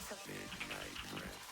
Midnight Rest.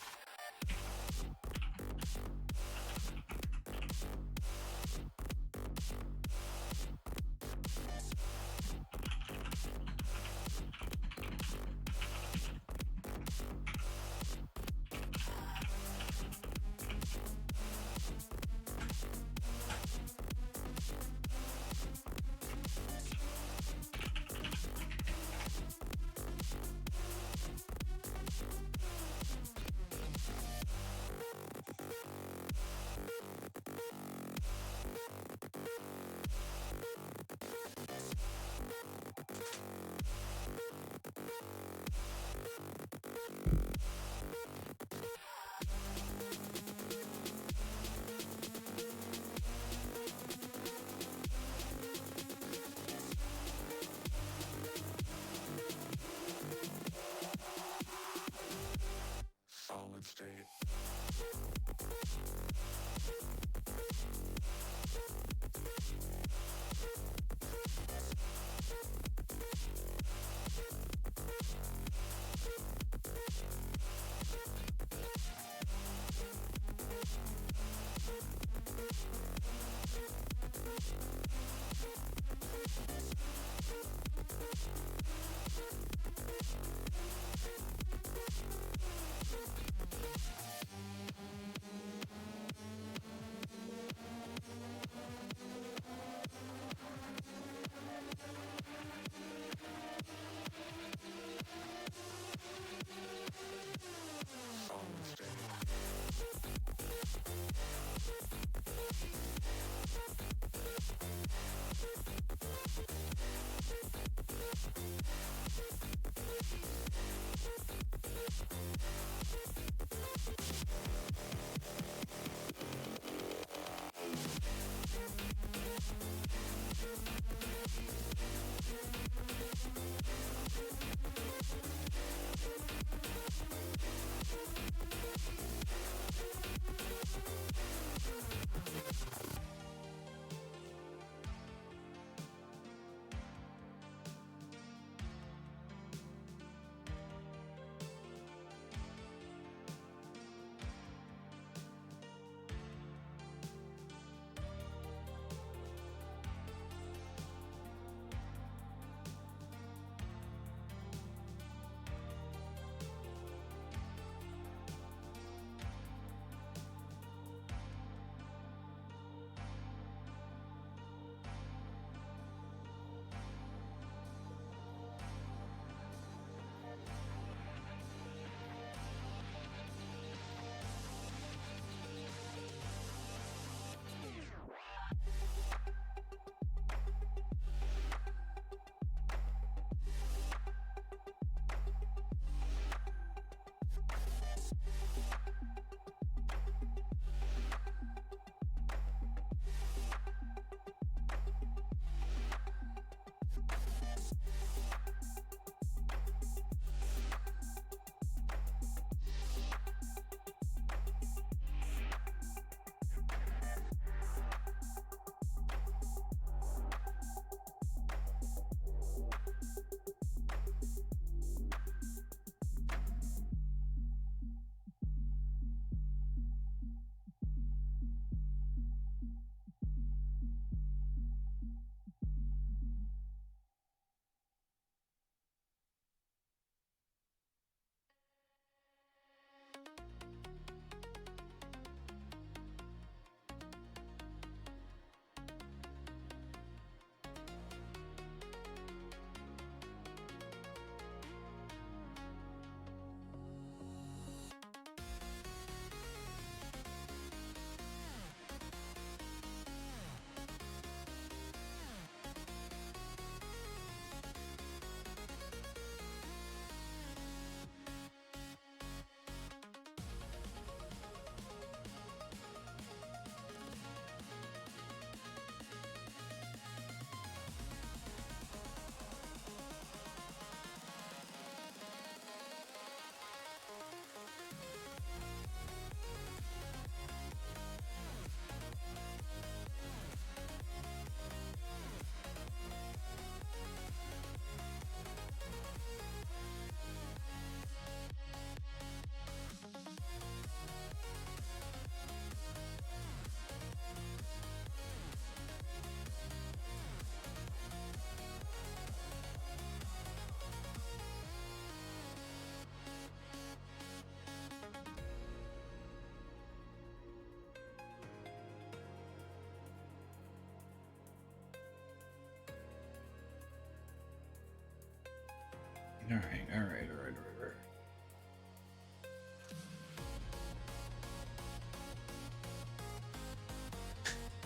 All right.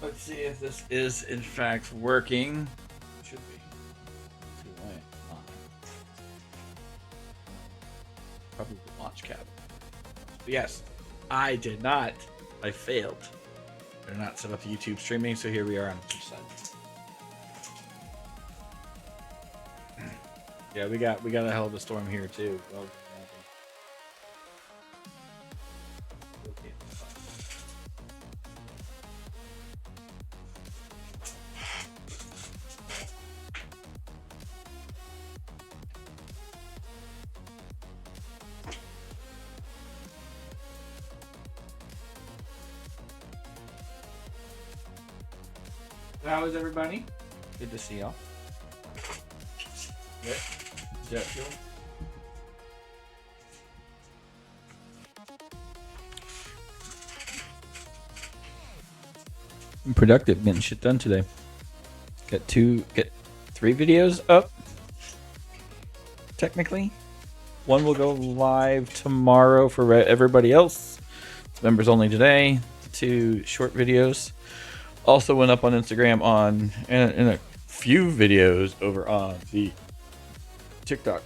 Let's see if this is in fact working. It should be. See why it's not. Probably the launch cap. But yes, I did not. I failed. I did not set up the YouTube streaming, so here we are on Twitch side. Yeah, we got a hell of a storm here too. Well, how is everybody? Good to see y'all. Good. Jet fuel. I'm productive, getting shit done today. Get 3 videos up. Technically, one will go live tomorrow for everybody else. It's members only today. 2 short videos. Also went up on Instagram and a few videos over on the TikTok.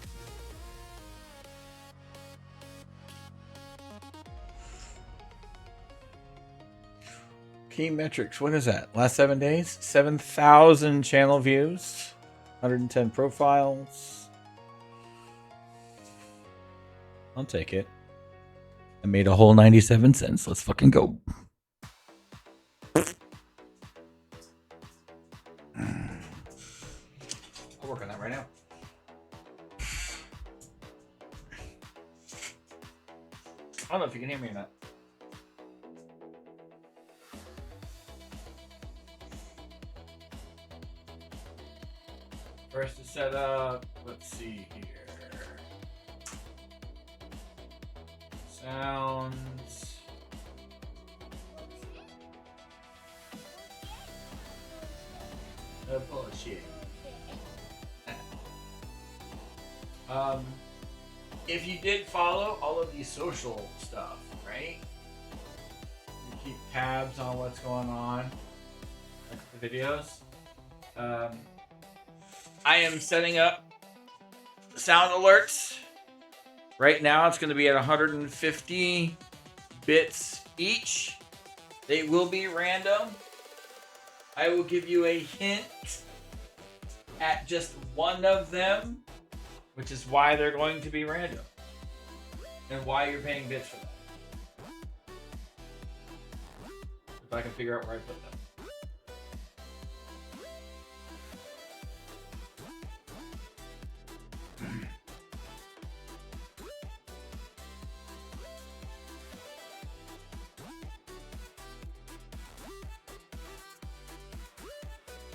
Key metrics. What is that? Last 7 days? 7,000 channel views. 110 profiles. I'll take it. I made a whole 97 cents. Let's fucking go. I'll work on that right now. I don't know if you can hear me or not. First to set up, let's see here. Sounds. No bullshit. If you did follow all of the social stuff, right? You keep tabs on what's going on, like the videos. I am setting up sound alerts. Right now, it's going to be at 150 bits each. They will be random. I will give you a hint at just one of them, which is why they're going to be random and why you're paying bits for that. If I can figure out where I put them.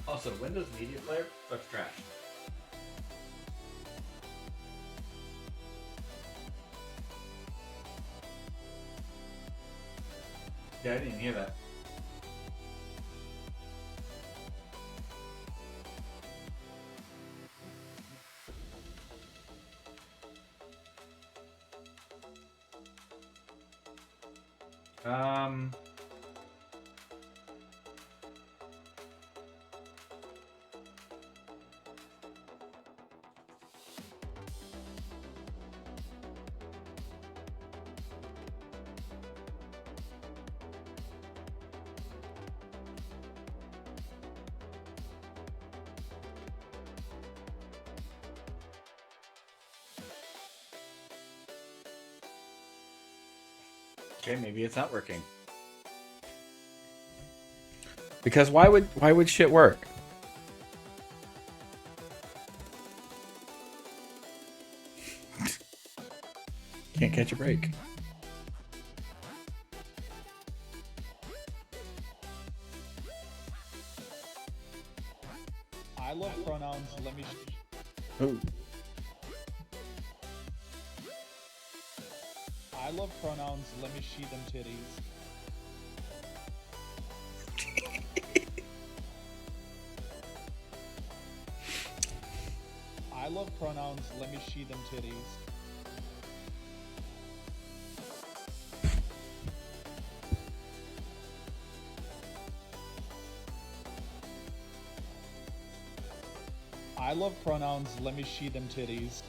Also, Windows Media Player sucks trash. Yeah, I didn't hear that. Okay, maybe it's not working. Because why would shit work? Can't catch a break. I love pronouns. Let me. Ooh. I love pronouns. Let me see them titties. I I love pronouns, let me see them titties. I love pronouns, let me see them titties.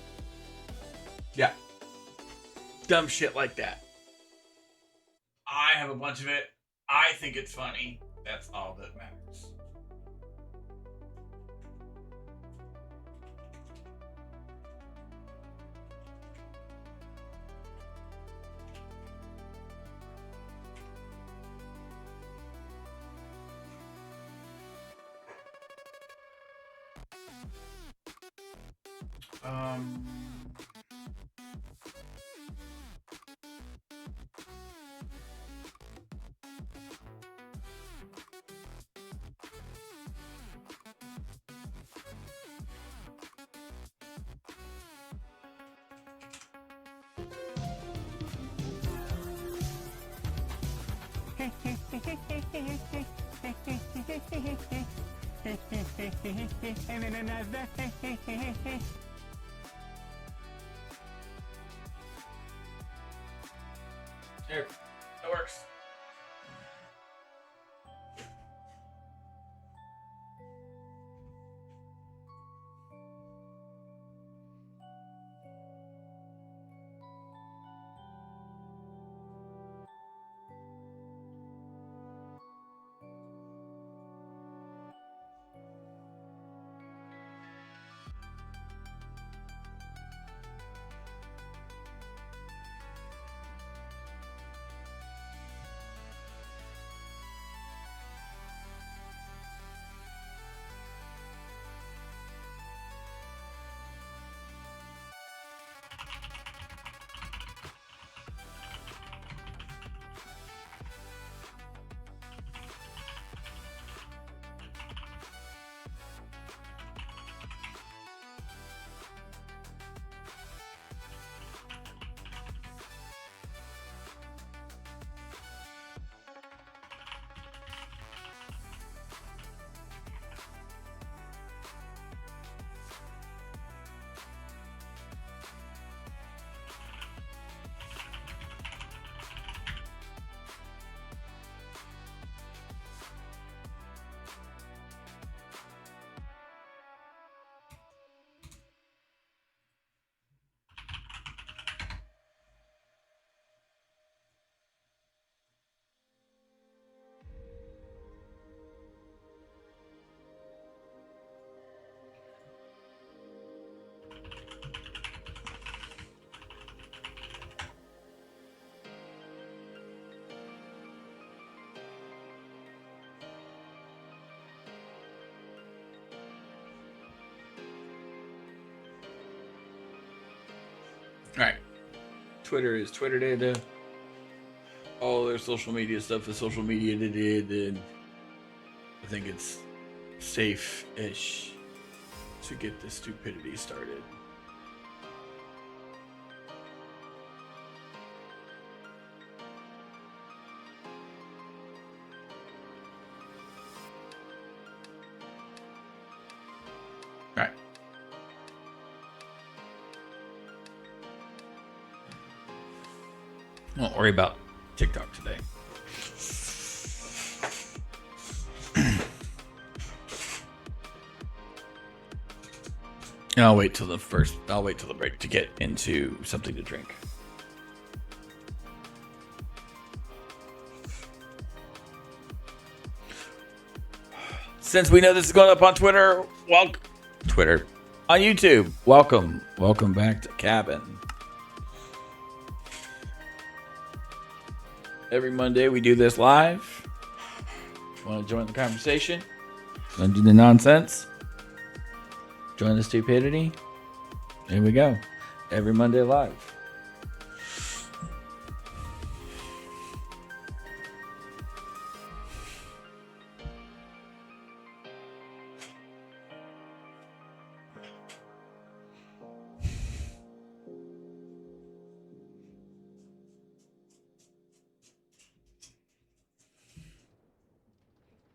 Yeah. Dumb shit like that. I have a bunch of it. I think it's funny. That's all that matters. Um... Here, that works. All right. Twitter is Twitter data. All their social media stuff is social media data. And I think it's safe-ish to get the stupidity started. All right. Won't worry about TikTok today. And I'll wait till the break to get into something to drink. Since we know this is going up on Twitter, on YouTube, welcome back to Cabin. Every Monday we do this live. Want to join the conversation? Want to do the nonsense? Join the stupidity? Here we go. Every Monday live.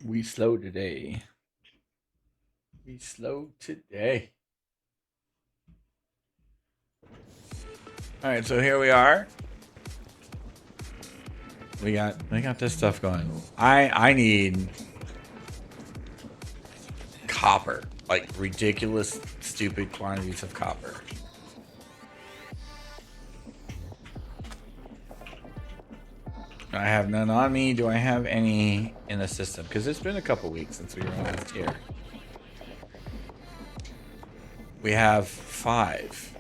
We slow today. All right, so here we are. We got this stuff going. I need copper, like ridiculous, stupid quantities of copper. I have none on me. Do I have any in the system? Because it's been a couple weeks since we were last here. We have 5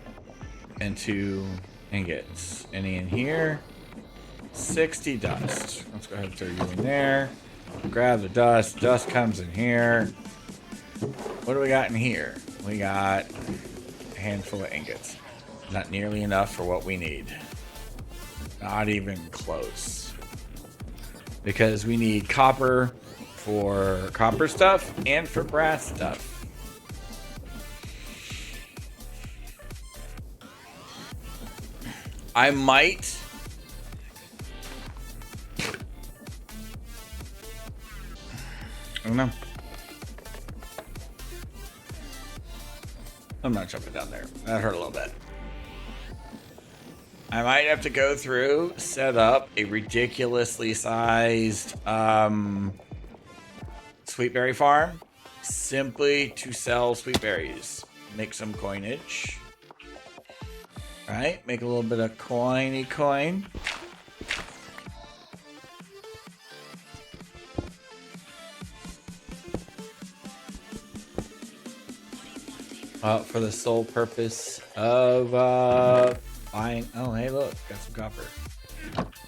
and 2 ingots. Any in here? 60 dust. Let's go ahead and throw you in there. Grab the dust. Dust comes in here. What do we got in here? We got a handful of ingots. Not nearly enough for what we need. Not even close. Because we need copper for copper stuff and for brass stuff. I might I don't know. I'm not jumping down there. That hurt a little bit. I might have to go through, set up a ridiculously sized sweetberry farm simply to sell sweet berries. Make some coinage. Right? Make a little bit of coin. For the sole purpose of buying. Oh, hey, look, got some copper.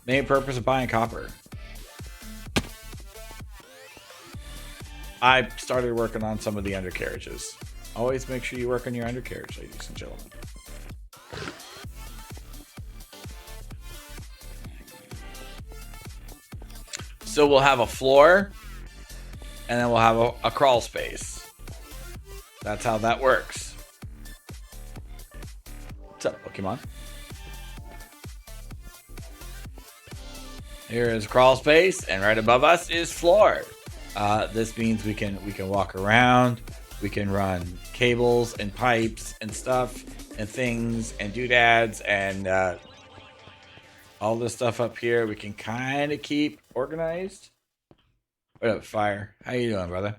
Main purpose of buying copper. I started working on some of the undercarriages. Always make sure you work on your undercarriage, ladies and gentlemen. So we'll have a floor, and then we'll have a crawl space. That's how that works. What's up, Pokemon? Here is crawl space, and right above us is floor. This means we can walk around. We can run cables and pipes and stuff and things and doodads and all this stuff up here. We can kind of keep organized. What up, Fire? How you doing, brother?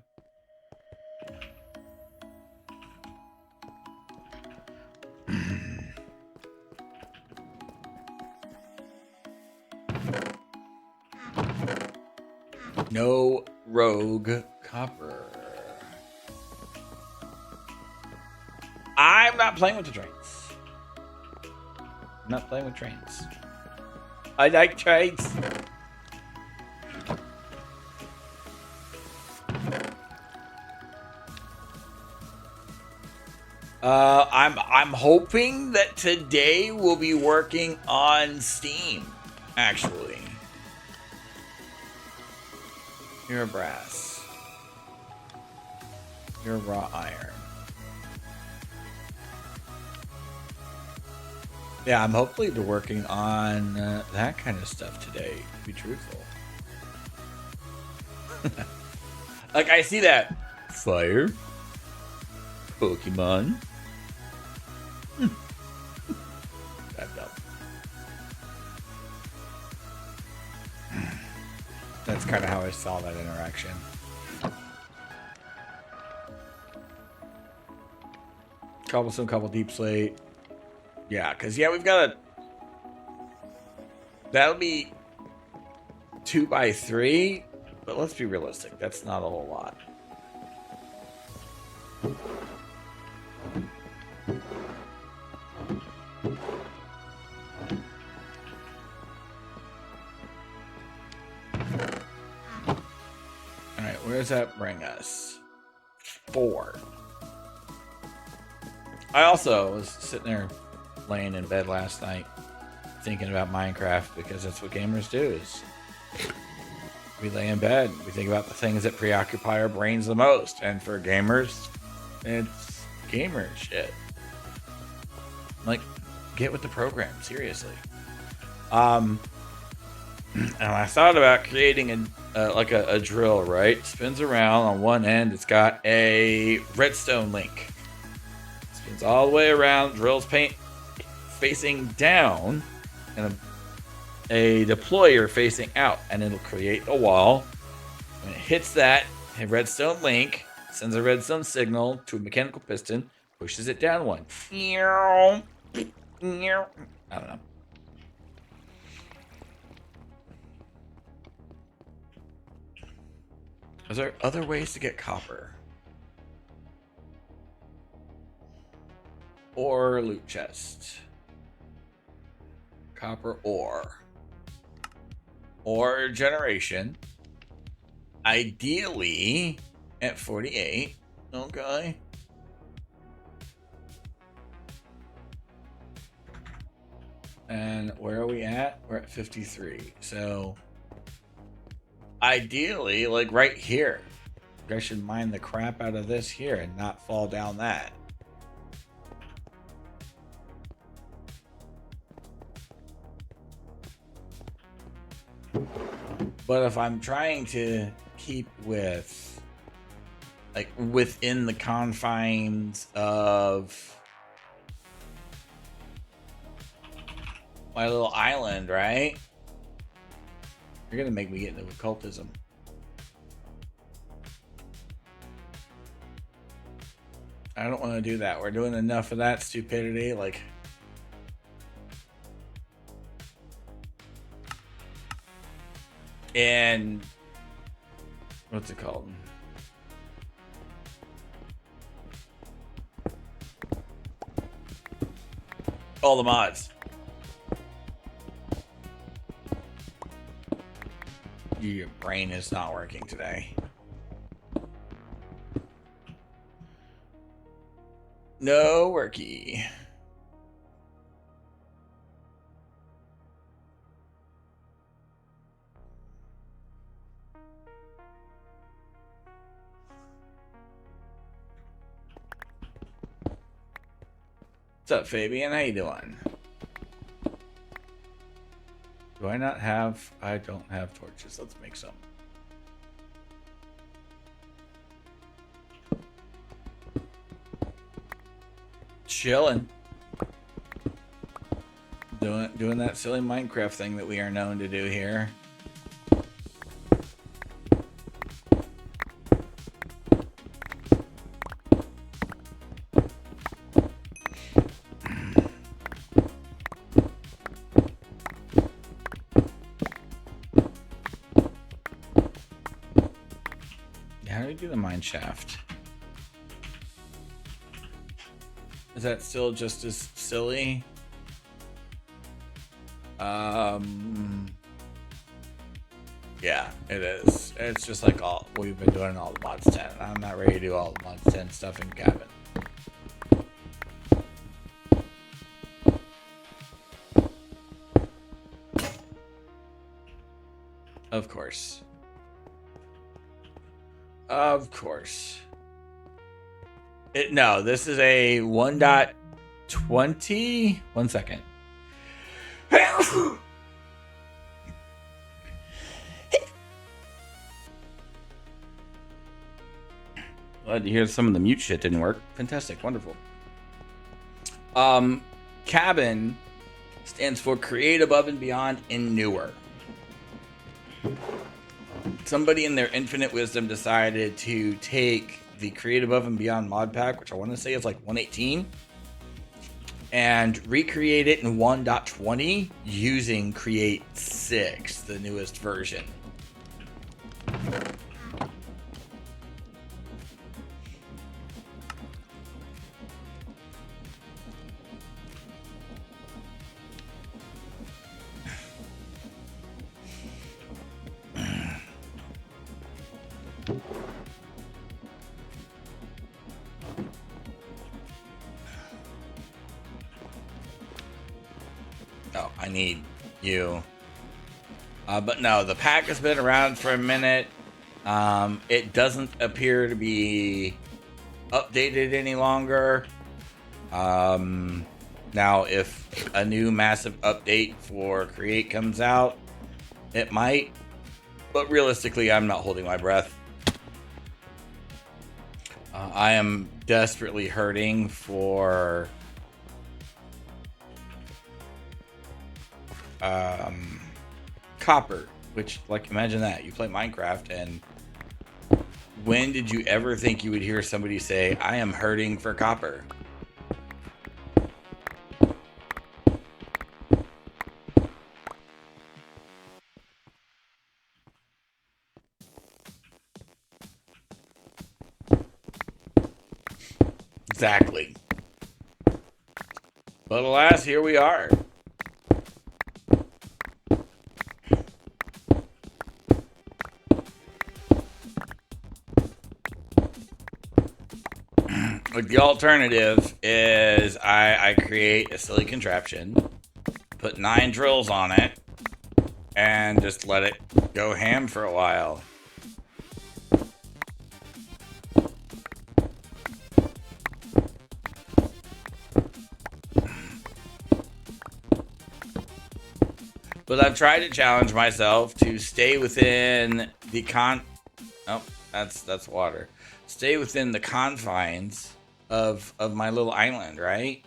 No rogue copper. I'm not playing with the trains. I'm not playing with trains. I like trains. I'm hoping that today we'll be working on Steam, actually. You're a brass. You're raw iron. Yeah, I'm hopefully working on that kind of stuff today, to be truthful. Like, I see that. Fire. Pokemon. That's up. That's kind of how I saw that interaction. Cobblestone, couple deep slate. Yeah, because, yeah, we've got a... That'll be 2x3, but let's be realistic. That's not a whole lot. Alright, where does that bring us? 4. I also was sitting there laying in bed last night thinking about Minecraft, because that's what gamers do, is we lay in bed, we think about the things that preoccupy our brains the most, and for gamers, it's gamer shit. Like, get with the program, seriously. And I thought about creating a drill, right? Spins around on one end, it's got a redstone link. Spins all the way around, drills paint facing down and a deployer facing out, and it'll create a wall. When it hits that, a redstone link sends a redstone signal to a mechanical piston, pushes it down one. I don't know. Is there other ways to get copper? Or loot chest. Copper ore. Ore generation. Ideally at 48. Okay. And where are we at? We're at 53. So ideally, like right here. I should mine the crap out of this here and not fall down that. But if I'm trying to keep with, like, within the confines of my little island, right? You're gonna make me get into occultism. I don't want to do that. We're doing enough of that stupidity, like... And what's it called? All the mods. Your brain is not working today. No worky. What's up, Fabian? How you doing? Do I not have... I don't have torches. Let's make some. Chilling. Doing that silly Minecraft thing that we are known to do here. How do we do the mine shaft? Is that still just as silly? Yeah, it is. It's just like all we've been doing in all the mods 10. I'm not ready to do all the mods 10 stuff in Cabin. Of course. Of course. No, this is a 1.20. 1 second. Glad to hear some of the mute shit didn't work. Fantastic, wonderful. Cabin stands for Create Above and Beyond and Newer. Somebody in their infinite wisdom decided to take the Create Above and Beyond mod pack, which I want to say is like 118, and recreate it in 1.20 using Create 6, the newest version. Oh, I need you. But no, the pack has been around for a minute. It doesn't appear to be updated any longer. Now, if a new massive update for Create comes out, it might. But realistically, I'm not holding my breath. I am desperately hurting for copper, which, like, imagine that. You play Minecraft, and when did you ever think you would hear somebody say, I am hurting for copper? Exactly. But alas, here we are. Like, the alternative is I create a silly contraption, put 9 drills on it, and just let it go ham for a while. But I've tried to challenge myself to stay within the oh, that's water. Stay within the confines of my little island, right?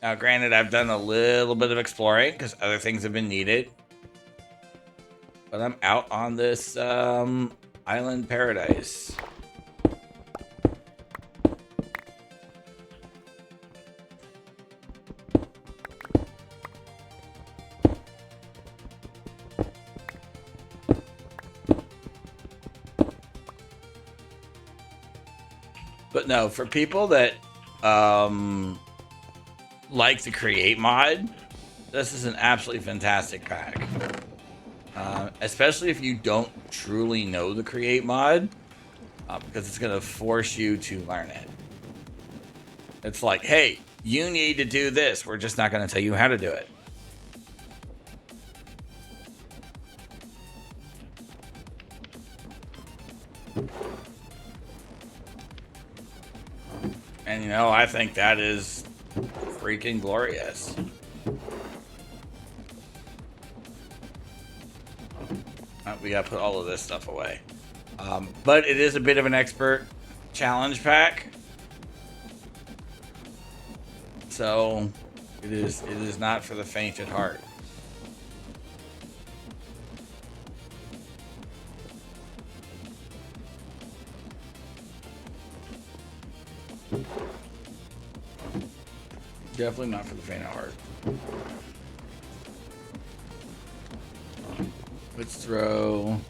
Now, granted, I've done a little bit of exploring because other things have been needed. But I'm out on this island paradise. But no, for people that like the Create mod, this is an absolutely fantastic pack. Especially if you don't truly know the Create mod, because it's going to force you to learn it. It's like, hey, you need to do this. We're just not going to tell you how to do it. And, you know, I think that is freaking glorious. We got to put all of this stuff away. But it is a bit of an expert challenge pack. So it is not for the faint at heart. Definitely not for the faint of heart. Let's throw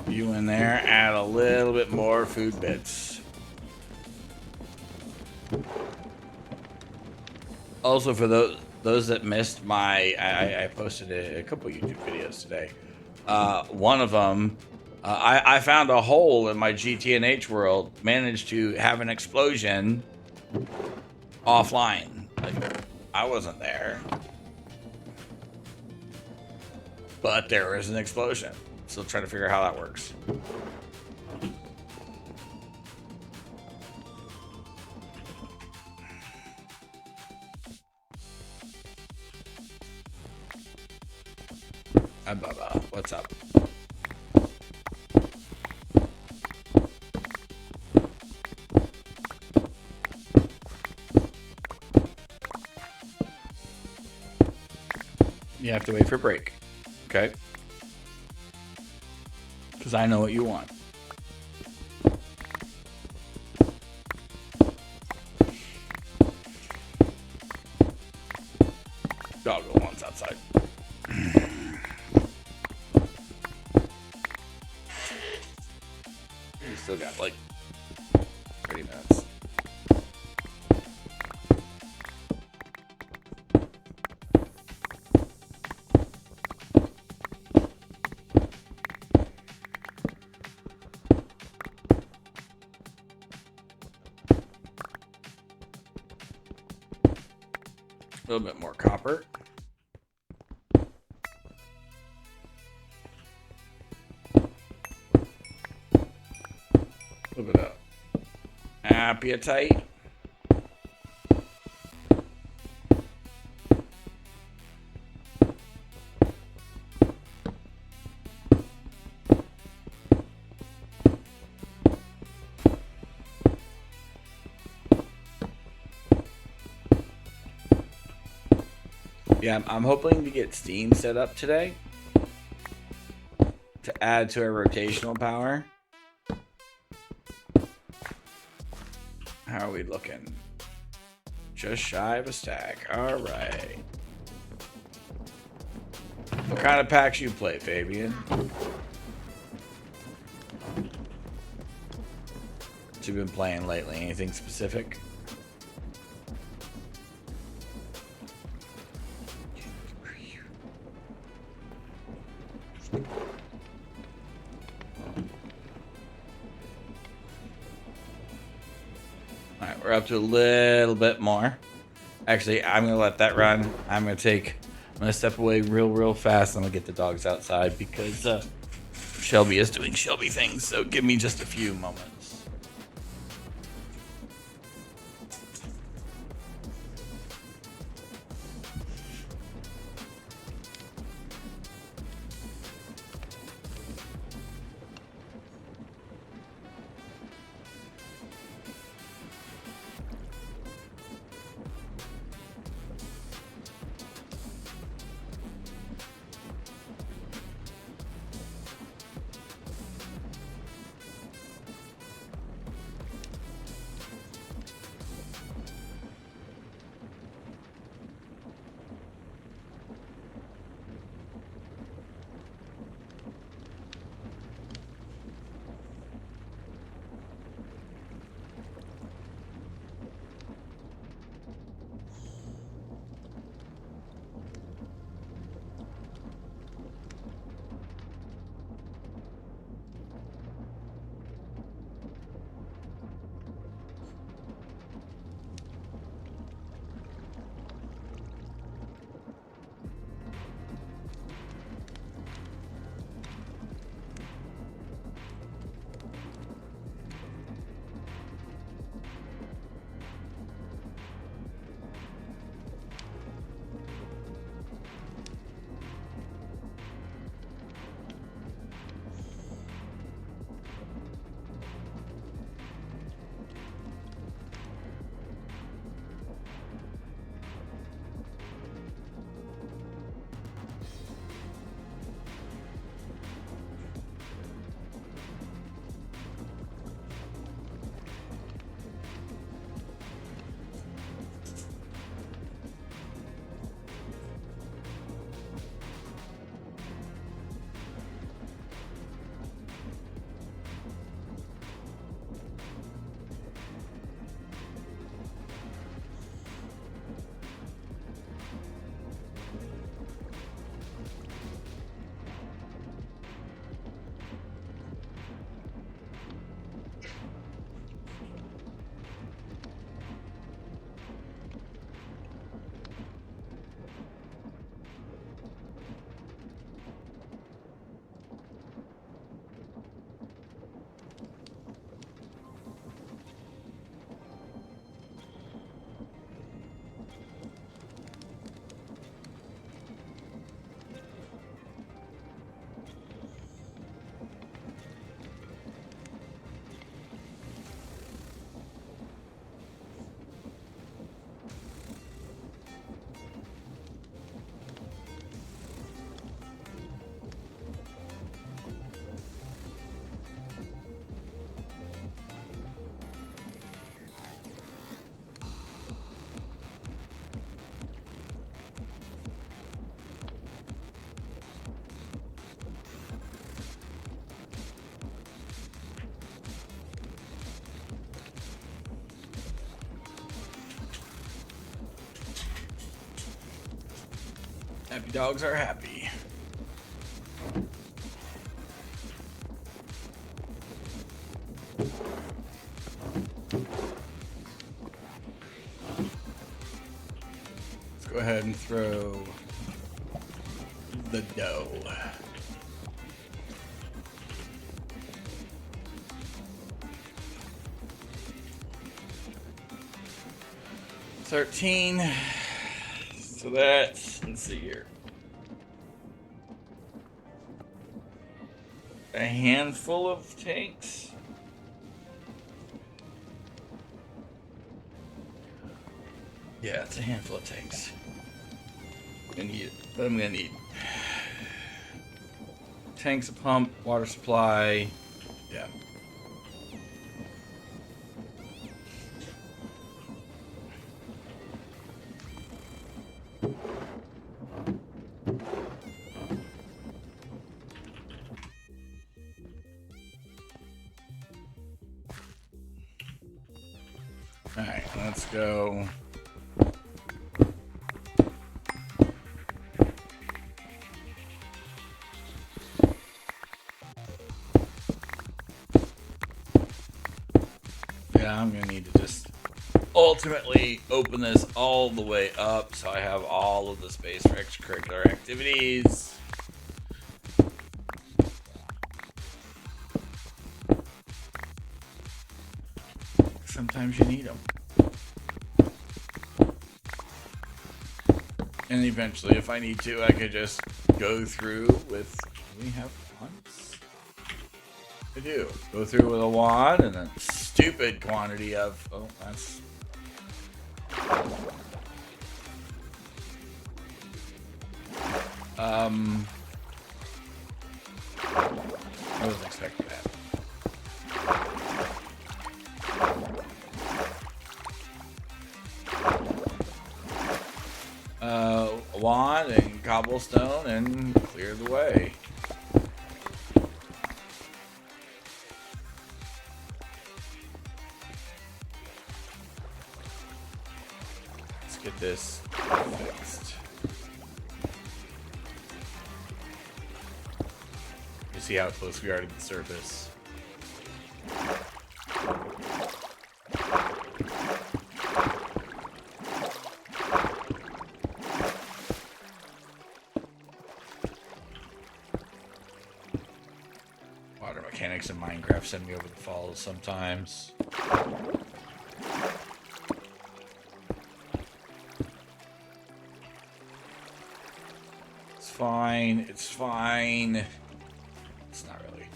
you in there. Add a little bit more food bits. Also, for those that missed my, I posted a couple YouTube videos today. One of them, I found a hole in my GTNH world. Managed to have an explosion offline. Like, I wasn't there, but there is an explosion. Still trying to figure out how that works. Hi, Bubba. What's up? You have to wait for break. Okay? Because I know what you want. Doggo wants outside. You still got like 30 minutes. A little bit more copper. A little bit of apatite. Yeah, I'm hoping to get Steam set up today to add to our rotational power. How are we looking? Just shy of a stack. All right. What kind of packs you play, Fabian? What you been playing lately? Anything specific? Alright, we're up to a little bit more. Actually, I'm gonna let that run. I'm gonna step away real fast. I'm gonna get the dogs outside because Shelby is doing Shelby things, so give me just a few moments. Happy dogs are happy. Let's go ahead and throw the dough. $13. So that's, let's see here, a handful of tanks. Yeah, it's a handful of tanks. I need it. What am I gonna need? Tanks, a pump, water supply. Yeah. Alright, let's go. Yeah, I'm gonna need to just ultimately open this all the way up so I have all of the space for extracurricular activities. Sometimes you need them. And eventually, if I need to, I could just go through with... Do we have wands? I do. Go through with a wand and a stupid quantity of... Oh, that's... I wasn't expecting that. A wand and cobblestone and clear the way. Let's get this fixed. You see how close we are to the surface. Water mechanics in Minecraft send me over the falls sometimes. It's fine. It's fine. It's not really.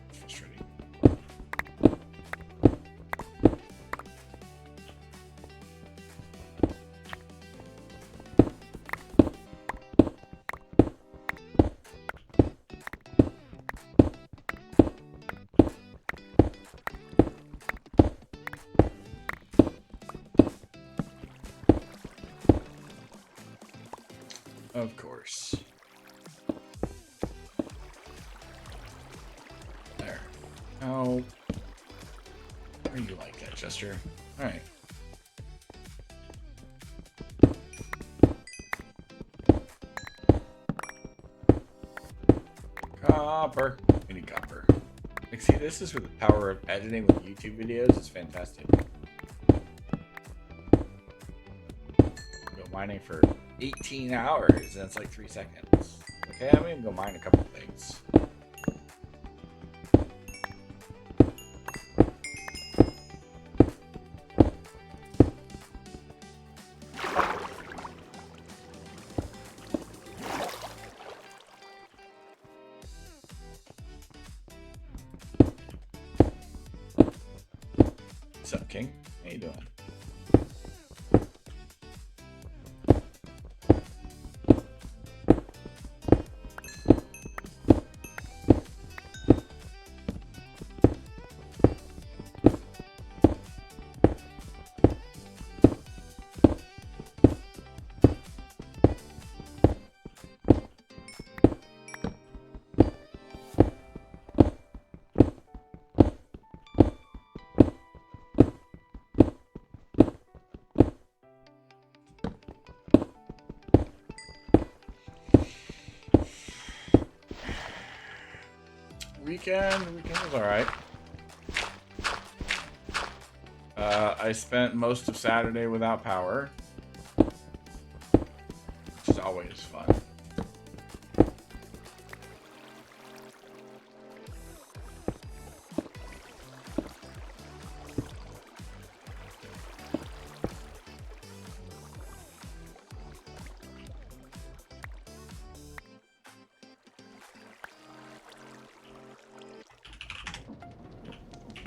It's frustrating. Of course. There. Oh. How are you like that, Chester? Alright. Copper. We need copper. Like, see, this is where the power of editing with YouTube videos is fantastic. Go mining for 18 hours, and it's like 3 seconds. Okay, I'm gonna go mine a couple things. What's up, King? How you doing? Weekend was alright. I spent most of Saturday without power, which is always fun.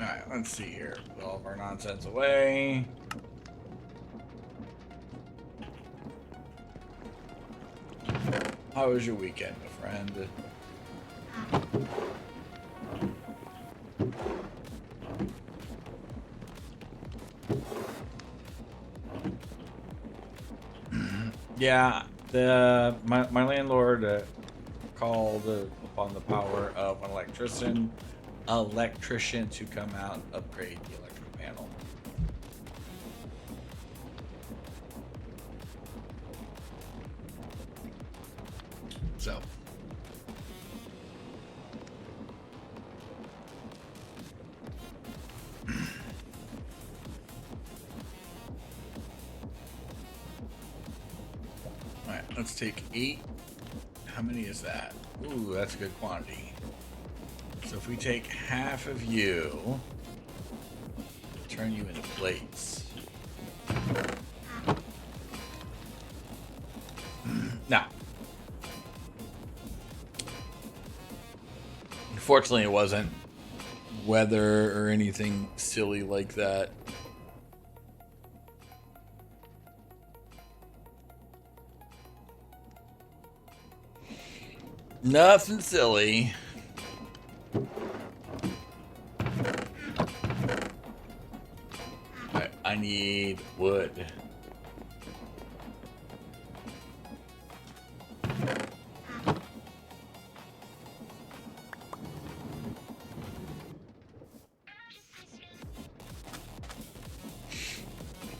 Alright, let's see here. Put all of our nonsense away. How was your weekend, my friend? Yeah, my landlord called upon the power of an electrician to come out and upgrade the electrical panel. So. Alright, let's take 8. How many is that? Ooh, that's a good quantity. So if we take half of you, turn you into plates. Now, unfortunately, it wasn't weather or anything silly like that. Nothing silly. Right, I need wood.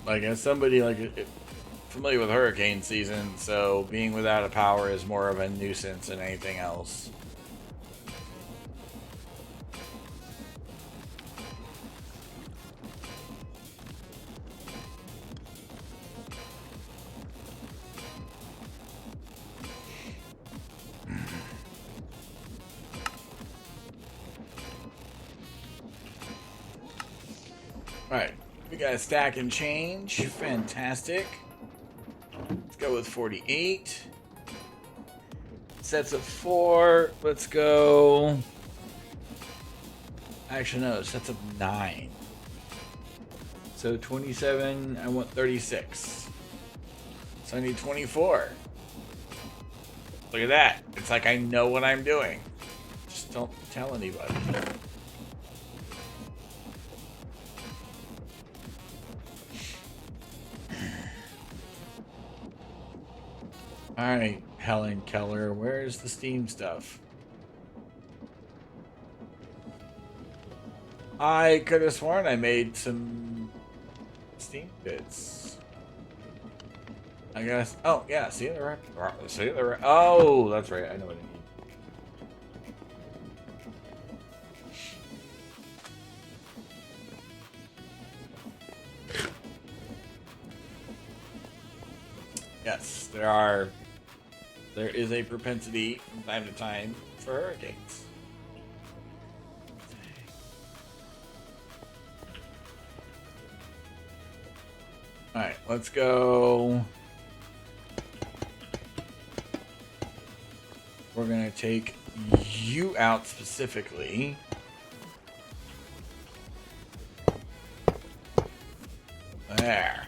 Like, as somebody familiar with hurricane season, so being without a power is more of a nuisance than anything else. Alright, we got a stack and change. Fantastic. Let's go with 48. Sets of 4. Let's go. Actually, no, sets of 9. So 27, I want 36. So I need 24. Look at that. It's like I know what I'm doing. Just don't tell anybody. Alright, Helen Keller, where's the Steam stuff? I could have sworn I made some Steam bits. I guess. Oh, yeah, see the rep. See the rep. Oh, that's right. I know what I need. Yes, there is a propensity from time to time for hurricanes. Alright, let's go. We're gonna take you out specifically. There.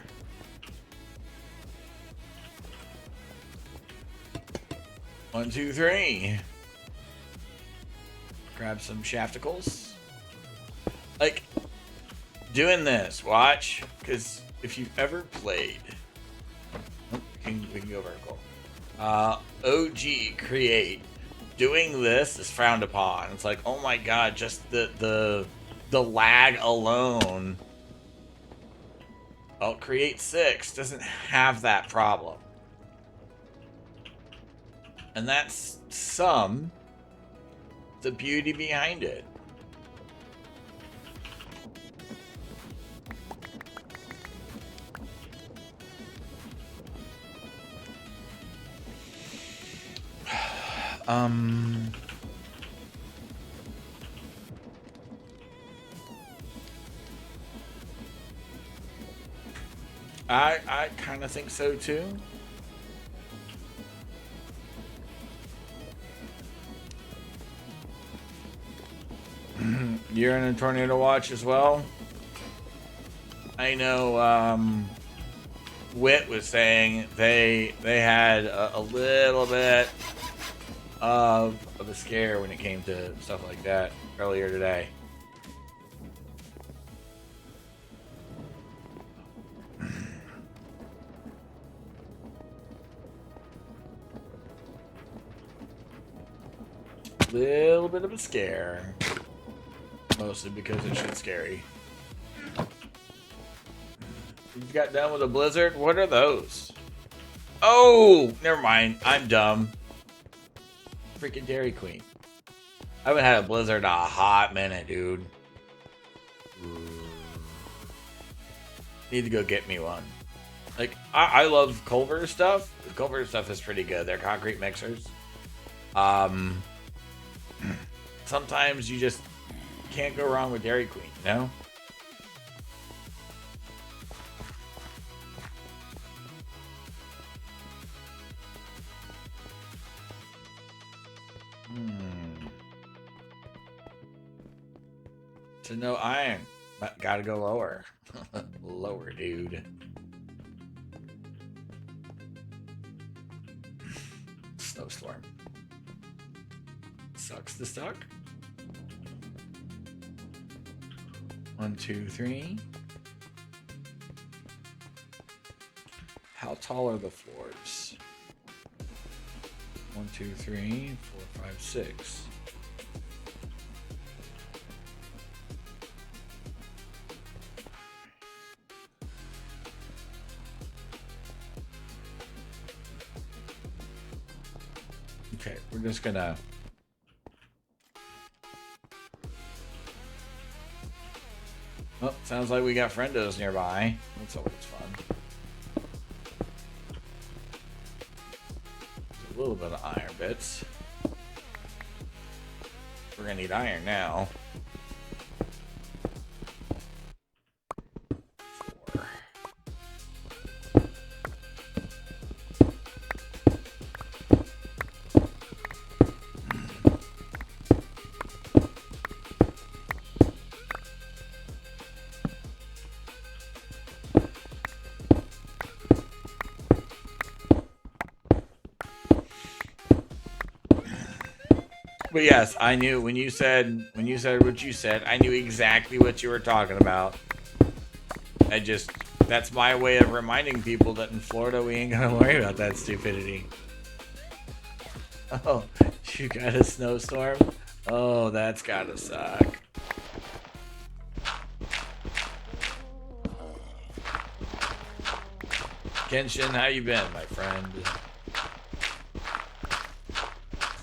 One, two, three. Grab some shafticles. Like, doing this, watch, because if you've ever played, we can go vertical. OG Create, doing this is frowned upon. It's like, oh my god, just the lag alone. Well, Create 6 doesn't have that problem. And that's the beauty behind it. I kind of think so too. You're in a tornado watch as well. I know Wit was saying they had a little bit of a scare when it came to stuff like that earlier today. Little bit of a scare. Mostly because it's shit scary. You got done with a blizzard? What are those? Oh, never mind. I'm dumb. Freaking Dairy Queen. I haven't had a blizzard in a hot minute, dude. Need to go get me one. Like, I love Culver stuff. The Culver stuff is pretty good. They're concrete mixers. Sometimes you just can't go wrong with Dairy Queen, you know? So no iron. But gotta go lower. Lower, dude. Snowstorm. Sucks to suck. 1, 2, 3. How tall are the floors? 1, 2, 3, 4, 5, 6. Okay, we're just gonna oh, sounds like we got friendos nearby. That's always fun. A little bit of iron bits. We're gonna need iron now. 4. But yes, I knew when you said what you said, I knew exactly what you were talking about. That's my way of reminding people that in Florida we ain't gonna worry about that stupidity. Oh, you got a snowstorm? Oh, that's gotta suck. Kenshin, how you been, my friend?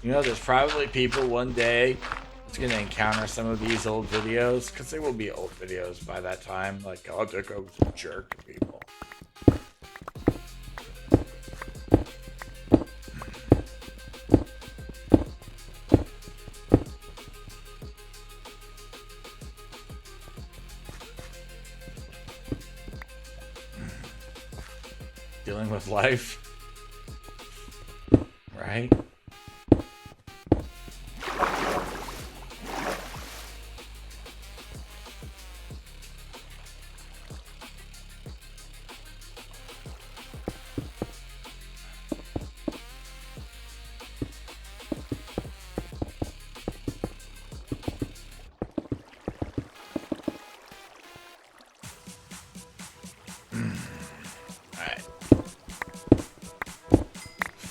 You know, there's probably people one day that's going to encounter some of these old videos, because they will be old videos by that time. Like, oh, there goes a jerk people. Dealing with life. Right?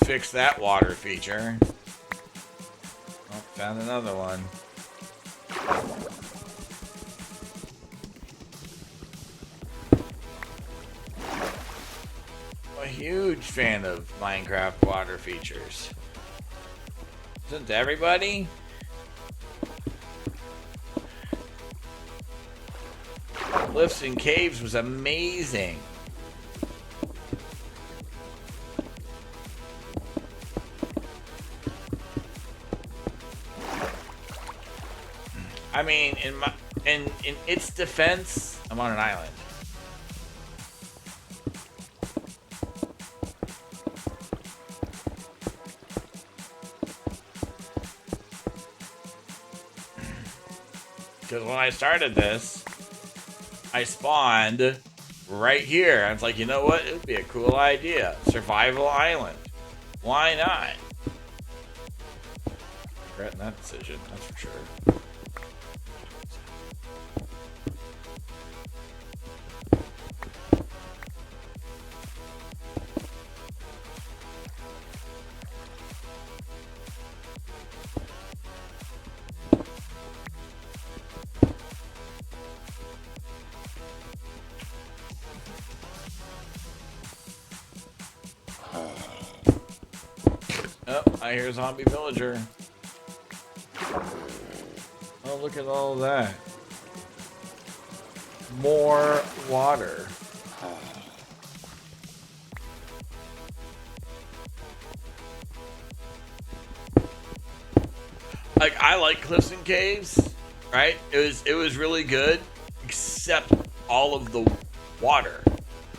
Fix that water feature. Oh, found another one. I'm a huge fan of Minecraft water features. Isn't everybody? Lifts and Caves was amazing. I mean, in its defense, I'm on an island. Because when I started this, I spawned right here. I was like, you know what? It would be a cool idea. Survival island. Why not? regretting that decision, that's for sure. Oh, I hear a zombie villager. Oh, look at all that. More water. Like, I like Cliffs and Caves, right? It was really good, except all of the water.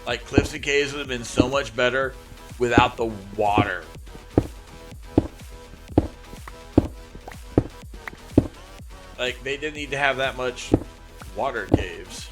Like, Cliffs and Caves would have been so much better without the water. Like, they didn't need to have that much water caves.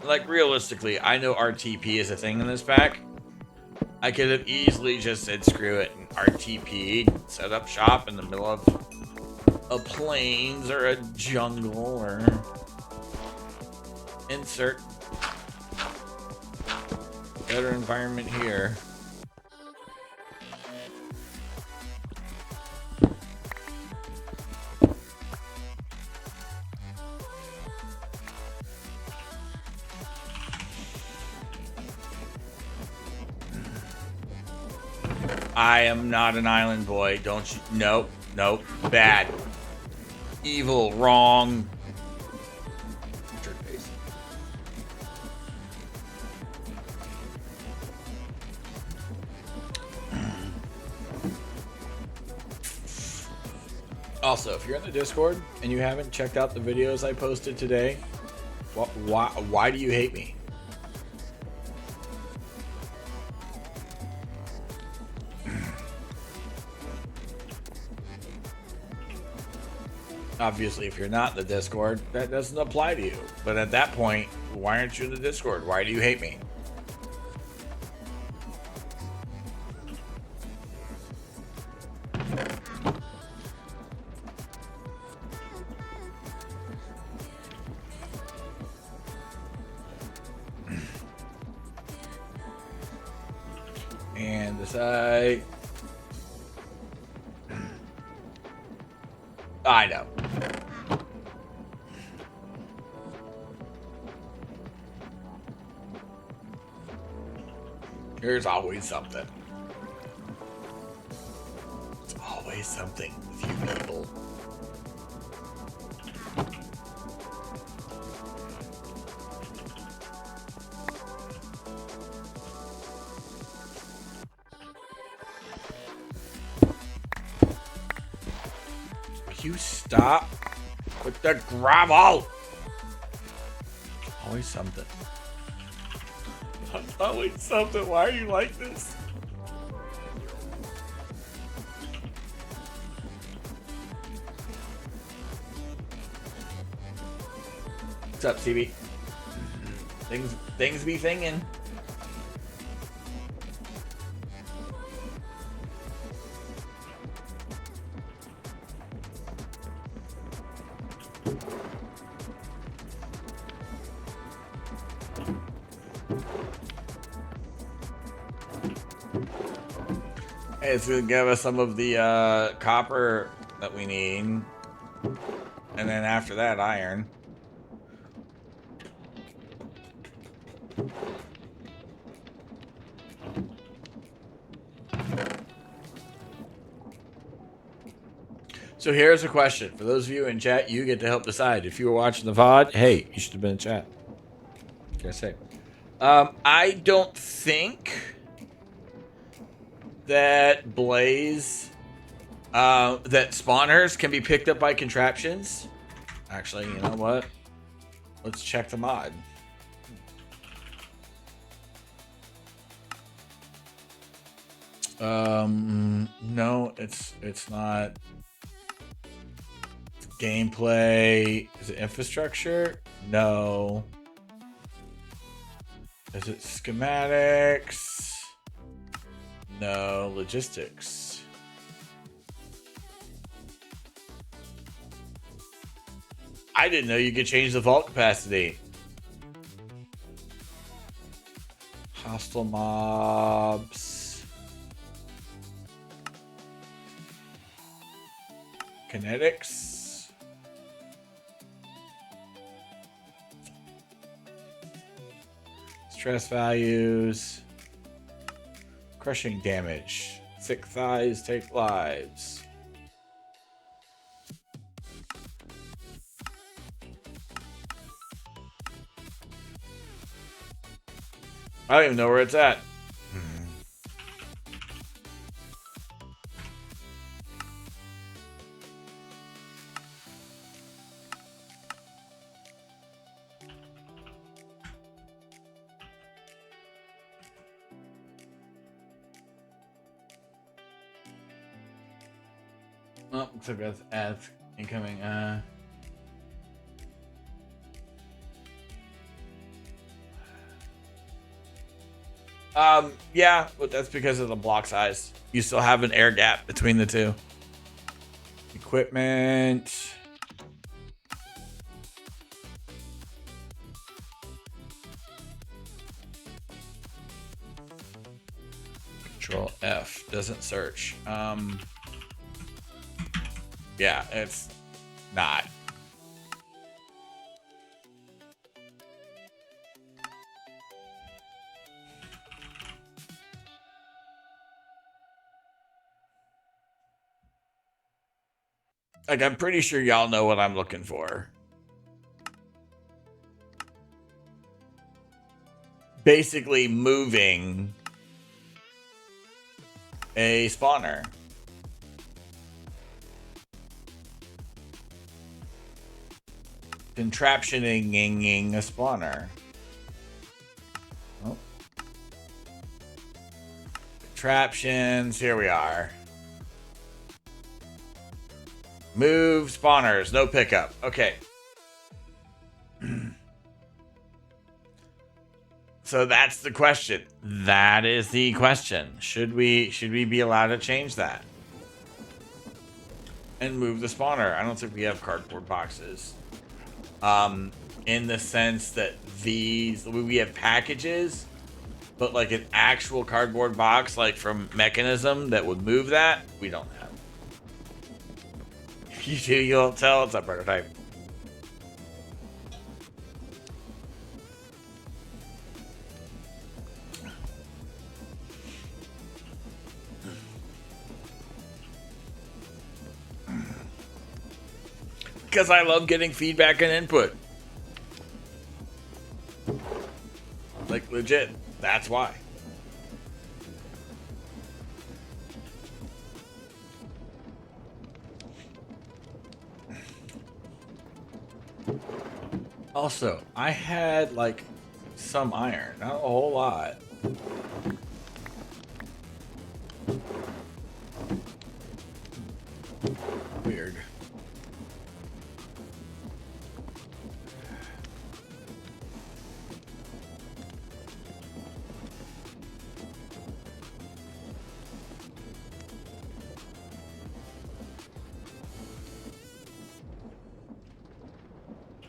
Like, realistically, I know RTP is a thing in this pack. I could have easily just said screw it and RTP, set up shop in the middle of a plains or a jungle, or insert better environment here. I am not an island boy. Don't you? Nope. Nope. Bad. Evil. Wrong. Jerk face. Also, if you're in the Discord and you haven't checked out the videos I posted today, why do you hate me? Obviously, if you're not in the Discord, that doesn't apply to you. But at that point, why aren't you in the Discord? Why do you hate me? And decide. I know. There's always something. It's always something with you people. You stop with the gravel. Always something. Always something. Why are you like this? What's up, CB? Things be thingin'. It's gonna give us some of the copper that we need, and then after that, iron. So here's a question for those of you in chat. You get to help decide. If you were watching the VOD, hey, you should have been in chat. What can I say? I don't think that Blaze, that spawners can be picked up by contraptions. Actually, you know what? Let's check the mod. No, it's not. Gameplay. Is it infrastructure? No. Is it schematics? No. Logistics. I didn't know you could change the vault capacity. Hostile mobs. Kinetics. Stress values. Crushing damage. Thick thighs take lives. I don't even know where it's at. Oh, looks like that's ads incoming. Yeah, but that's because of the block size. You still have an air gap between the two. Equipment. Control F doesn't search. Yeah, it's not. Like, I'm pretty sure y'all know what I'm looking for. Basically moving a spawner. Contraptioning a spawner. Oh. Contraptions, here we are. Move spawners, no pickup. Okay. So that's the question. That is the question. Should we be allowed to change that? And move the spawner. I don't think we have cardboard boxes. In the sense that we have packages, but like an actual cardboard box, like from Mechanism, that would move that, we don't have. You do, you don't tell. It's a prototype. Because I love getting feedback and input. Like, legit. That's why. Also, I had, like, some iron. Not a whole lot. Weird.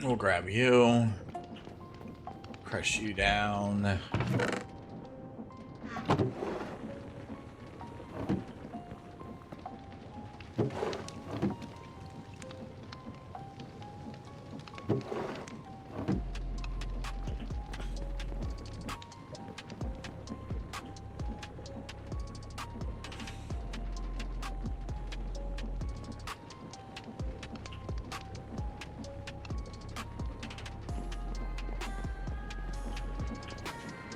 We'll grab you. Crush you down.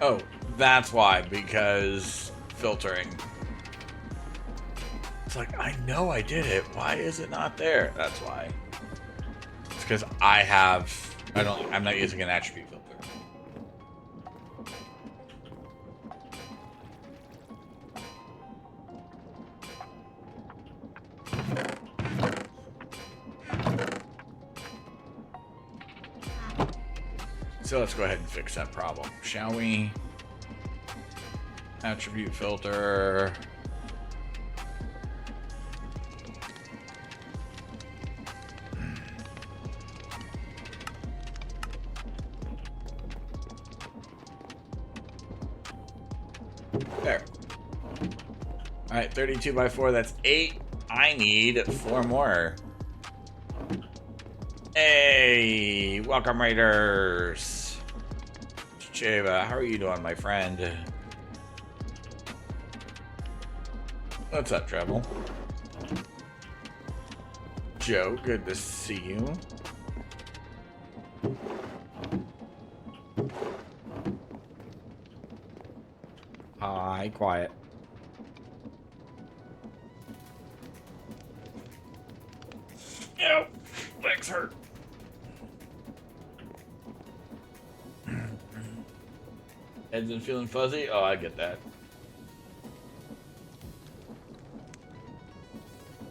Oh, that's why, because filtering. It's like, I know I did it. Why is it not there? That's why. It's because I'm not using an attribute filter. So let's go ahead and fix that problem, shall we? Attribute filter. There. All right, 32 by 4, that's 8. I need 4 more. Hey, welcome Raiders. Cheva, how are you doing, my friend? What's up, Treble? Joe, good to see you. Hi, quiet. Ew, legs hurt. Head's been feeling fuzzy? Oh, I get that.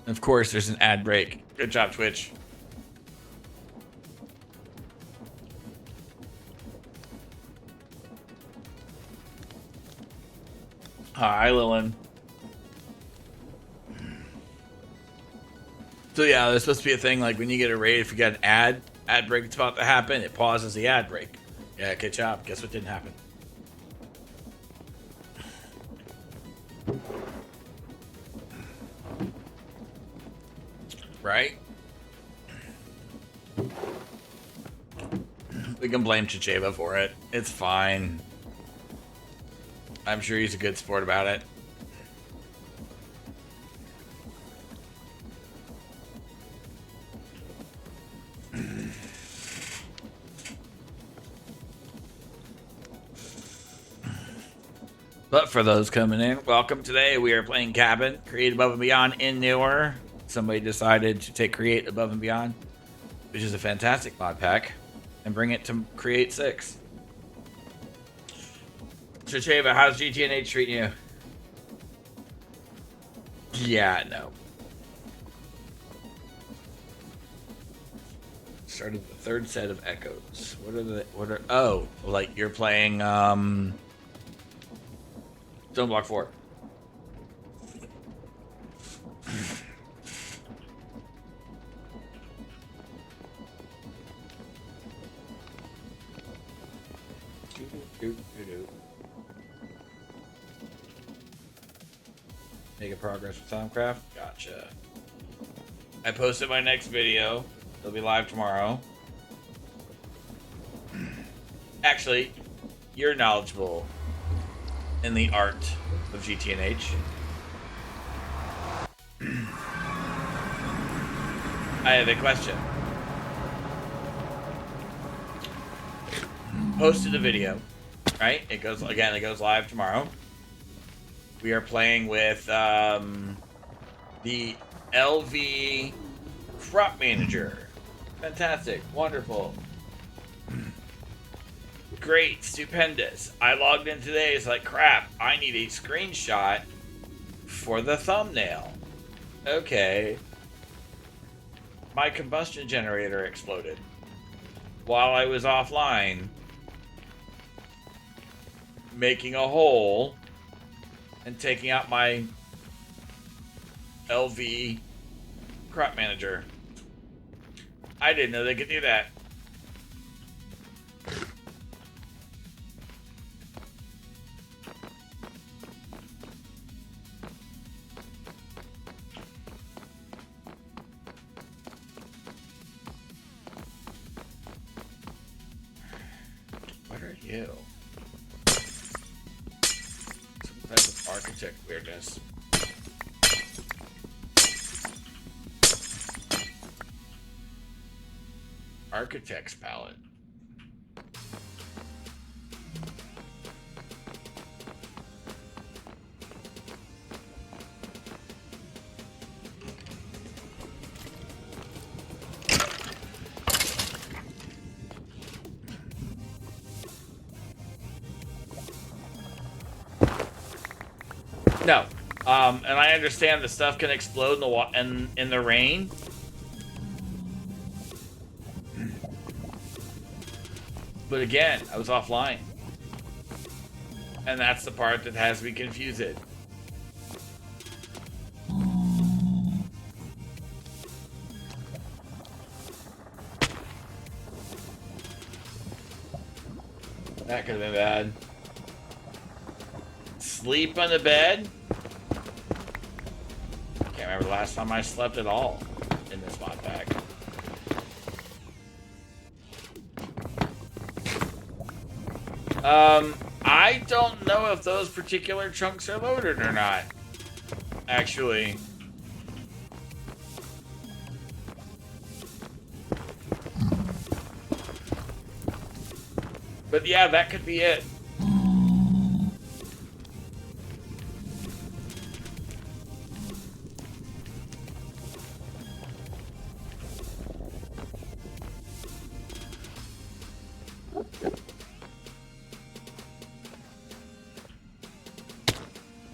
Of course, there's an ad break. Good job, Twitch. Hi, Lillian. So yeah, there's supposed to be a thing like when you get a raid, if you get an ad break that's about to happen, it pauses the ad break. Yeah, good job. Guess what didn't happen? Right? We can blame Chicheva for it. It's fine. I'm sure he's a good sport about it. But for those coming in, welcome. Today we are playing Cabin, Create Above and Beyond in Newer. Somebody decided to take Create Above and Beyond, which is a fantastic mod pack, and bring it to Create 6. Chicheva, how's GTNH treating you? Yeah, no. Started the third set of echoes. What are oh, like you're playing Stone Block 4. Making progress with Thaumcraft? Gotcha. I posted my next video. It'll be live tomorrow. Actually, you're knowledgeable in the art of GTNH. I have a question. Posted a video, right? It goes live tomorrow. We are playing with the LV Crop Manager. Fantastic, wonderful, great, stupendous. I logged in today. It's like, crap, I need a screenshot for the thumbnail. Okay. My combustion generator exploded while I was offline making a hole and taking out my LV Crop Manager. I didn't know they could do that. What are you? Some type of architect weirdness. Architect's palette. No. And I understand the stuff can explode in the in the rain. But again, I was offline. And that's the part that has me confused. That could have been bad. Sleep on the bed? Can't remember the last time I slept at all in this mod pack. I don't know if those particular chunks are loaded or not. Actually. But yeah, that could be it.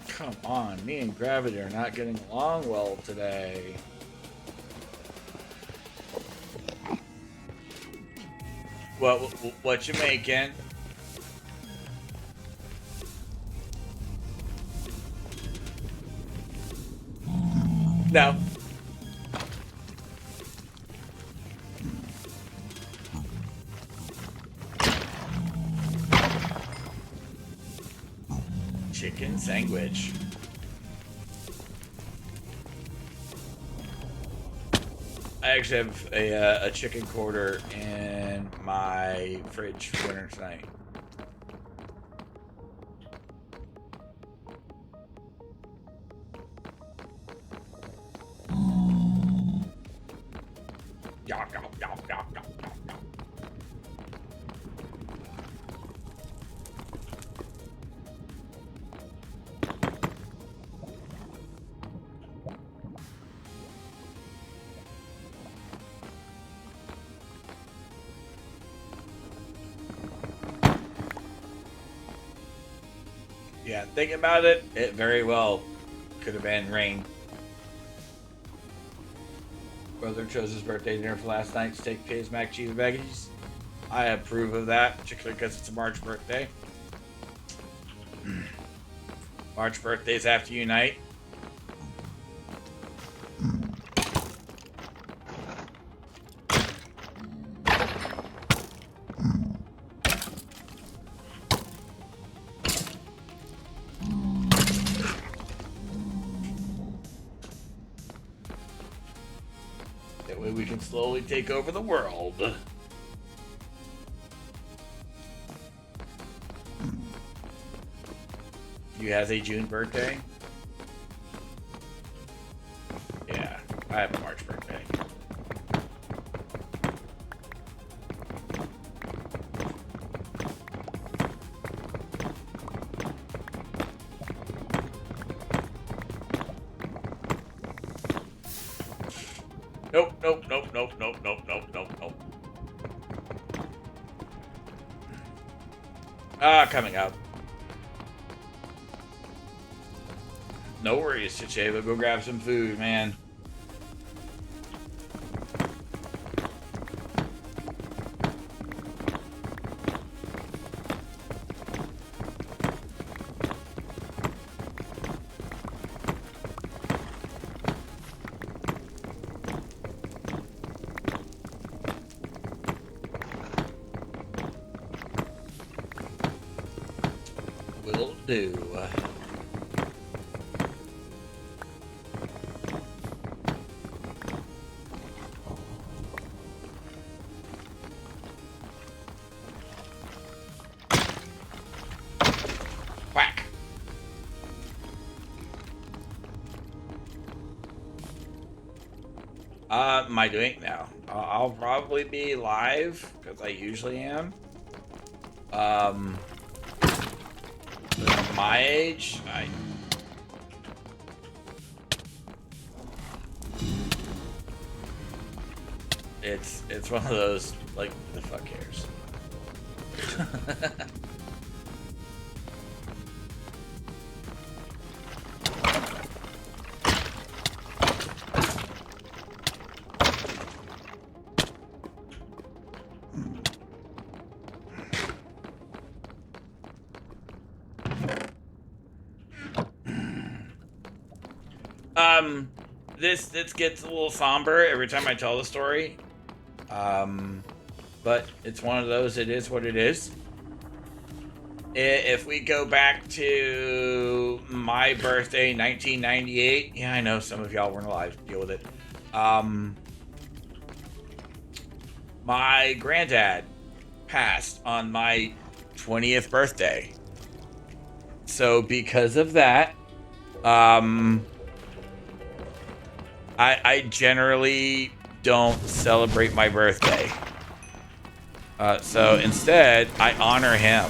Come on, me and Gravity are not getting along well today. What you making? No. Chicken sandwich. I actually have a chicken quarter in my fridge for dinner tonight. Yum, yum, yum, yum, yum, yum, yum. Yeah, thinking about it, it very well could have been rain. Brother chose his birthday dinner for last night, steak, potatoes, mac, cheese, and veggies. I approve of that, particularly because it's a March birthday. March birthdays after Unite. That way we can slowly take over the world. You has a June birthday? Yeah, I have a March birthday. Nope, nope, nope, nope, nope, nope, nope, nope, nope. Coming up. No worries, Chicheva. Go grab some food, man. Will do. Whack. Am I doing it now? I'll probably be live because I usually am. My age, it's one of those, like, the fuck cares. this gets a little somber every time I tell the story. But it's one of those. It is what it is. If we go back to my birthday, 1998. Yeah, I know some of y'all weren't alive. Deal with it. My granddad passed on my 20th birthday. So because of that, I generally don't celebrate my birthday. So instead, I honor him.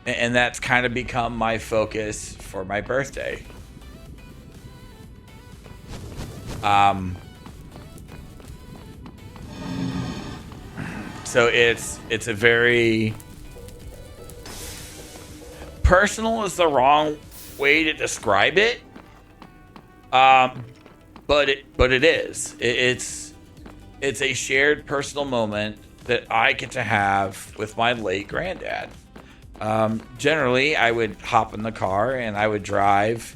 And that's kind of become my focus for my birthday. So it's a very personal is the wrong way to describe it. But it is. It's a shared personal moment that I get to have with my late granddad. Generally, I would hop in the car and I would drive.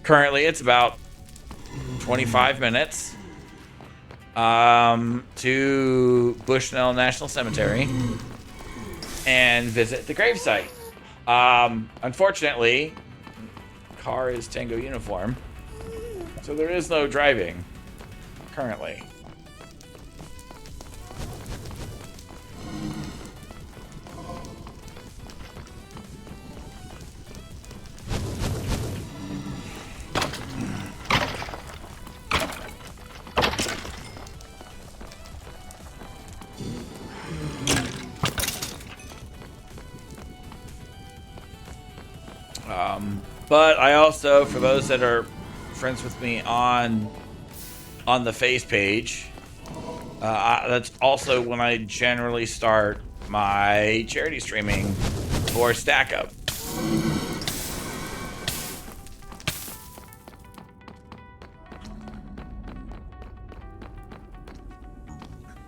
Currently, it's about 25 minutes to Bushnell National Cemetery and visit the gravesite. Unfortunately, car is Tango uniform, so there is no driving currently. But I also, for those that are friends with me on the face page, that's also when I generally start my charity streaming for Stack Up.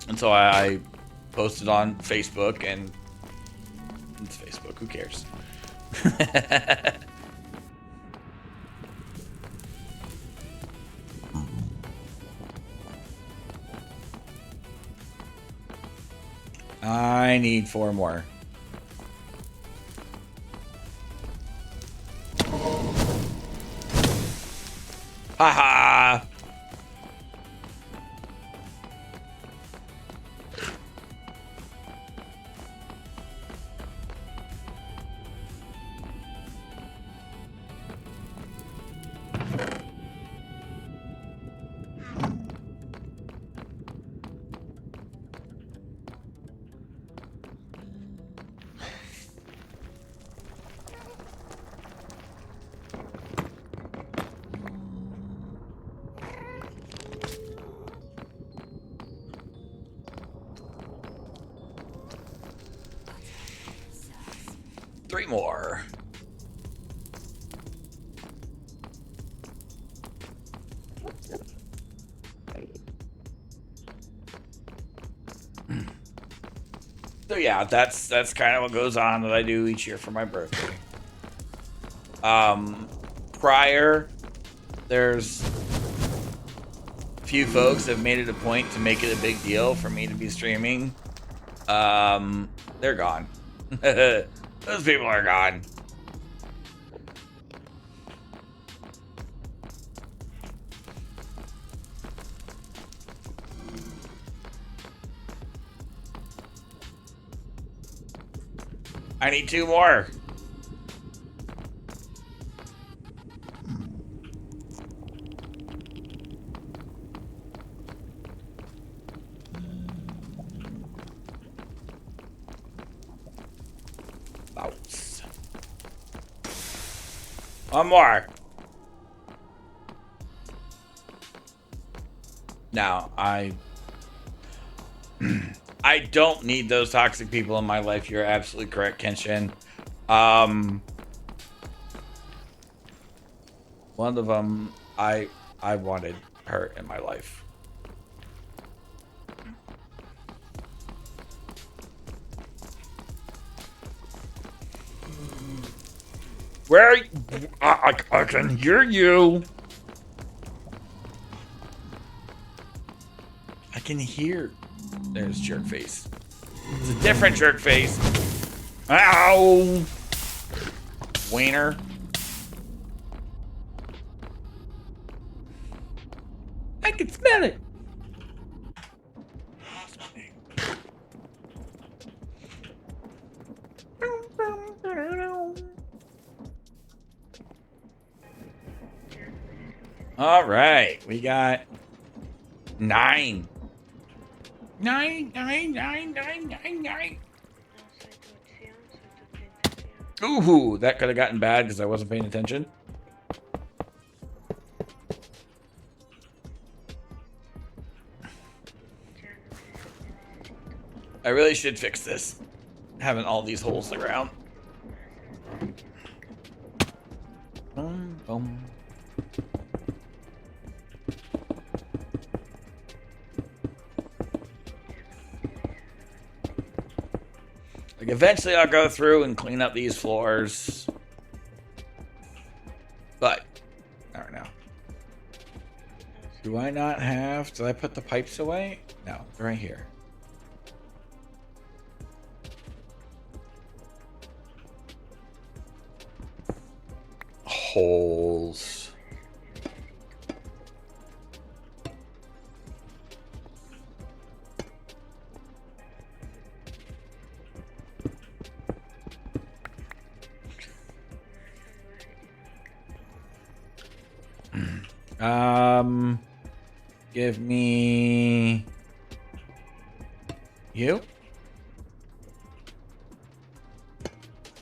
And so I posted on Facebook, and it's Facebook, who cares? I need 4 more. Haha! Three more. So yeah, that's kind of what goes on that I do each year for my birthday. Prior, there's a few folks that have made it a point to make it a big deal for me to be streaming. They're gone. Those people are gone. I need 2 more. Bounce. 1 more. Now, I don't need those toxic people in my life. You're absolutely correct, Kenshin. One of them, I wanted her in my life. Where are you? I can hear you. I can hear. There's jerk face. It's a different jerk face. Ow! Wiener. I can smell it. All right, we got 9. 9, 9, 9, 9, 9, 9. Ooh, that could have gotten bad because I wasn't paying attention. I really should fix this. Having all these holes in the ground. Boom, boom. Like eventually I'll go through and clean up these floors. But, I don't know. Do I not have... Did I put the pipes away? No, they're right here. Holes. Give me you.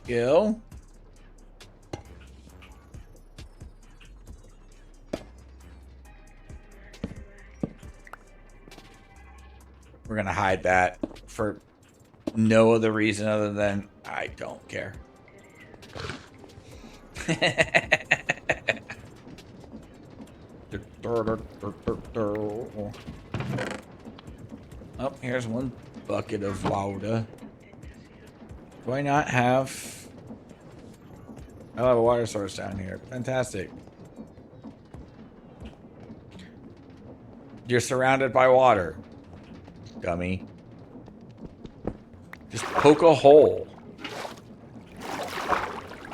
Gil. We're gonna hide that for no other reason other than I don't care. Oh, here's one bucket of water. Do I not have... I have a water source down here. Fantastic. You're surrounded by water, dummy. Just poke a hole.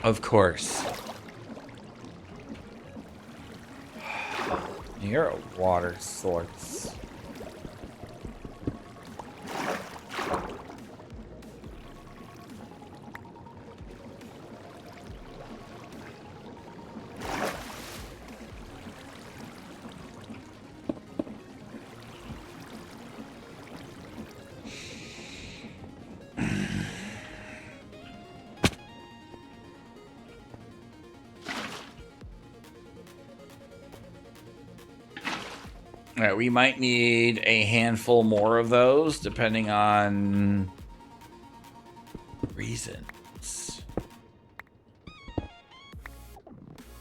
Of course. You're a water source. All right, we might need a handful more of those, depending on reasons.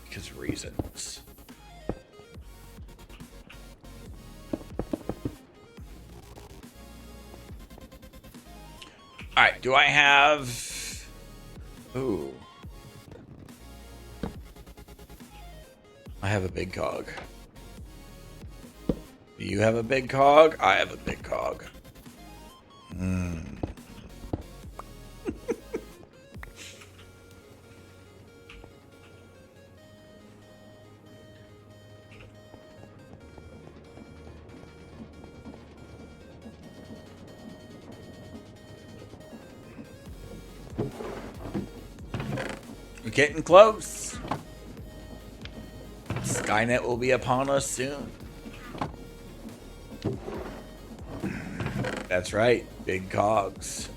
Because reasons. All right, do I have... Ooh. I have a big cog. Do you have a big cog? I have a big cog. We're getting close. Skynet will be upon us soon. That's right, big cogs.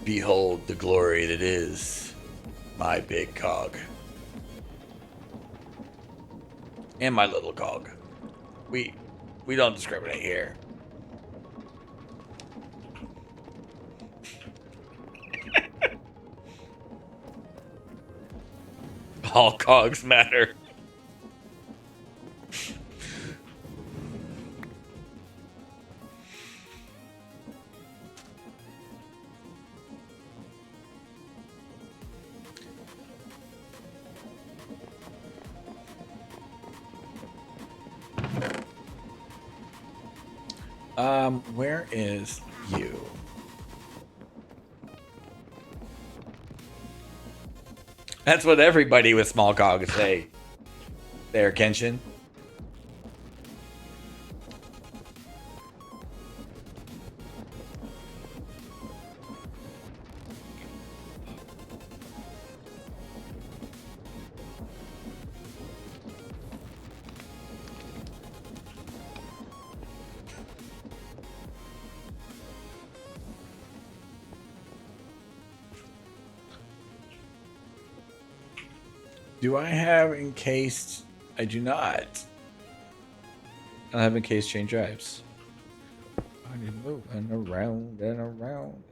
Behold the glory that is my big cog. And my little cog. We don't discriminate here. All cogs matter. Where is you? That's what everybody with small cogs say. There, Kenshin. Do I have encased? I do not. I don't have encased chain drives. I'm moving around and around.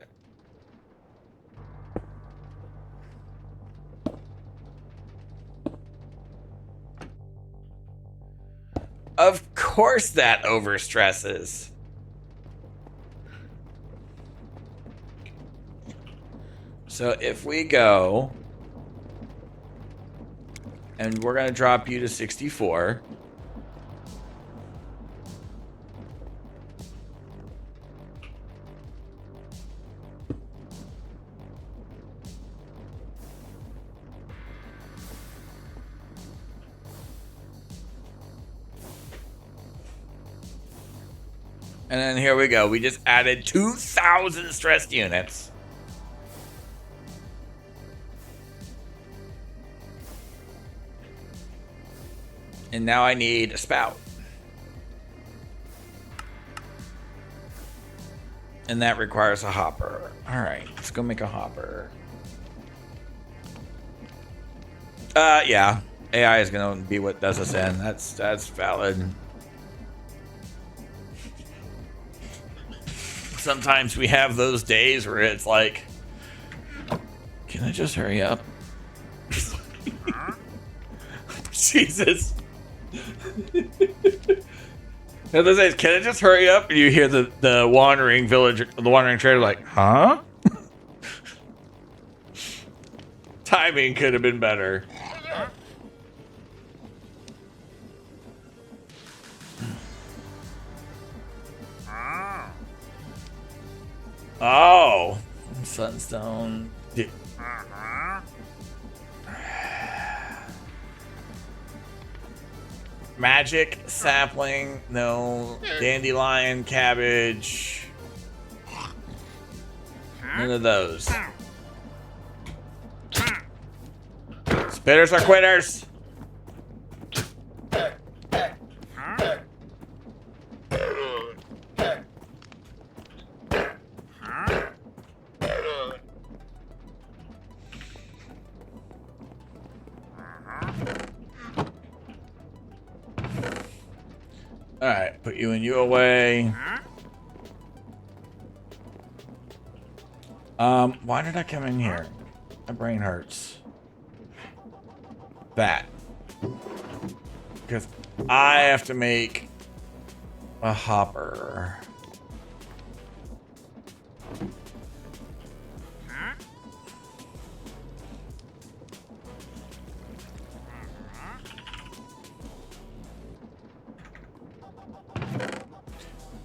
Of course that overstresses. So if we go, and we're going to drop you to 64. And then here we go. We just added 2,000 stressed units. And now I need a spout. And that requires a hopper. All right, let's go make a hopper. Yeah. AI is going to be what does us in. That's valid. Sometimes we have those days where it's like, can I just hurry up? Jesus. Now those days, can I just hurry up? And you hear the wandering villager, the wandering trader, like, huh? Timing could have been better. Oh, Sunstone. Magic, sapling, no. Dandelion, cabbage. None of those. Spitters are quitters. Alright, put you and you away. Why did I come in here? My brain hurts. That. Because I have to make a hopper.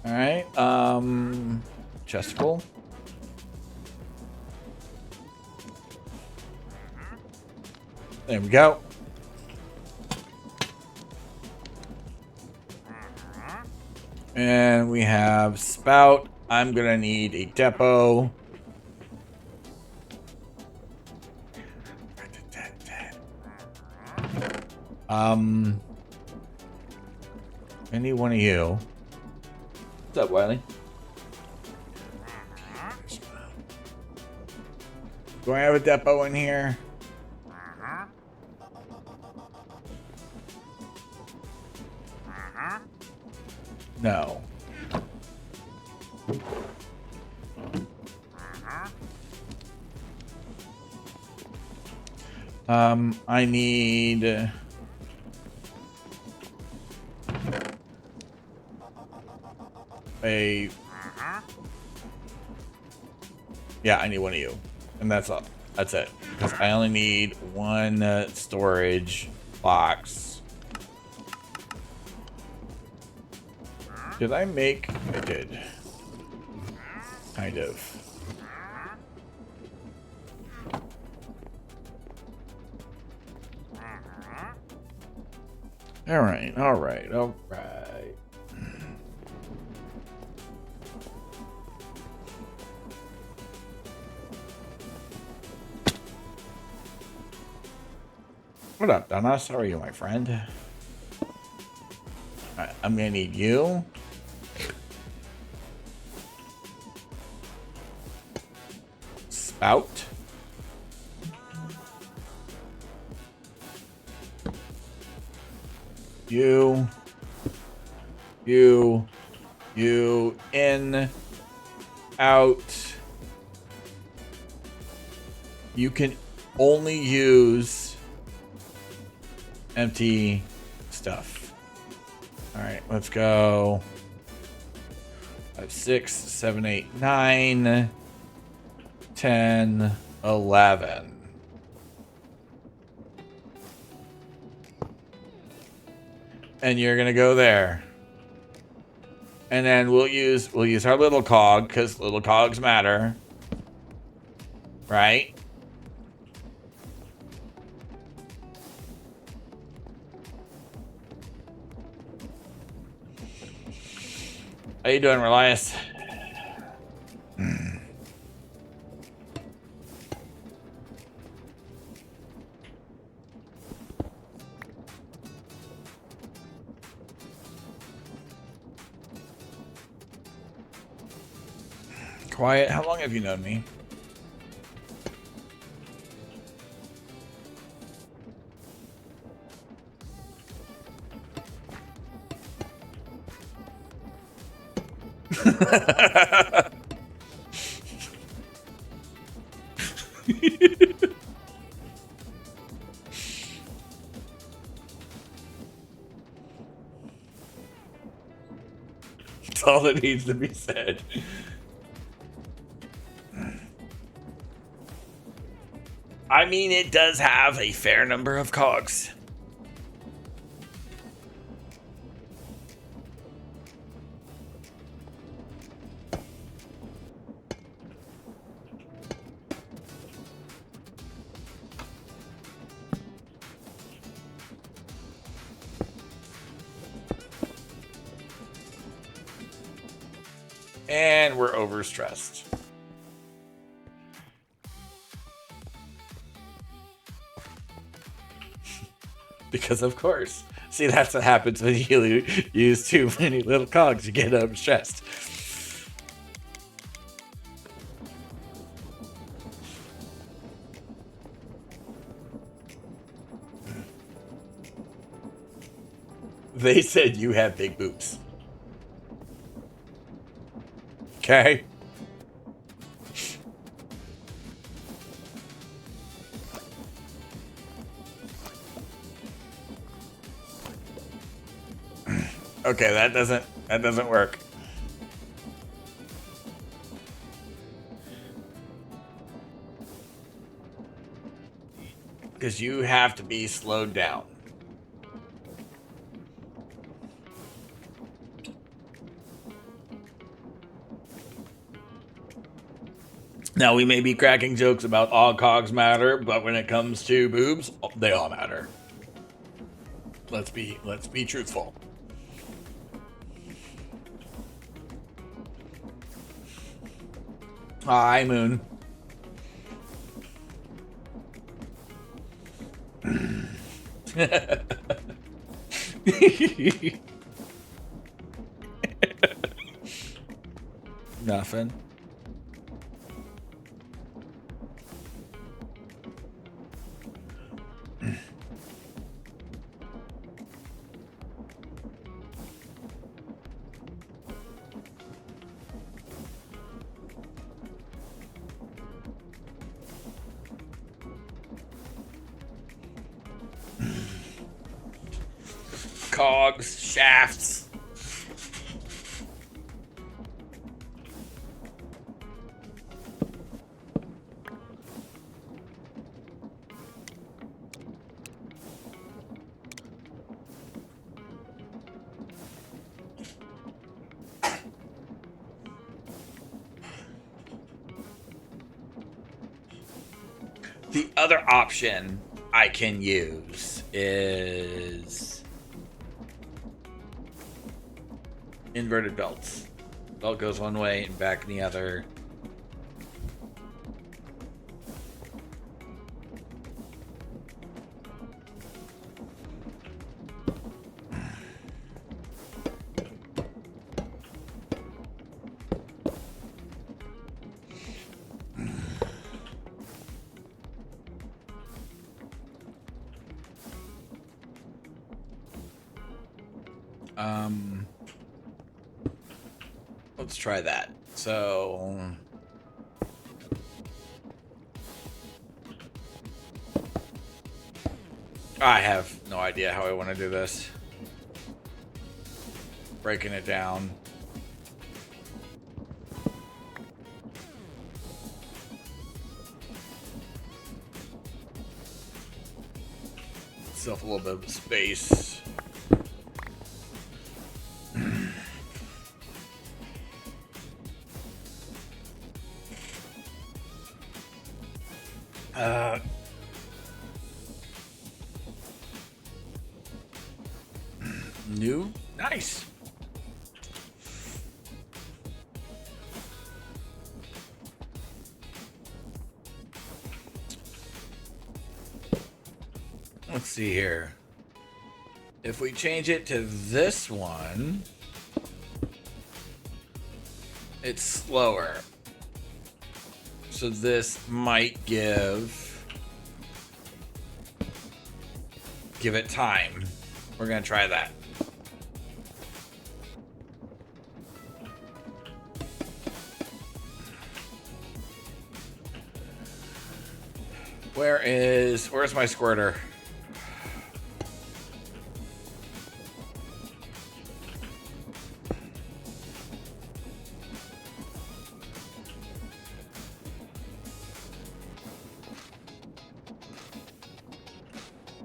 All right, chesticle. There we go. And we have spout. I'm gonna need a depot. Any one of you. What's up, Wiley? Do I have a depot in here? No. I need a yeah, I need one of you, and that's all. That's it. Because I only need one storage box. Did I make? I did. Kind of. All right, all right, all right. What up, Donas? How are you, my friend? Alright, I'm gonna need you. Spout. You. In. Out. You can only use empty stuff. All right, let's go. 5, 6, 7, 8, 9, 10, 11. And you're gonna go there. And then we'll use our little cog, because little cogs matter. Right? How you doing, Relias? Quiet, how long have you known me? It's all that needs to be said. I mean, it does have a fair number of cogs. And we're overstressed. Because of course. See, that's what happens when you use too many little cogs. You get overstressed. They said you have big boobs. Okay. Okay, that doesn't work. Because you have to be slowed down. Now, we may be cracking jokes about all cogs matter, but when it comes to boobs, they all matter. Let's be truthful. Hi, Moon. Nothing. Cogs, shafts. The other option I can use is inverted belts. Belt goes one way and back in the other. Let's try that. So I have no idea how I want to do this. Breaking it down. Itself a little bit of space. New? Nice. Let's see here. If we change it to this one, it's slower. So this might give it time. We're gonna try that. Where's my squirter?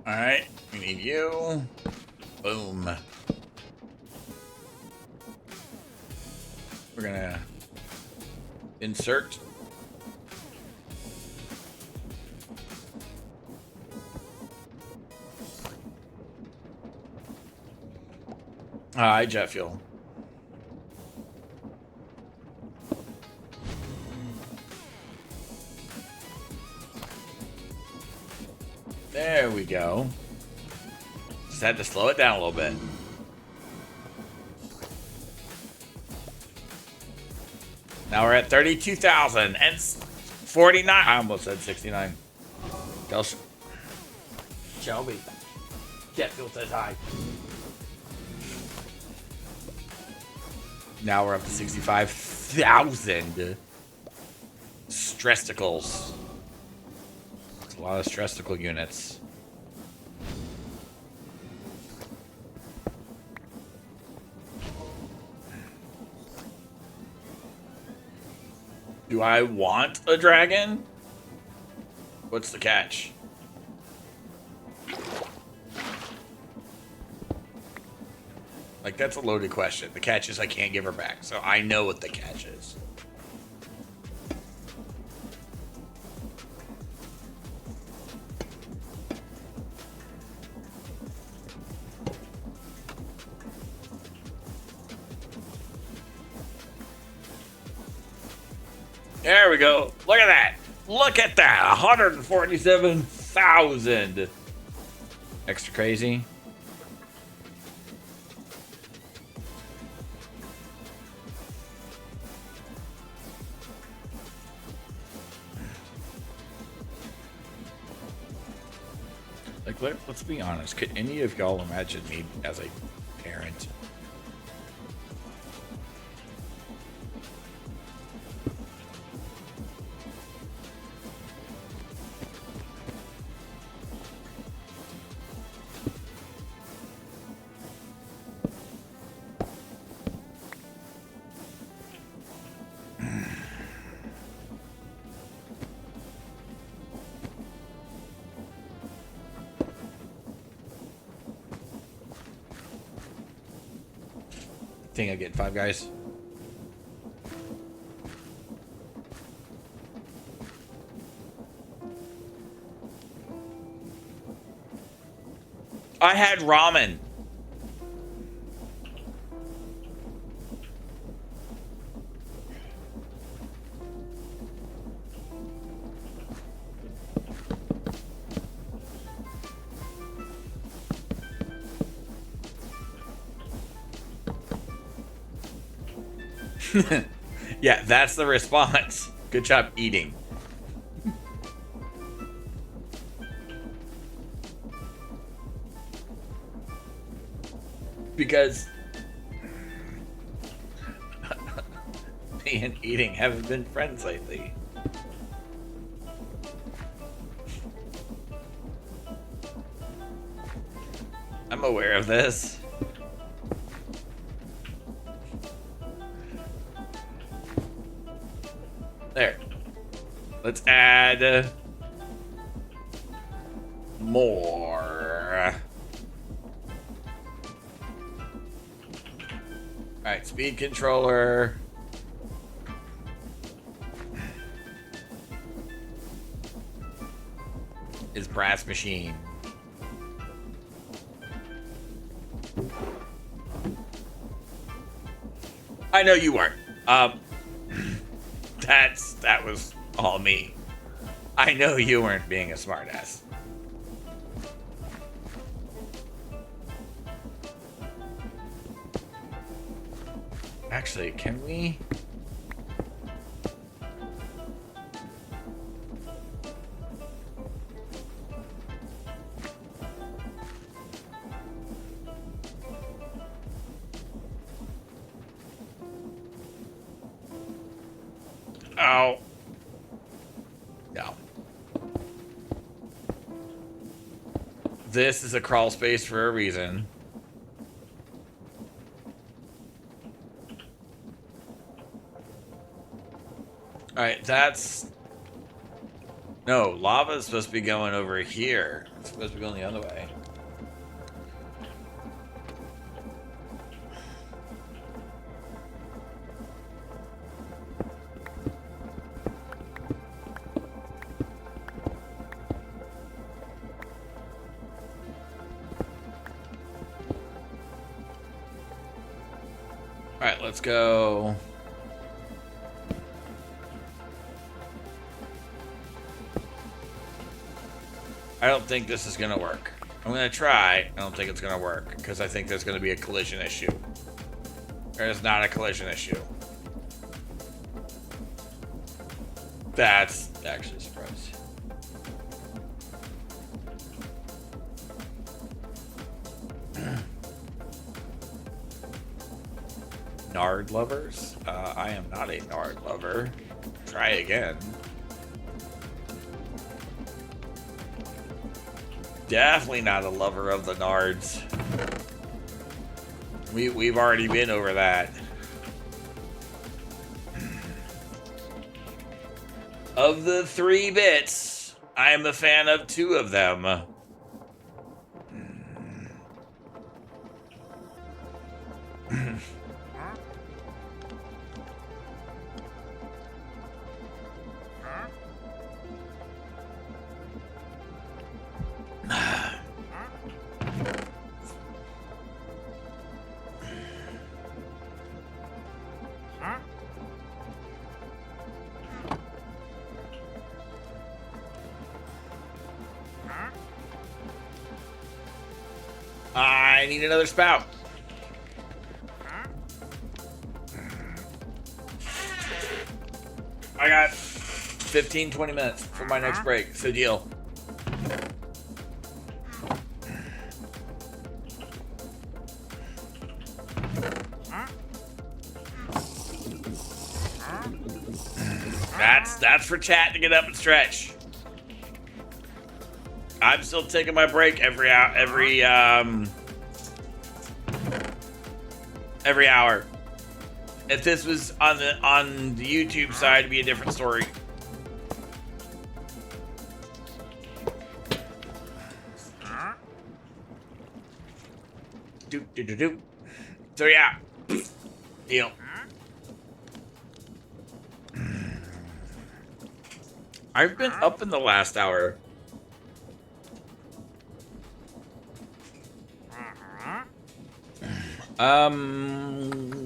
All right, we need you. Boom. We're gonna insert. Jet fuel. There we go. Just had to slow it down a little bit. Now we're at 32,049. I almost said 69. Tell Shelby. Jet fuel says hi. Now we're up to 65,000 stressticles. That's a lot of stressicle units. Do I want a dragon? What's the catch? Like, that's a loaded question. The catch is I can't give her back, so I know what the catch is. There we go. Look at that. Look at that. 147,000. Extra crazy. Like, let's be honest. Could any of y'all imagine me as a parent? Think I get 5 guys. I had ramen. Yeah, that's the response. Good job eating. Because me and eating haven't been friends lately. I'm aware of this. There. Let's add more. Alright, speed controller. Is brass machine. I know you weren't. That was all me. I know you weren't being a smartass. Actually, can we? Oh. No. This is a crawl space for a reason. Alright, that's... No, lava is supposed to be going over here. It's supposed to be going the other way. Alright, let's go. I don't think this is gonna work. I'm gonna try. I don't think it's gonna work because I think there's gonna be a collision issue. There's not a collision issue. That's actually a surprise. Nard lovers? I am not a Nard lover. Try again. Definitely not a lover of the Nards. We've already been over that. Of the 3 bits, I am a fan of 2 of them. I need another spout. I got 15, 20 minutes for my next break. So deal. That's for chat to get up and stretch. I'm still taking my break every hour. If this was on the YouTube side, it'd be a different story. Doop. So yeah, deal. I've been up in the last hour. Um.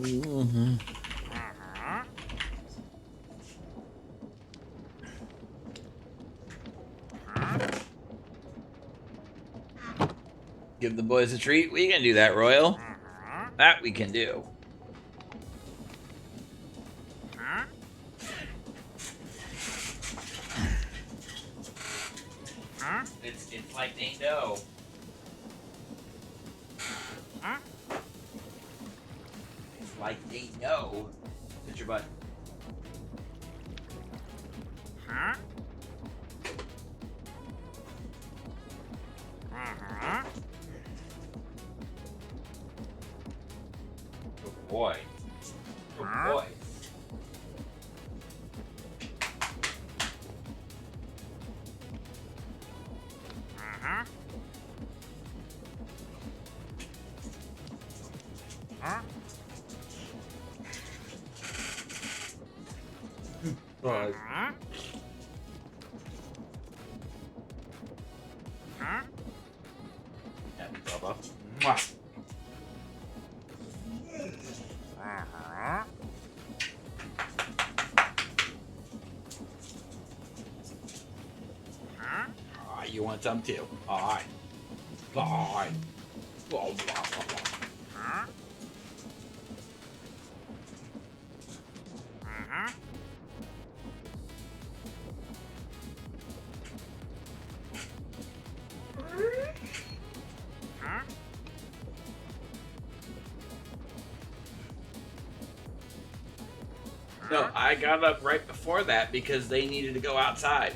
Give the boys a treat. We can do that, Royal. That we can do. It's like they know. It's like they know. Hit your butt. Good boy. Good boy. Right. Yeah, Bubba. Mwah. You want some too? All right. All right. Blah, blah, blah, blah. No, I got up right before that because they needed to go outside.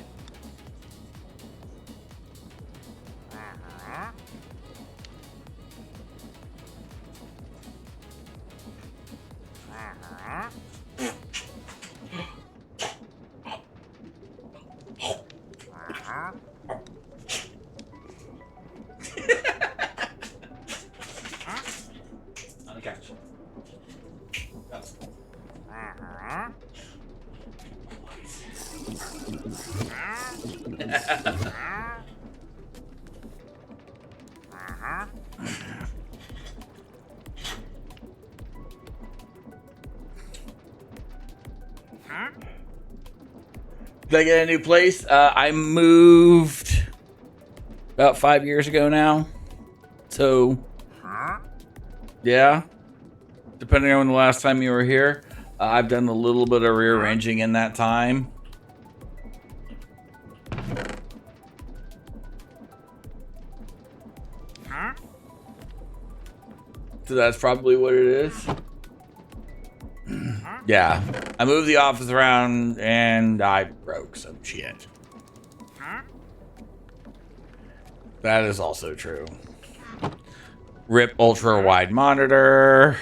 On the couch. Go. Did I get a new place? I moved about 5 years ago now. So, yeah. Depending on the last time you were here, I've done a little bit of rearranging in that time. So that's probably what it is. Yeah. I moved the office around and I broke some shit. That is also true. RIP ultra wide monitor,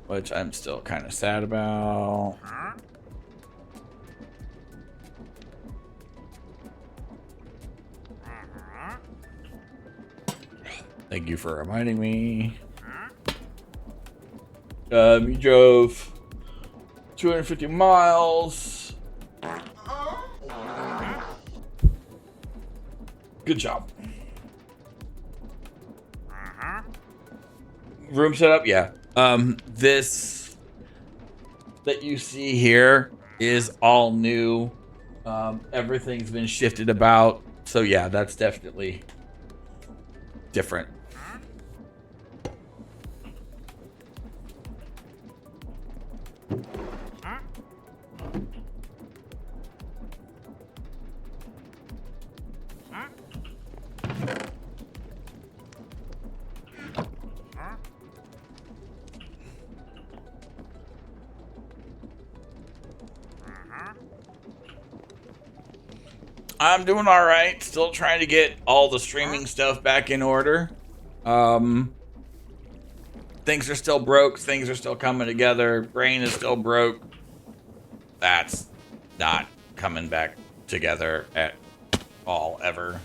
which I'm still kind of sad about. Thank you for reminding me. You drove 250 miles. Good job. Room setup, yeah. This that you see here is all new. Everything's been shifted about. So yeah, that's definitely different. I'm doing all right. Still trying to get all the streaming stuff back in order. Things are still broke. Things are still coming together. Brain is still broke. That's not coming back together at all, ever.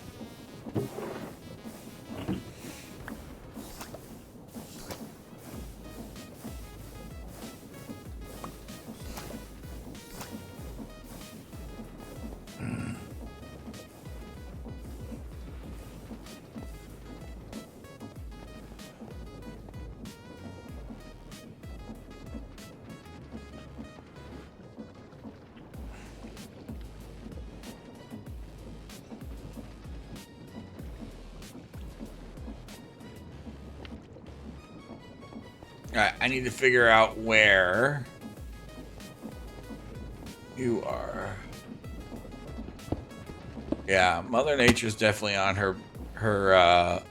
Alright, I need to figure out where you are. Yeah, Mother Nature's definitely on her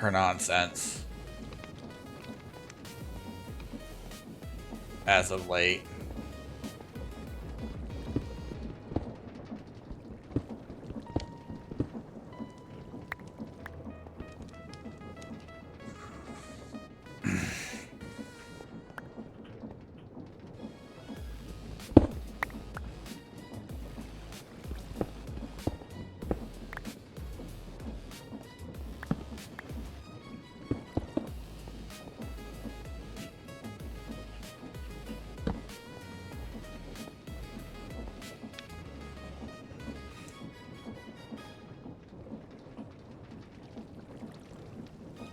nonsense as of late.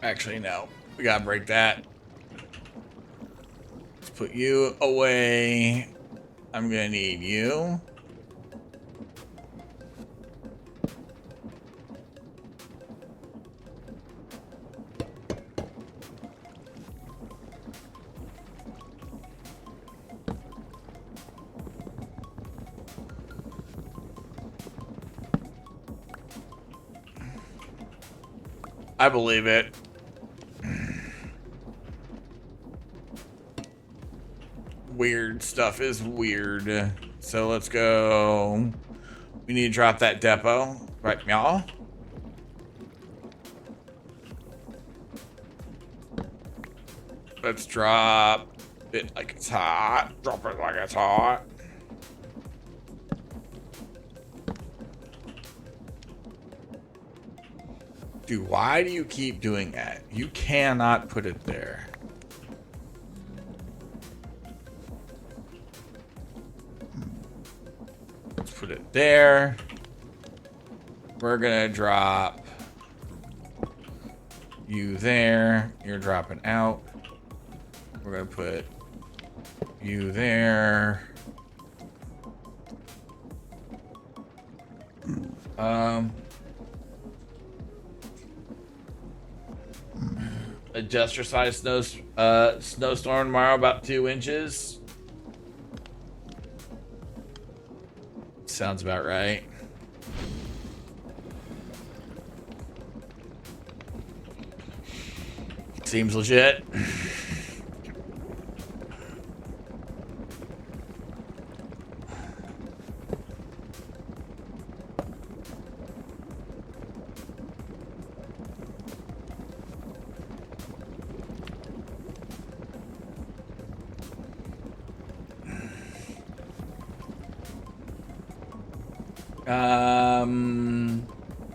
Actually, no. We gotta break that. Let's put you away. I'm gonna need you. I believe it. Weird stuff is weird. So let's go. We need to drop that depot. Right, y'all? Let's drop it like it's hot. Drop it like it's hot. Dude, why do you keep doing that? You cannot put it there. Let's put it there. We're gonna drop you there. You're dropping out. We're gonna put you there. Adjust your size snowstorm tomorrow about 2 inches. Sounds about right. Seems legit.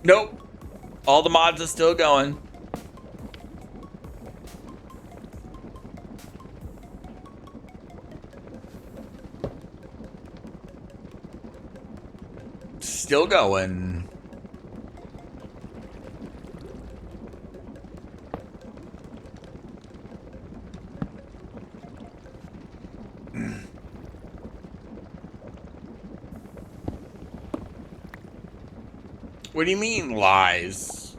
Nope. All the mods are still going. Still going. What do you mean, lies?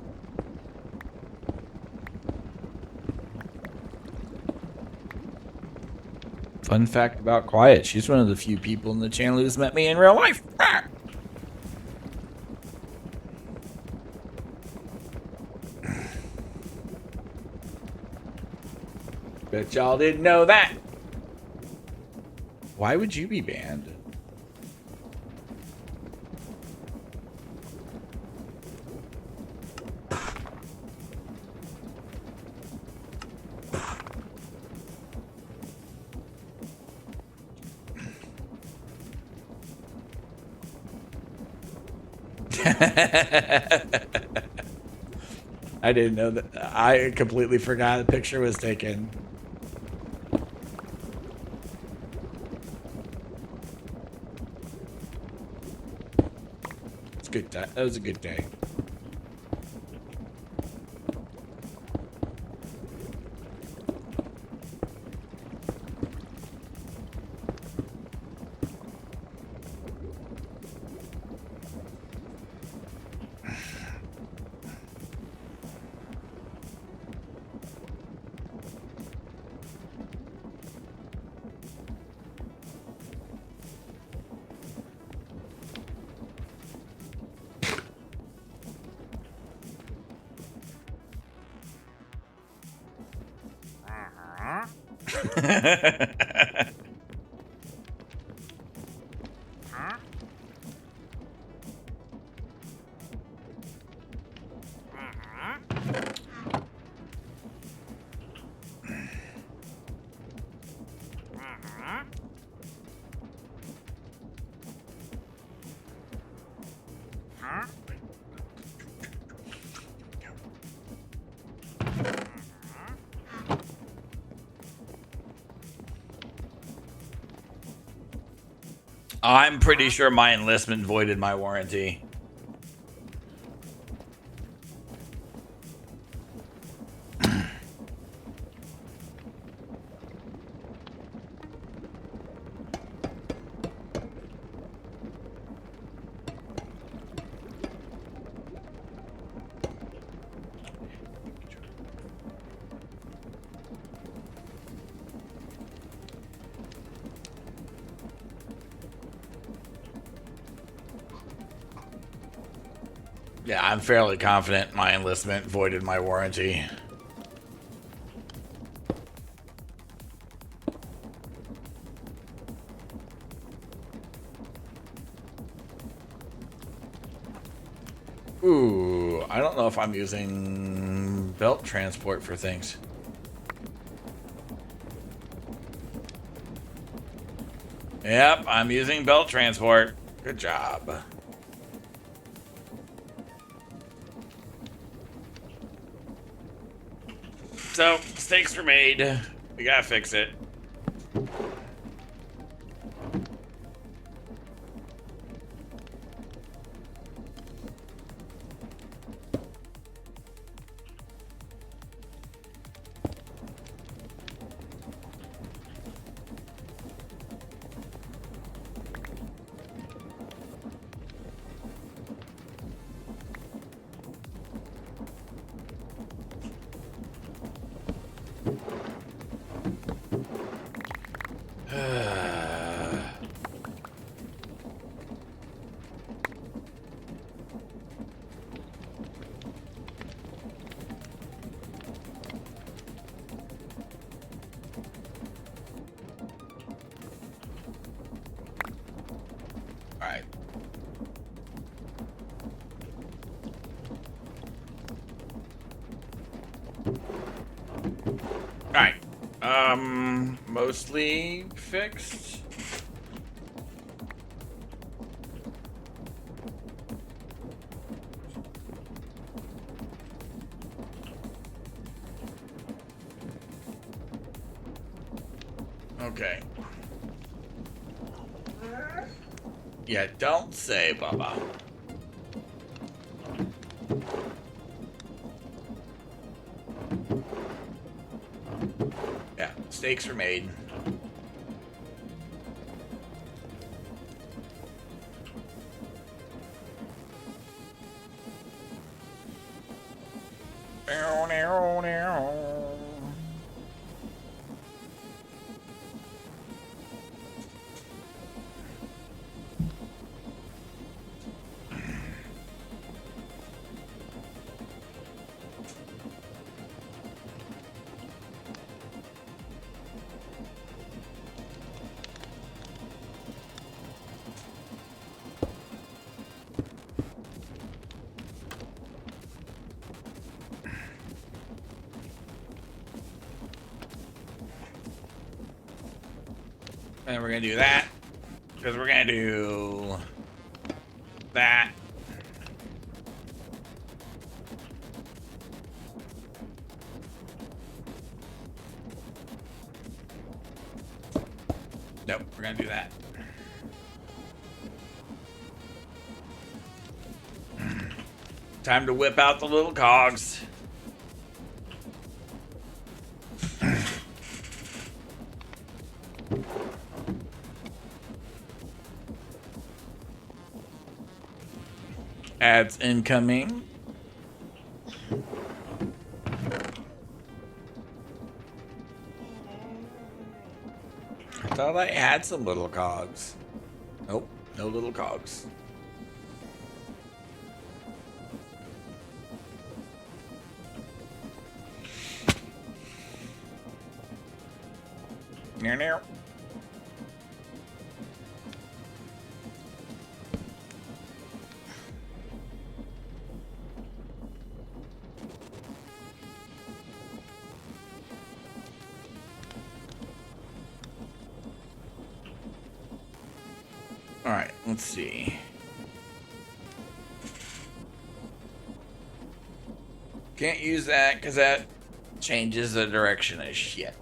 Fun fact about Quiet, she's one of the few people in the channel who's met me in real life. Bet y'all didn't know that. Why would you be banned? I didn't know that. I completely forgot the picture was taken. It's good. That was a good day. I'm pretty sure my enlistment voided my warranty. Yeah, I'm fairly confident my enlistment voided my warranty. Ooh, I don't know if I'm using belt transport for things. Yep, I'm using belt transport. Good job. So, mistakes were made. We gotta fix it. Alright. Alright. Mostly fixed. Okay. Yeah, don't say, Bubba. Yeah, mistakes were made. And we're gonna do that because we're gonna do that. Nope, we're gonna do that. Time to whip out the little cogs. Ads incoming. I thought I had some little cogs. Nope, no little cogs. Near. All right, let's see. Can't use that because that changes the direction of shit.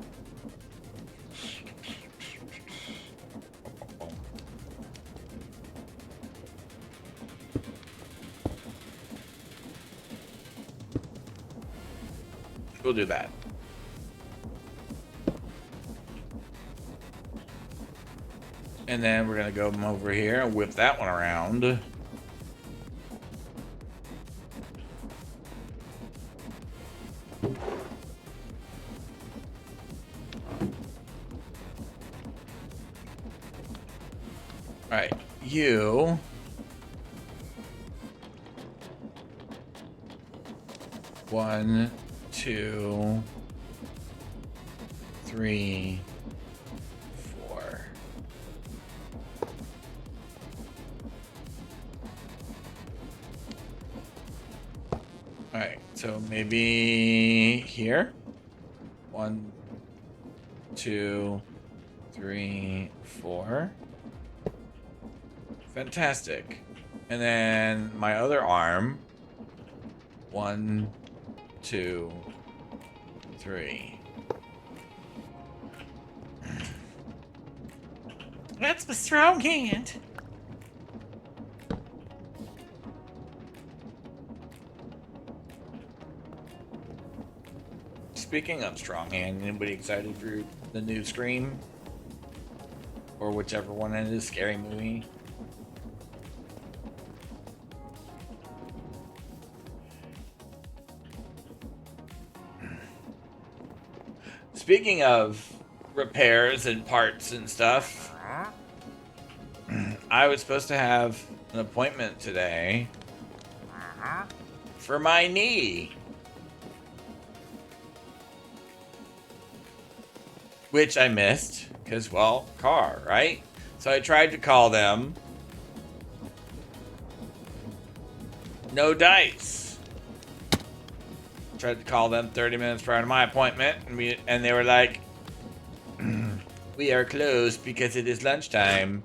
We'll do that. And then we're gonna go over here and whip that one around. Alright, you. One, two, three, four. Alright, so maybe here. One, two, three, four. Fantastic. And then my other arm. One, two, three. That's the strong hand. Speaking of strong hand, anybody excited for the new Scream? Or whichever one it is, Scary Movie? Speaking of repairs and parts and stuff, I was supposed to have an appointment today for my knee. Which I missed, because, well, car, right? So I tried to call them. No dice. Tried to call them 30 minutes prior to my appointment, and they were like, we are closed because it is lunchtime.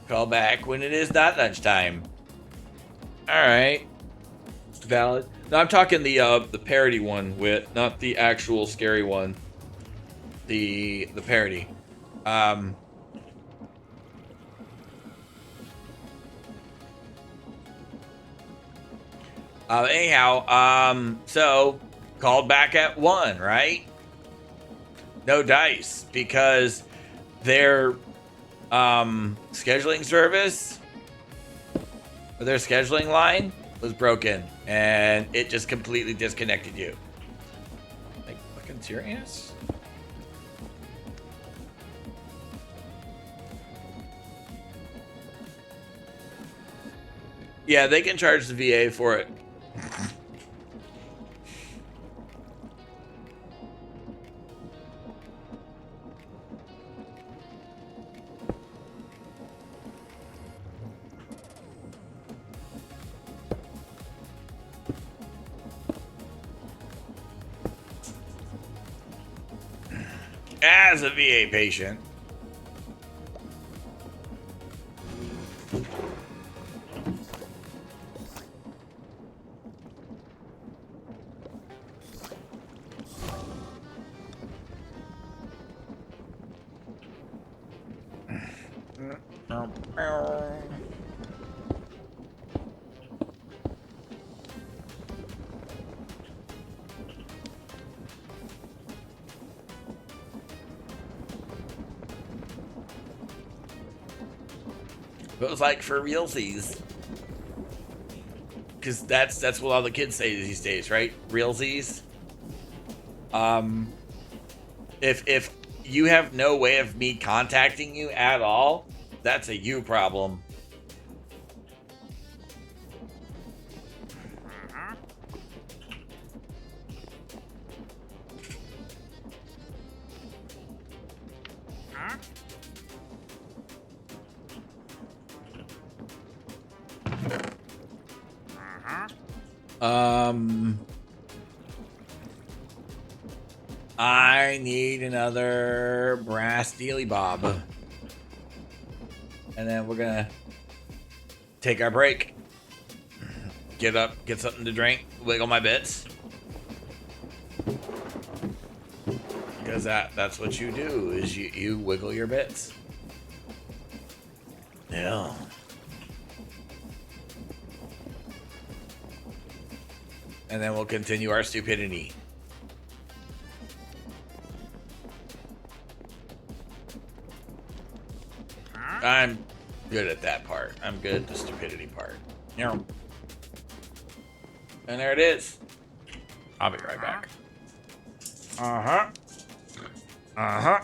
Call back when it is not lunchtime. Alright. Valid. No, I'm talking the parody one, Wit, not the actual scary one. The parody. Anyhow, so called back at 1, right? No dice because their scheduling service or their scheduling line was broken and it just completely disconnected you. Like, fucking serious? Yeah, they can charge the VA for it. As a VA patient. It was like for realsies. Because that's what all the kids say these days, right? Realsies. If you have no way of me contacting you at all, that's a you problem. I need another brass dealy bob. And then we're gonna take our break. Get up, get something to drink, wiggle my bits. Because that's what you do, is you wiggle your bits. Yeah. And then we'll continue our stupidity. I'm good at that part. I'm good at the stupidity part. Yeah. And there it is. I'll be right back. Uh-huh. Uh-huh.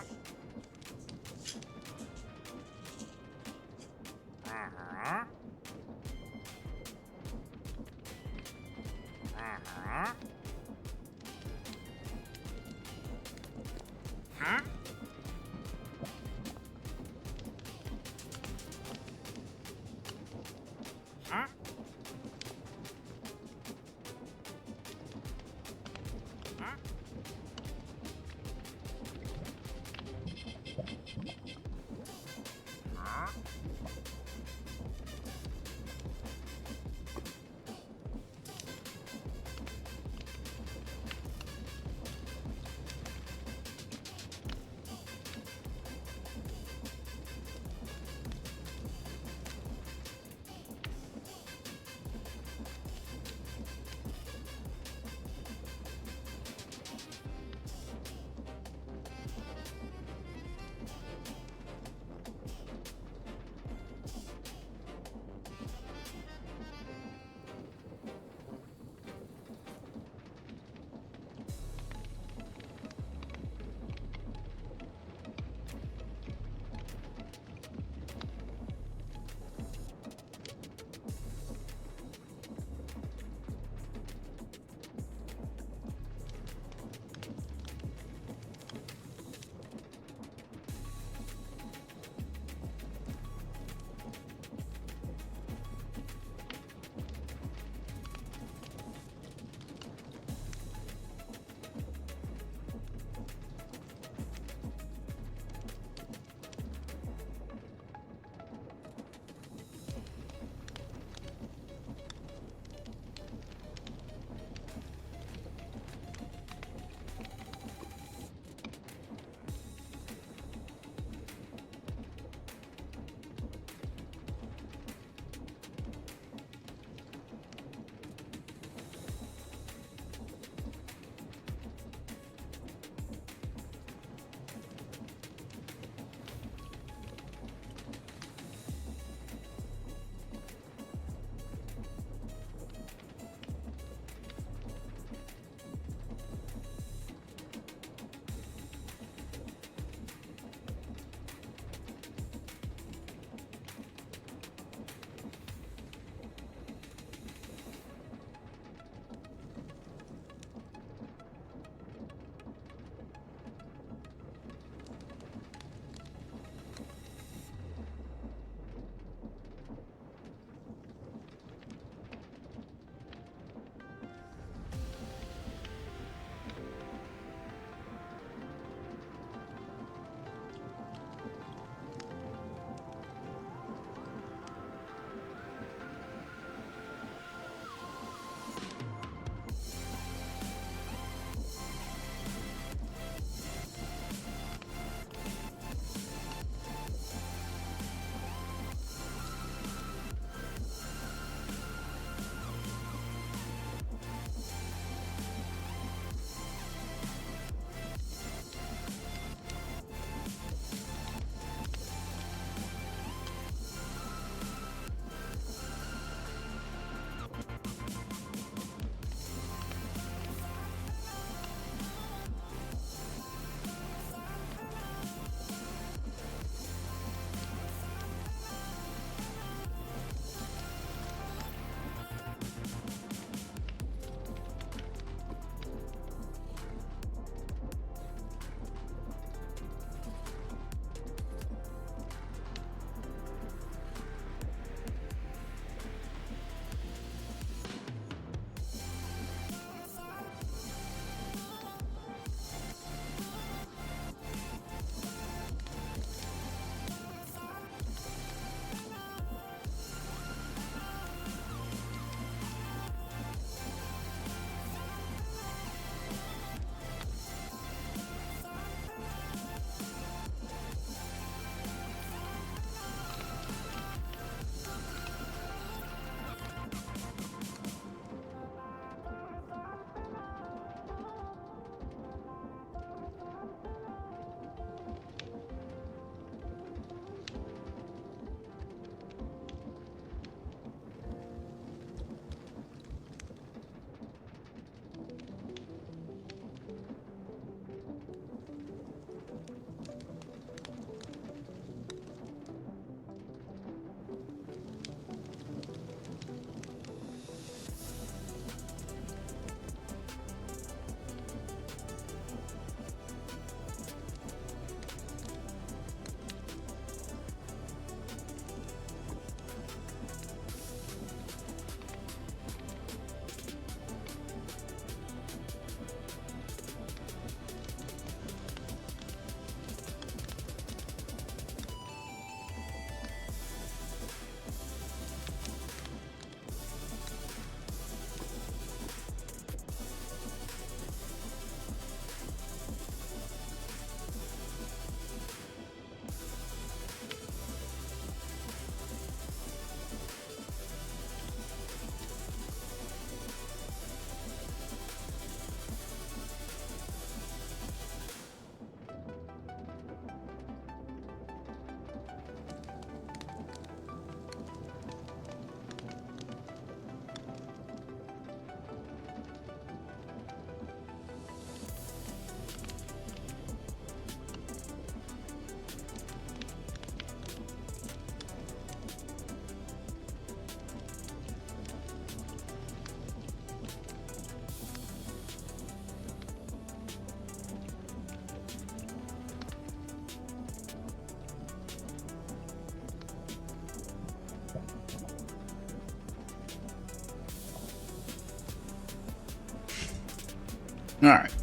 All right.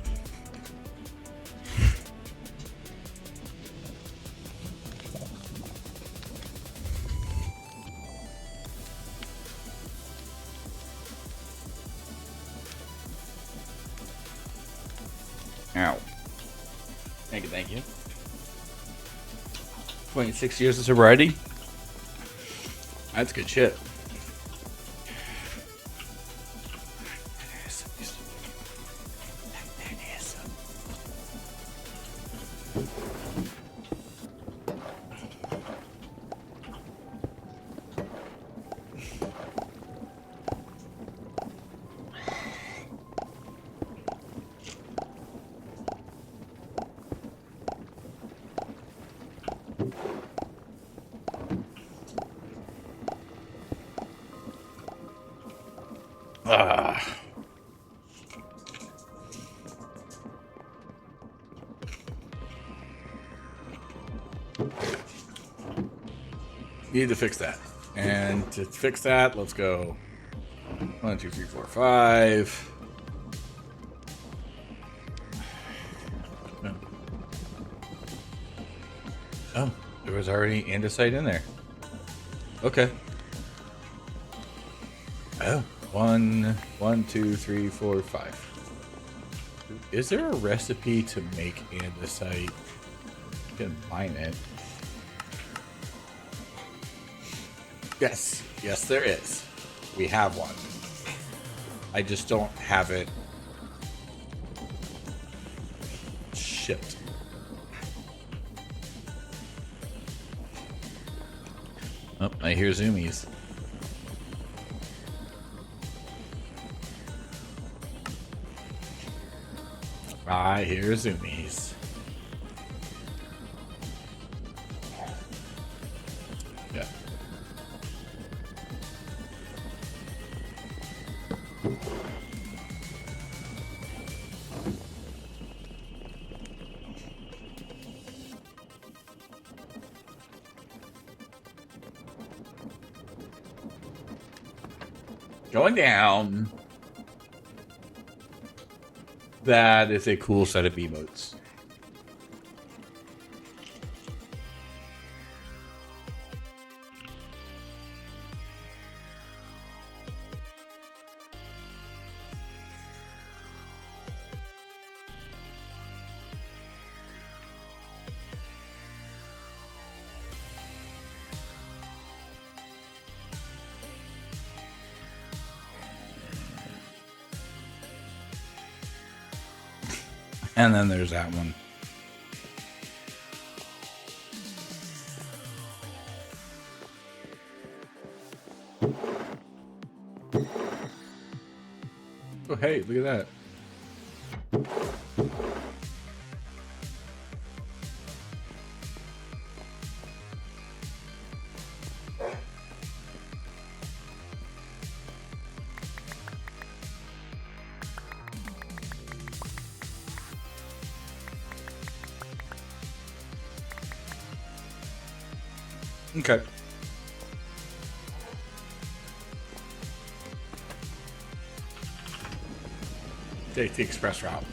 Ow. Thank you, thank you. 26 years of sobriety. That's good shit. Need to fix that. And to fix that, let's go 1, 2, 3, 4, 5. Oh, there was already andesite in there. Okay. Oh, 1, 2, 3, 4, 5. Is there a recipe to make andesite? You can mine it. Yes, yes, there is. We have one. I just don't have it shipped. Oh, I hear zoomies. I hear zoomies. Yeah. Going down. That is a cool set of emotes. And then there's that one. Oh, hey, look at that. Okay. Take the express route.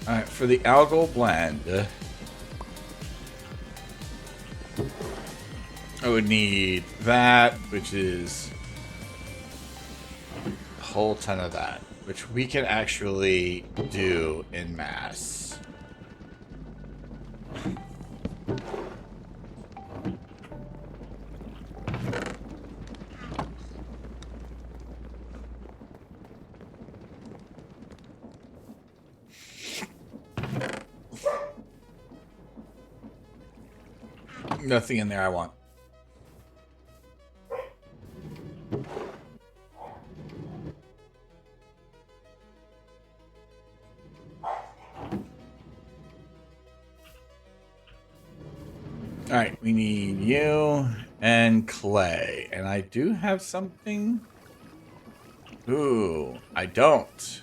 All right, for the algal blend, I would need that, which is a whole ton of that, which we can actually do in mass. Nothing in there I want. All right, we need you and clay. And I do have something. Ooh, I don't.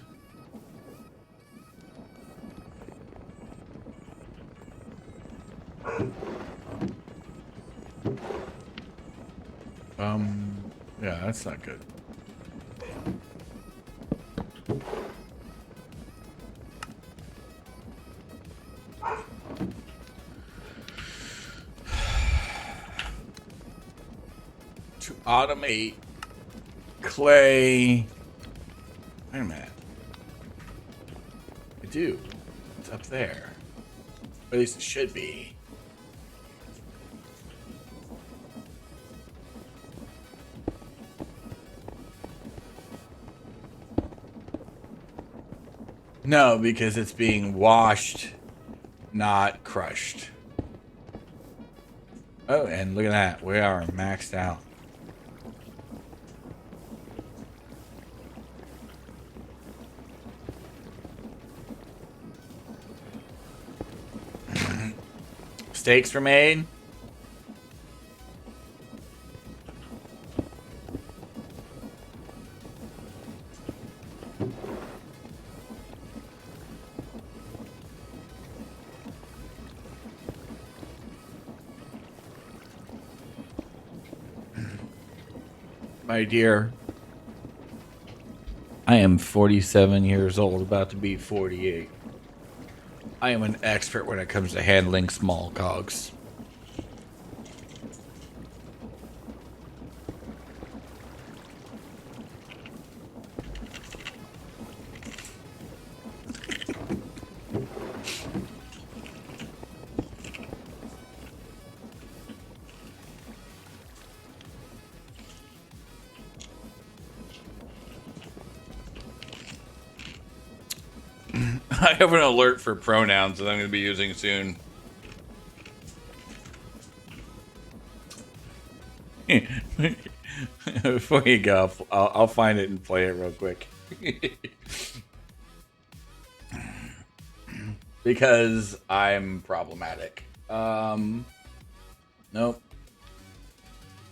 Yeah, that's not good. To automate clay. Wait a minute. I do. It's up there. At least it should be. No, because it's being washed, not crushed. Oh, and look at that. We are maxed out. Steaks were made. My dear, I am 47 years old, about to be 48. I am an expert when it comes to handling small cogs. I have an alert for pronouns that I'm going to be using soon. Before you go, I'll find it and play it real quick. Because I'm problematic. Nope.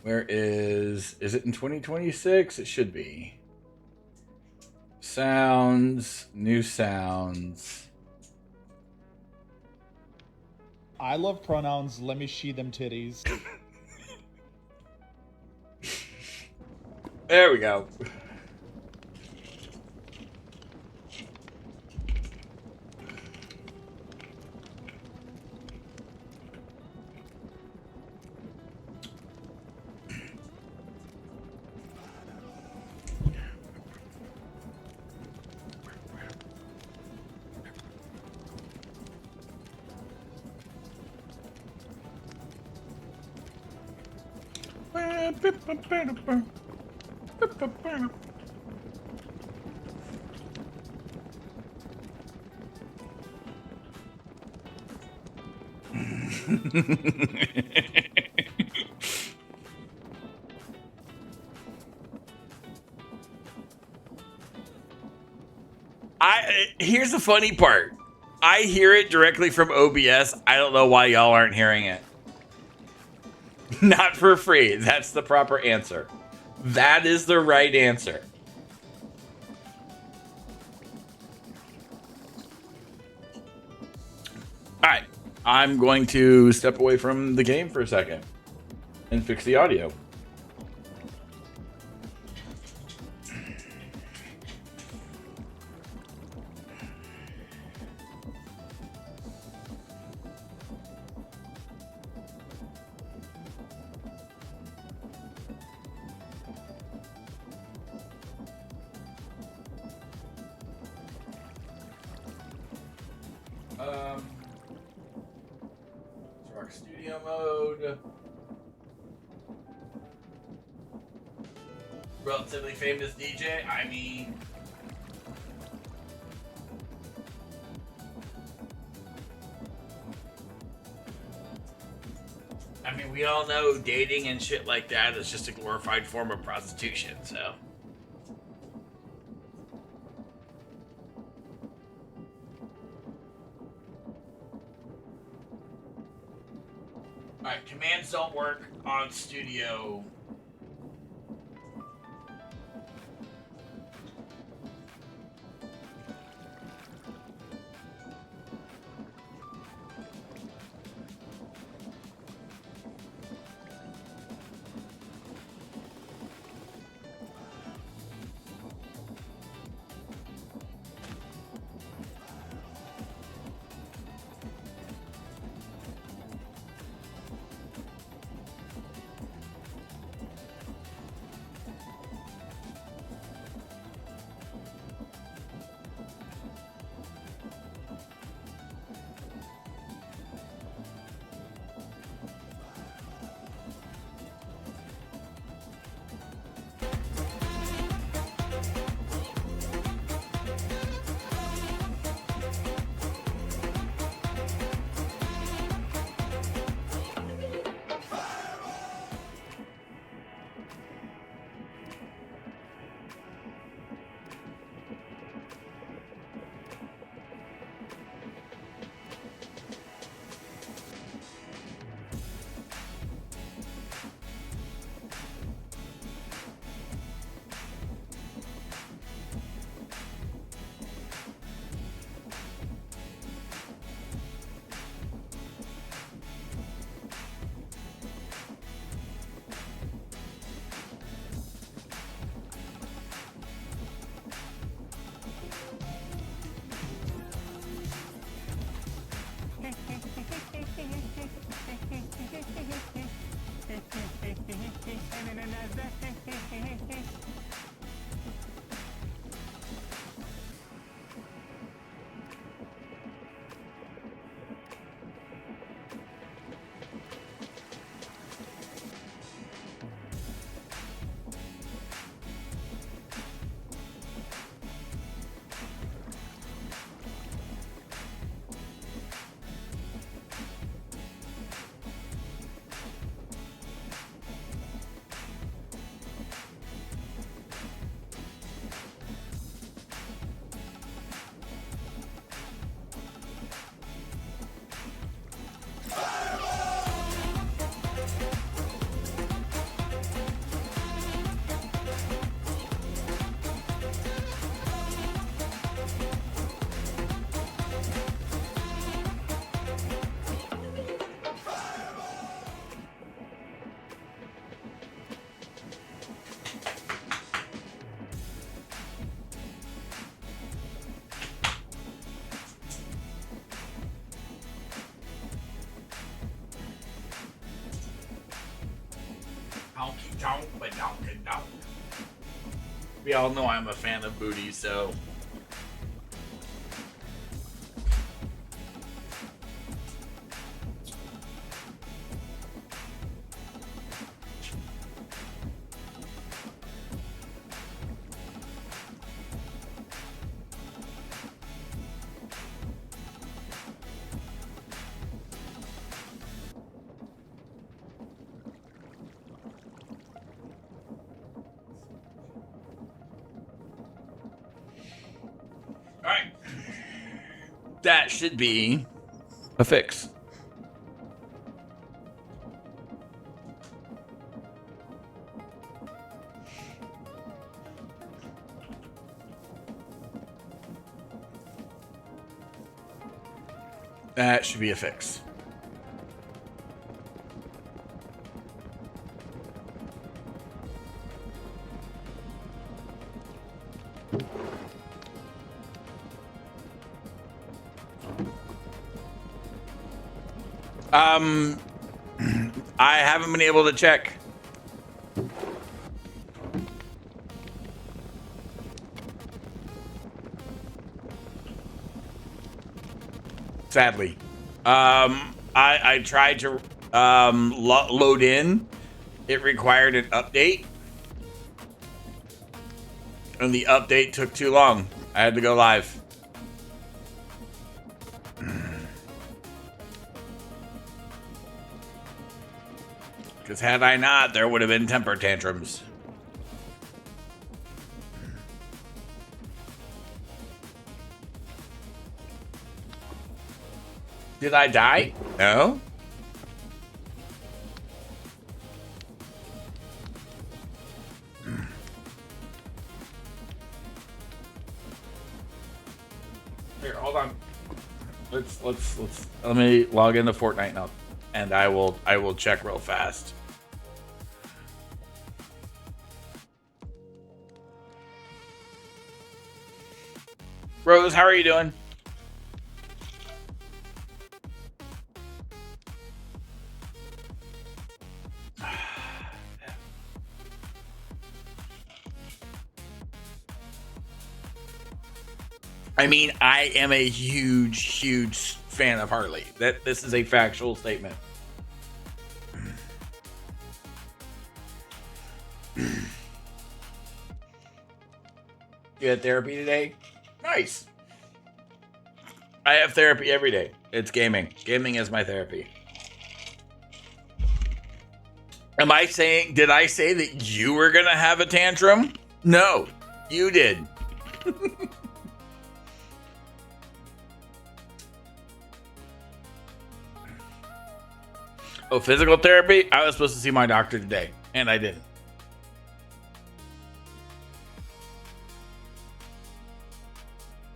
Where is it in 2026? It should be. Sounds, new sounds. I love pronouns. Let me she them titties. There we go. Here's the funny part. I hear it directly from OBS. I don't know why y'all aren't hearing it. Not for free. That's the proper answer. That is the right answer. All right. I'm going to step away from the game for a second and fix the audio. Rock Studio mode. Relatively famous DJ. I mean, we all know dating and shit like that is just a glorified form of prostitution. So. Alright, commands don't work on studio. We all know I'm a fan of booty, so. Alright. That should be a fix. That should be a fix. I haven't been able to check. Sadly. I tried to load in. It required an update. And the update took too long. I had to go live. Because had I not, there would have been temper tantrums. Did I die? No. Here, hold on. Let me log into Fortnite now, and I will check real fast. Rose, how are you doing? I mean, I am a huge fan of Harley. This is a factual statement. You had therapy today? Nice. I have therapy every day. It's gaming. Gaming is my therapy. Did I say that you were gonna have a tantrum? No, you did. Oh, physical therapy? I was supposed to see my doctor today, and I didn't.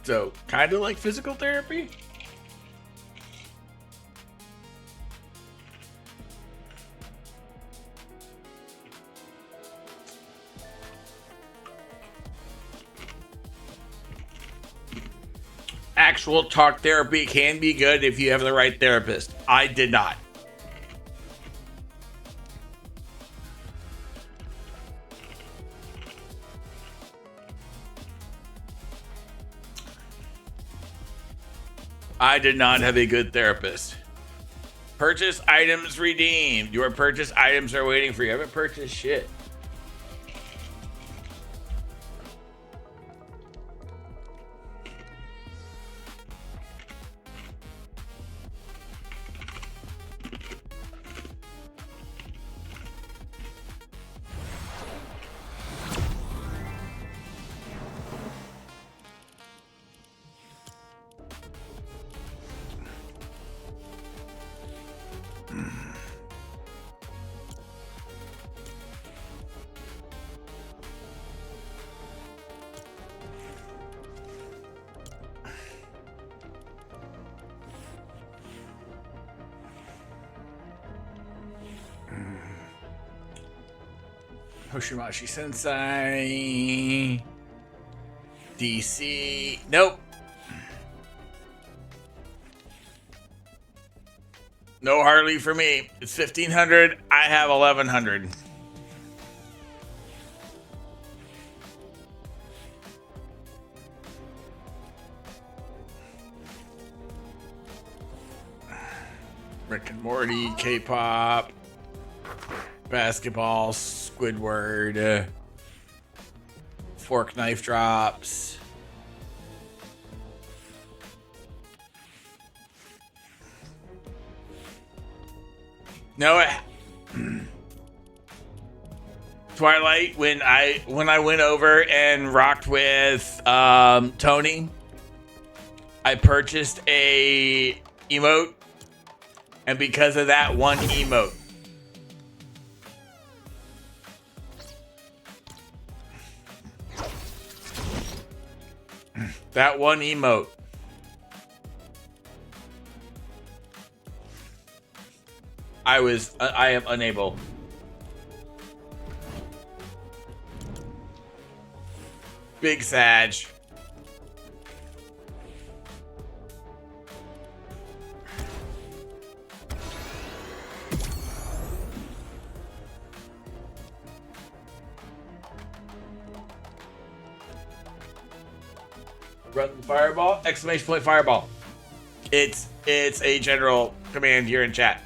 So, kind of like physical therapy? Actual talk therapy can be good if you have the right therapist. I did not. I did not have a good therapist. Purchase items redeemed. Your purchase items are waiting for you. I haven't purchased shit. Hoshimashi Sensei. DC. Nope. No Harley for me. It's 1,500. I have 1,100. Rick and Morty, K-pop, basketball, Squidward, fork knife drops. No, Twilight. When I went over and rocked with Tony, I purchased a emote, and because of that one emote, I am unable. Big Sag. Run the fireball! Exclamation point fireball. It's a general command here in chat.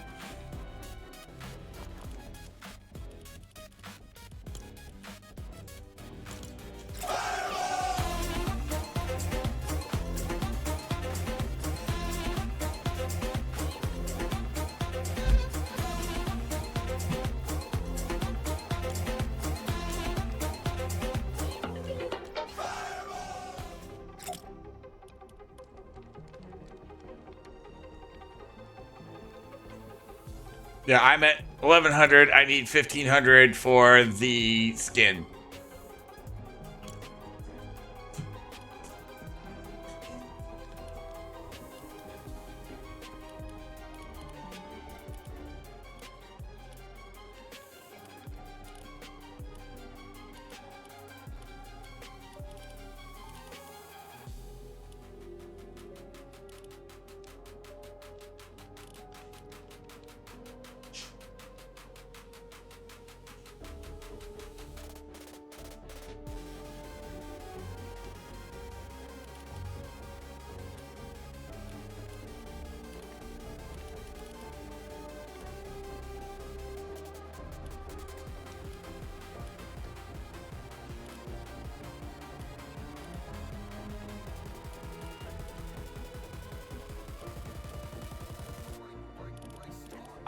Yeah, I'm at 1100. I need 1500 for the skin.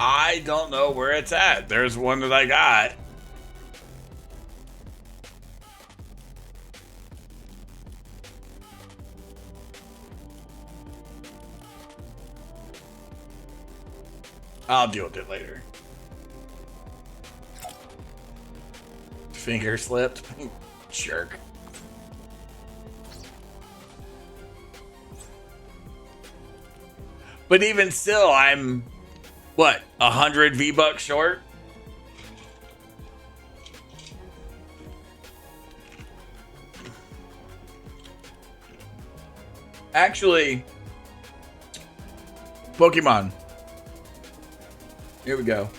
I don't know where it's at. There's one that I got. I'll deal with it later. Finger slipped. Jerk. But even still, I'm what, 100 V-Bucks short? Actually, Pokemon. Here we go.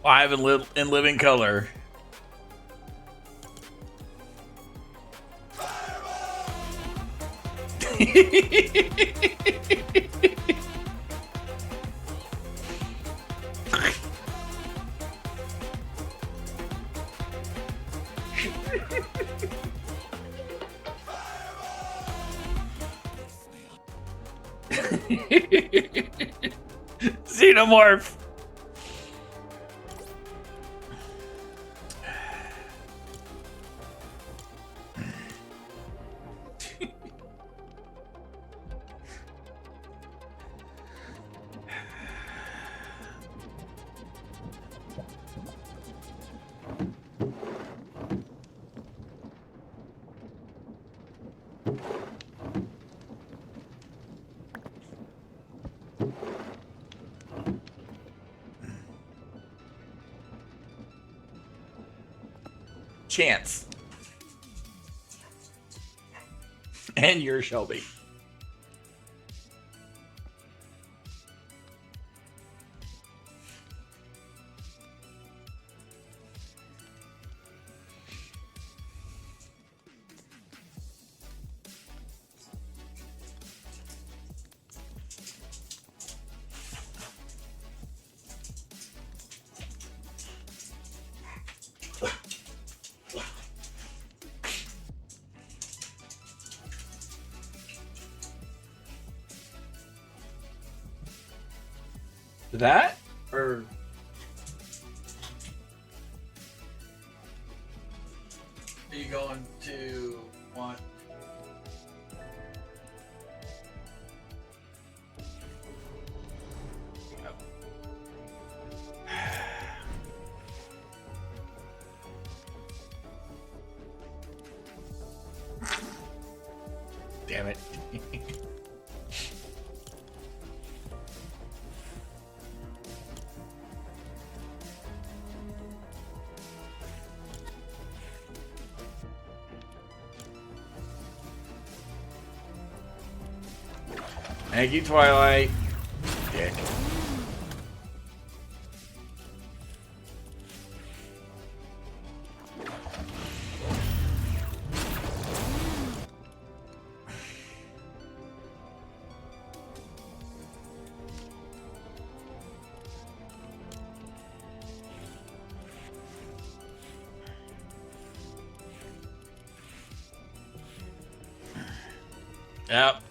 Live in living color. Xenomorph. Chance. And you're Shelby. That or are you going to want? Damn it. Thank you, Twilight. Dick. Yep.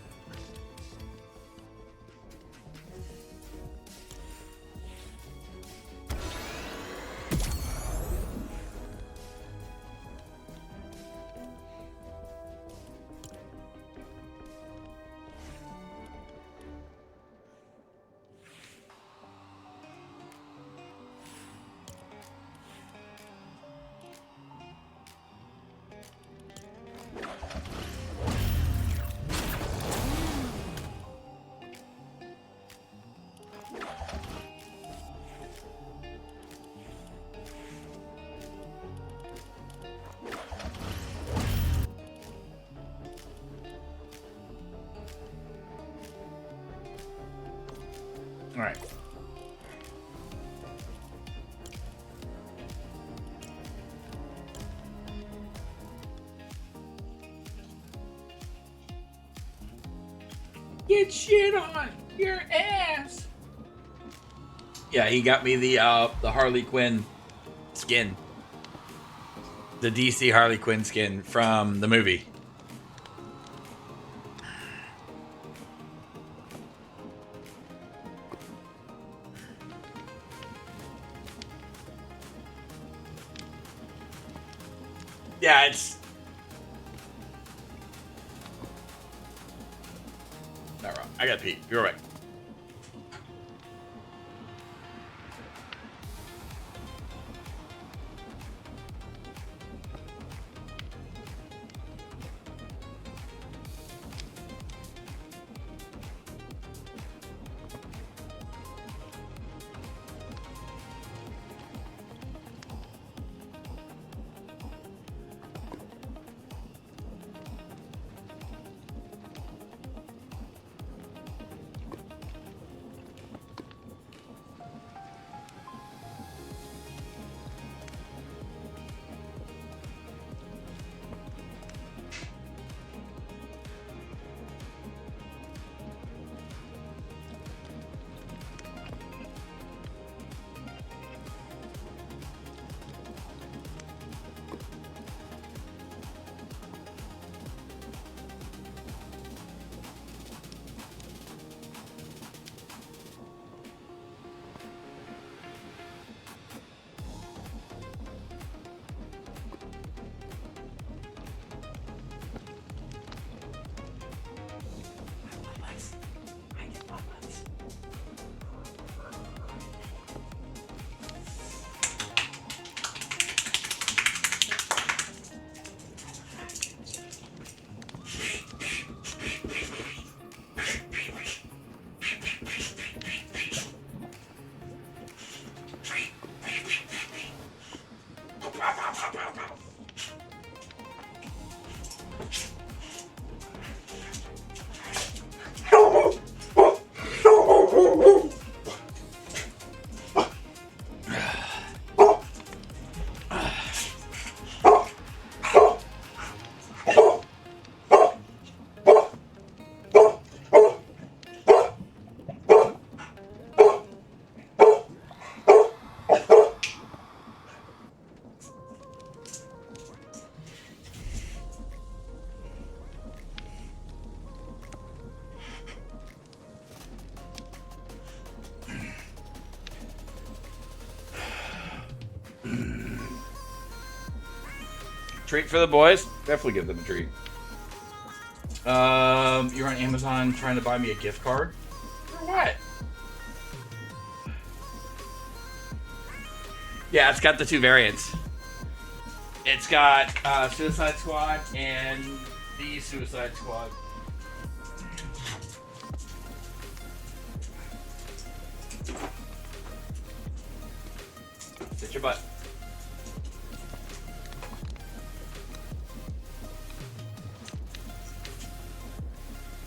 All right. Get shit on your ass. Yeah, he got me the Harley Quinn skin. The DC Harley Quinn skin from the movie. Yeah, it's not wrong. I got to pee. You're right. Treat for the boys. Definitely give them a treat. You're on Amazon trying to buy me a gift card? For what? Yeah, it's got the 2 variants. It's got Suicide Squad and the Suicide Squad. Sit your butt.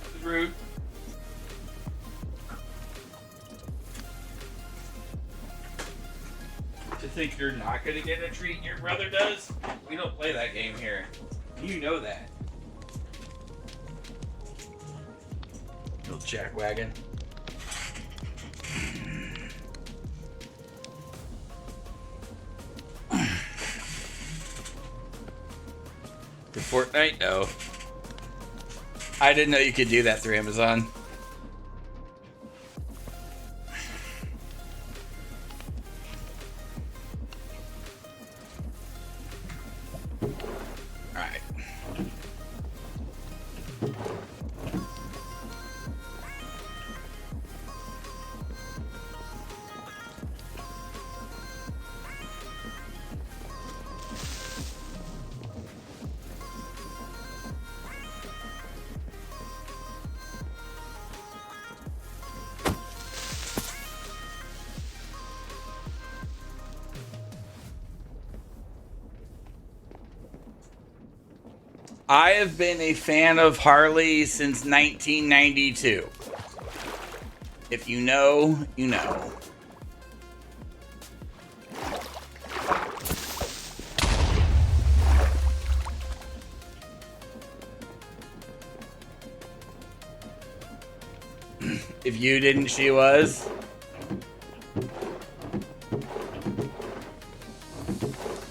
This is rude. To think you're not gonna get a treat your brother does? We don't play that game here. You know that. Little jackwagon. For Fortnite? No. I didn't know you could do that through Amazon. Alright. I have been a fan of Harley since 1992. If you know, you know. If you didn't, she was.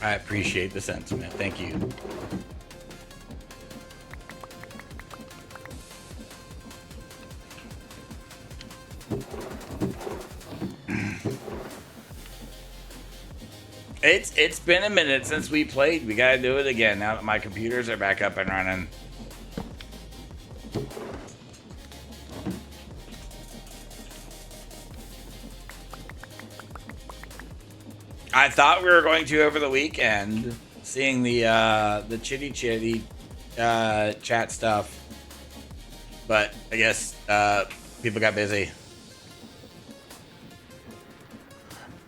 I appreciate the sentiment. Thank you. It's been a minute since we played. We gotta do it again now that my computers are back up and running. I thought we were going to over the weekend, seeing the chitty chat stuff, but I guess people got busy.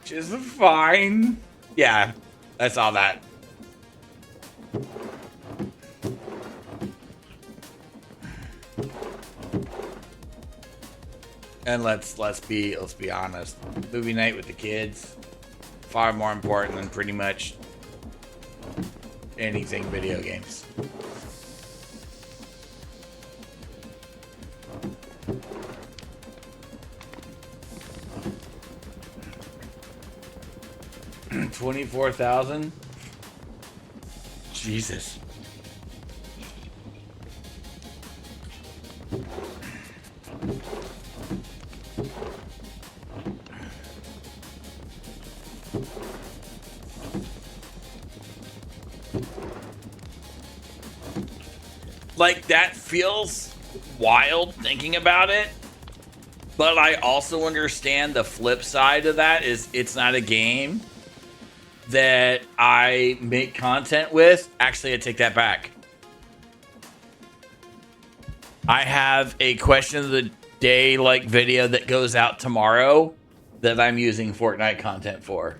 Which is fine. Yeah, I saw that. And let's be honest. Movie night with the kids, far more important than pretty much anything video games. $24,000. Jesus. Like, that feels wild thinking about it, but I also understand the flip side of that is it's not a game that I make content with. Actually, I take that back. I have a question of the day like video that goes out tomorrow that I'm using Fortnite content for.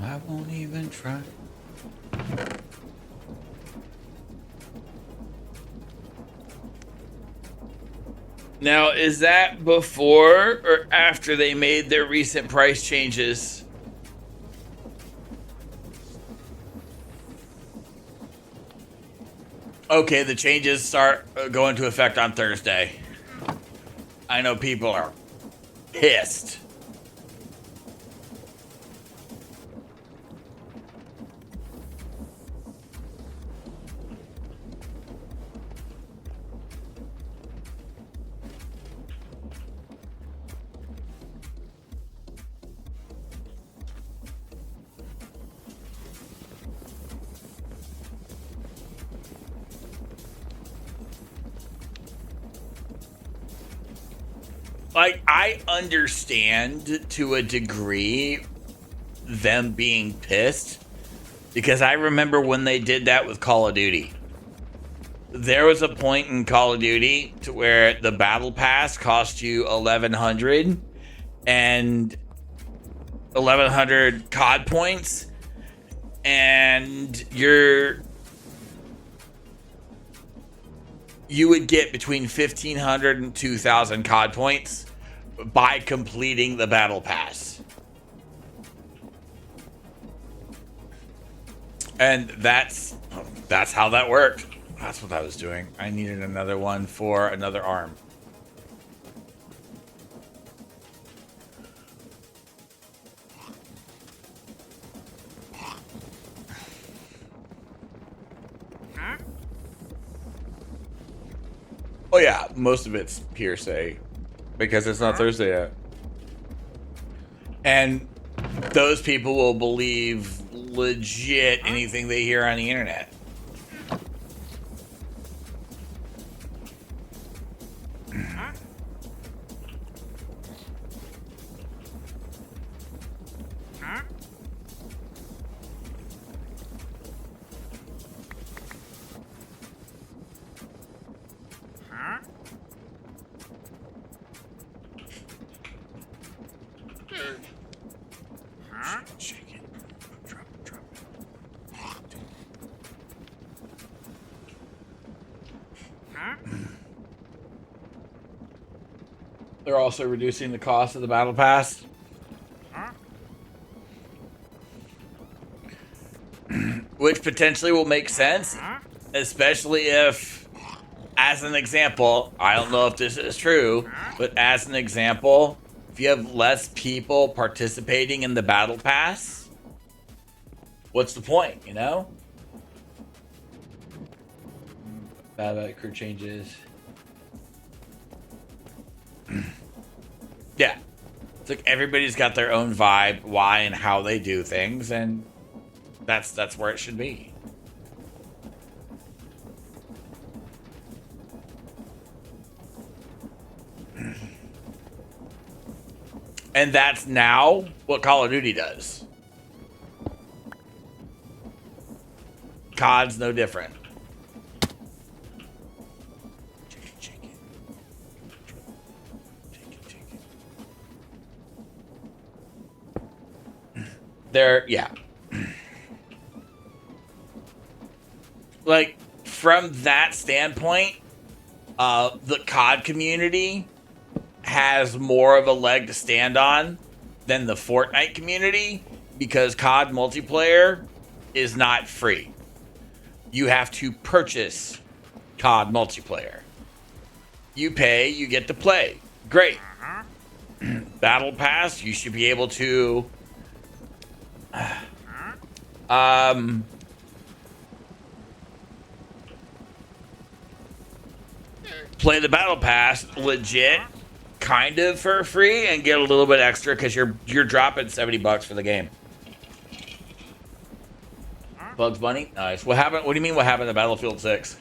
I won't even try. Now, is that before or after they made their recent price changes? Okay, the changes start go into effect on Thursday. I know people are pissed. like, I understand to a degree them being pissed, because I remember when they did that with Call of Duty. There was a point in Call of Duty to where the battle pass cost you 1,100 and 1,100 COD points, and you would get between 1,500 and 2,000 COD points by completing the battle pass. And that's how that worked. That's what I was doing. I needed another one for another arm. Oh yeah, most of it's hearsay because it's not Thursday yet. And those people will believe legit anything they hear on the internet. Shake it. Drop it. They're also reducing the cost of the battle pass. Which potentially will make sense, especially if, as an example, I don't know if this is true, but as an example, if you have less people participating in the battle pass, what's the point, you know? Bad crew changes. Yeah. It's like everybody's got their own vibe, why and how they do things, and that's where it should be. And that's now what Call of Duty does. COD's no different. Chicken. There, yeah. Like, from that standpoint, the COD community has more of a leg to stand on than the Fortnite community, because COD multiplayer is not free. You have to purchase COD multiplayer. You pay, you get to play. Great. Battle Pass, you should be able to play the Battle Pass legit, kind of for free, and get a little bit extra because you're dropping $70 for the game. Bugs Bunny, nice. What happened? What do you mean? What happened to Battlefield 6?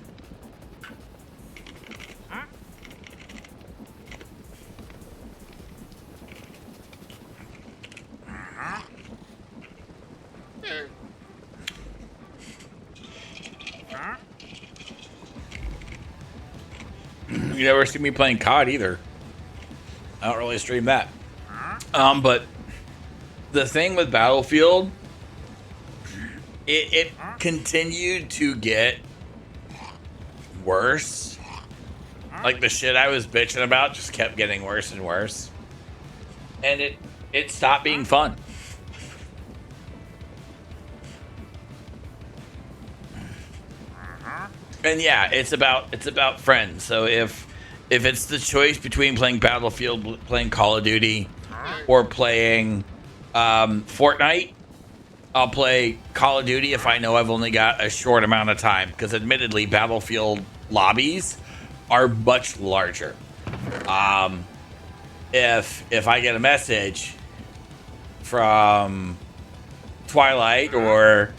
You never see me playing COD either. I don't really stream that. But the thing with Battlefield, it continued to get worse. Like, the shit I was bitching about just kept getting worse and worse. And it stopped being fun. And yeah, it's about friends. So if it's the choice between playing Battlefield, playing Call of Duty, or playing Fortnite, I'll play Call of Duty if I know I've only got a short amount of time. Because admittedly, Battlefield lobbies are much larger. If I get a message from Twilight or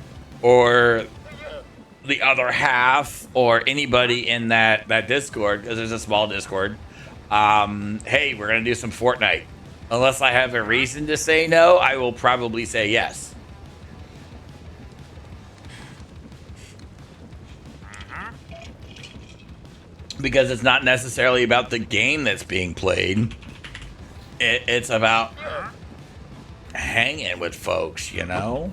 the other half or anybody in that Discord, because there's a small Discord, hey, we're gonna do some Fortnite. Unless I have a reason to say no, I will probably say yes. Because it's not necessarily about the game that's being played. It's about hanging with folks, you know?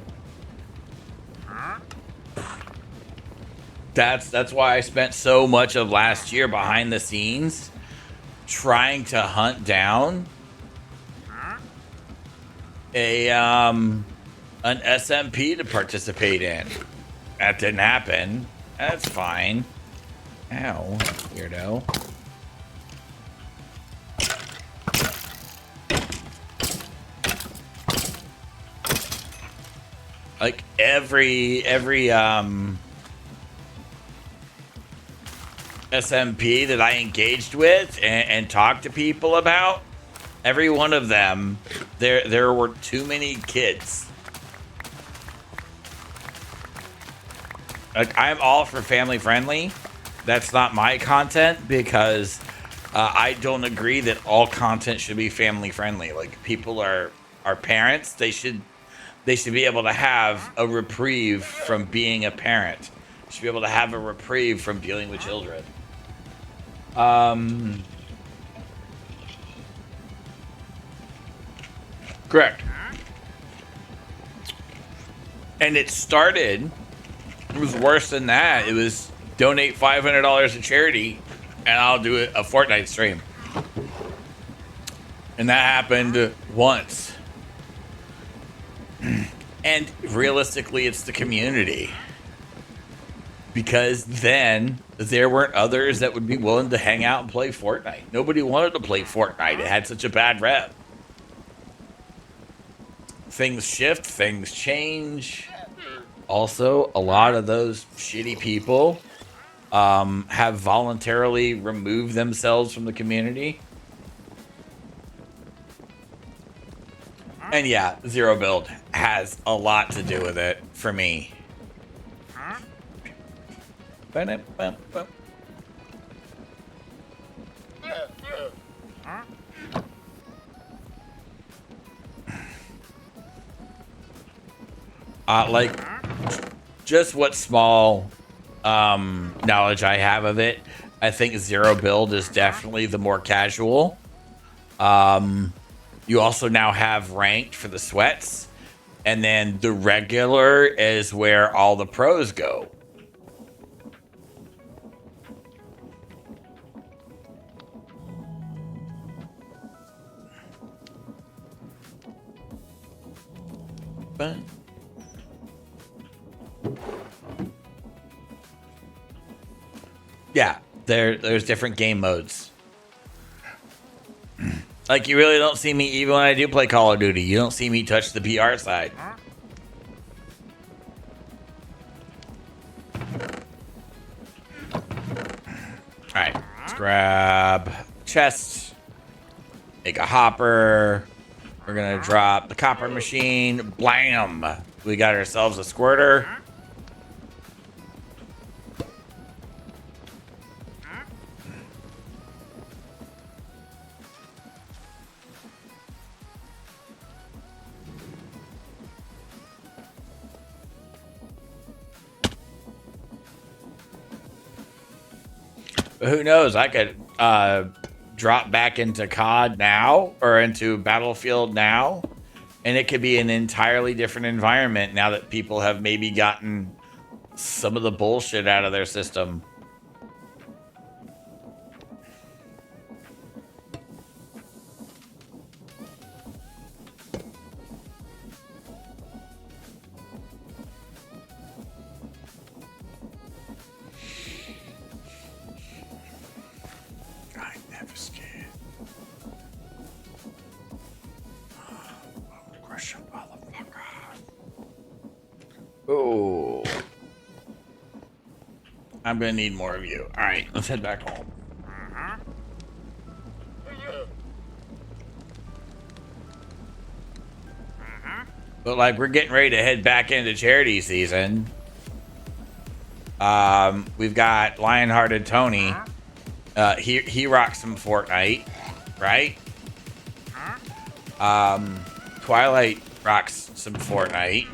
That's why I spent so much of last year behind the scenes trying to hunt down an SMP to participate in. That didn't happen. That's fine. Ow, weirdo. Like every SMP that I engaged with and talked to people about, every one of them, there were too many kids. Like, I'm all for family friendly. That's not my content because I don't agree that all content should be family friendly. Like, people are parents. They should be able to have a reprieve from being a parent. They should be able to have a reprieve from dealing with children. Correct. And it was worse than that. It was donate $500 to charity and I'll do a Fortnite stream. And that happened once. And realistically, it's the community. Because then there weren't others that would be willing to hang out and play Fortnite. Nobody wanted to play Fortnite. It had such a bad rep. Things shift, things change. Also, a lot of those shitty people have voluntarily removed themselves from the community. And yeah, Zero Build has a lot to do with it for me. Like, just what small knowledge I have of it, I think Zero Build is definitely the more casual. You also now have ranked for the sweats, and then the regular is where all the pros go. But yeah, there's different game modes. Like, you really don't see me, even when I do play Call of Duty, you don't see me touch the PR side. Alright, let's grab chest, make a hopper. We're gonna drop the copper machine. Blam! We got ourselves a squirter. But who knows? I could drop back into COD now or into Battlefield now, and it could be an entirely different environment now that people have maybe gotten some of the bullshit out of their system. Oh, I'm gonna need more of you. All right, let's head back home. But like, we're getting ready to head back into charity season. We've got Lionhearted Tony He rocks some Fortnite, right? Twilight rocks some Fortnite.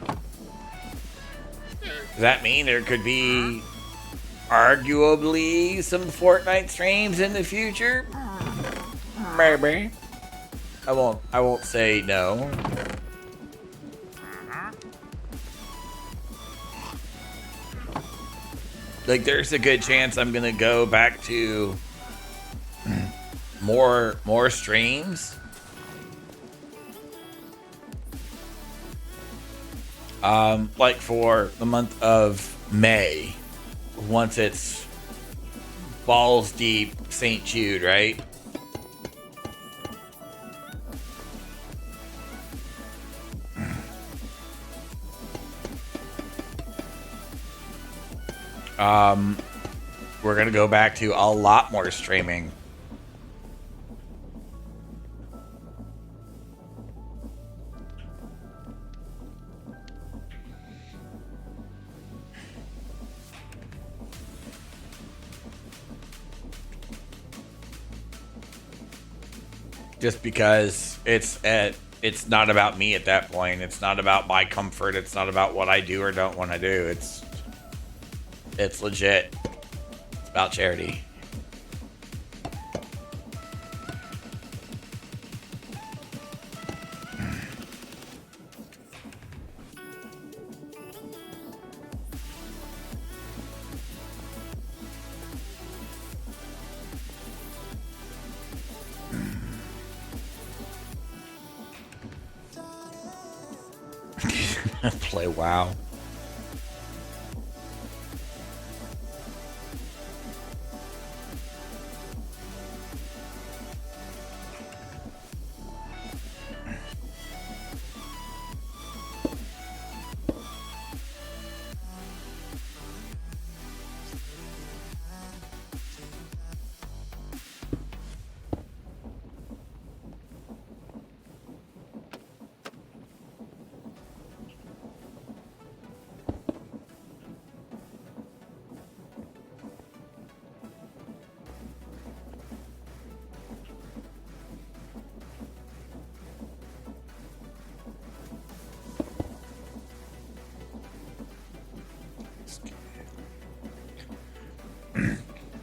Does that mean there could be arguably some Fortnite streams in the future? Maybe. I won't say no. Like, there's a good chance I'm gonna go back to more streams. Like for the month of May, once it's balls deep St. Jude, right? We're gonna go back to a lot more streaming. Just because it's not about me at that point. It's not about my comfort. It's not about what I do or don't want to do. It's legit. It's about charity. Play WoW.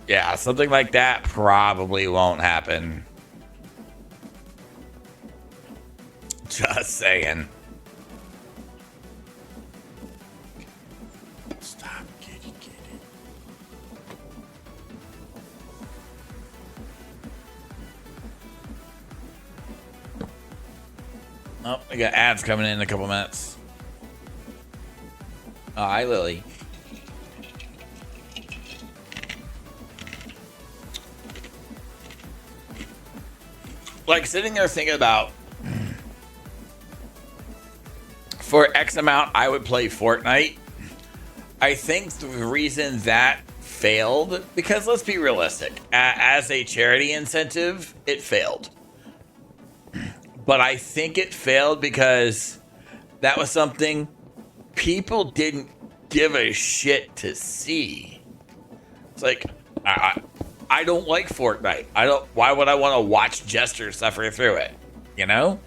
Yeah, something like that probably won't happen. Just saying. Stop, kitty. Oh, we got ads coming in a couple minutes. Oh, hi, Lily. Like, sitting there thinking about, for X amount, I would play Fortnite. I think the reason that failed, because let's be realistic, as a charity incentive, it failed. But I think it failed because that was something people didn't give a shit to see. It's like, I don't like Fortnite. Why would I want to watch Jester suffer through it? You know?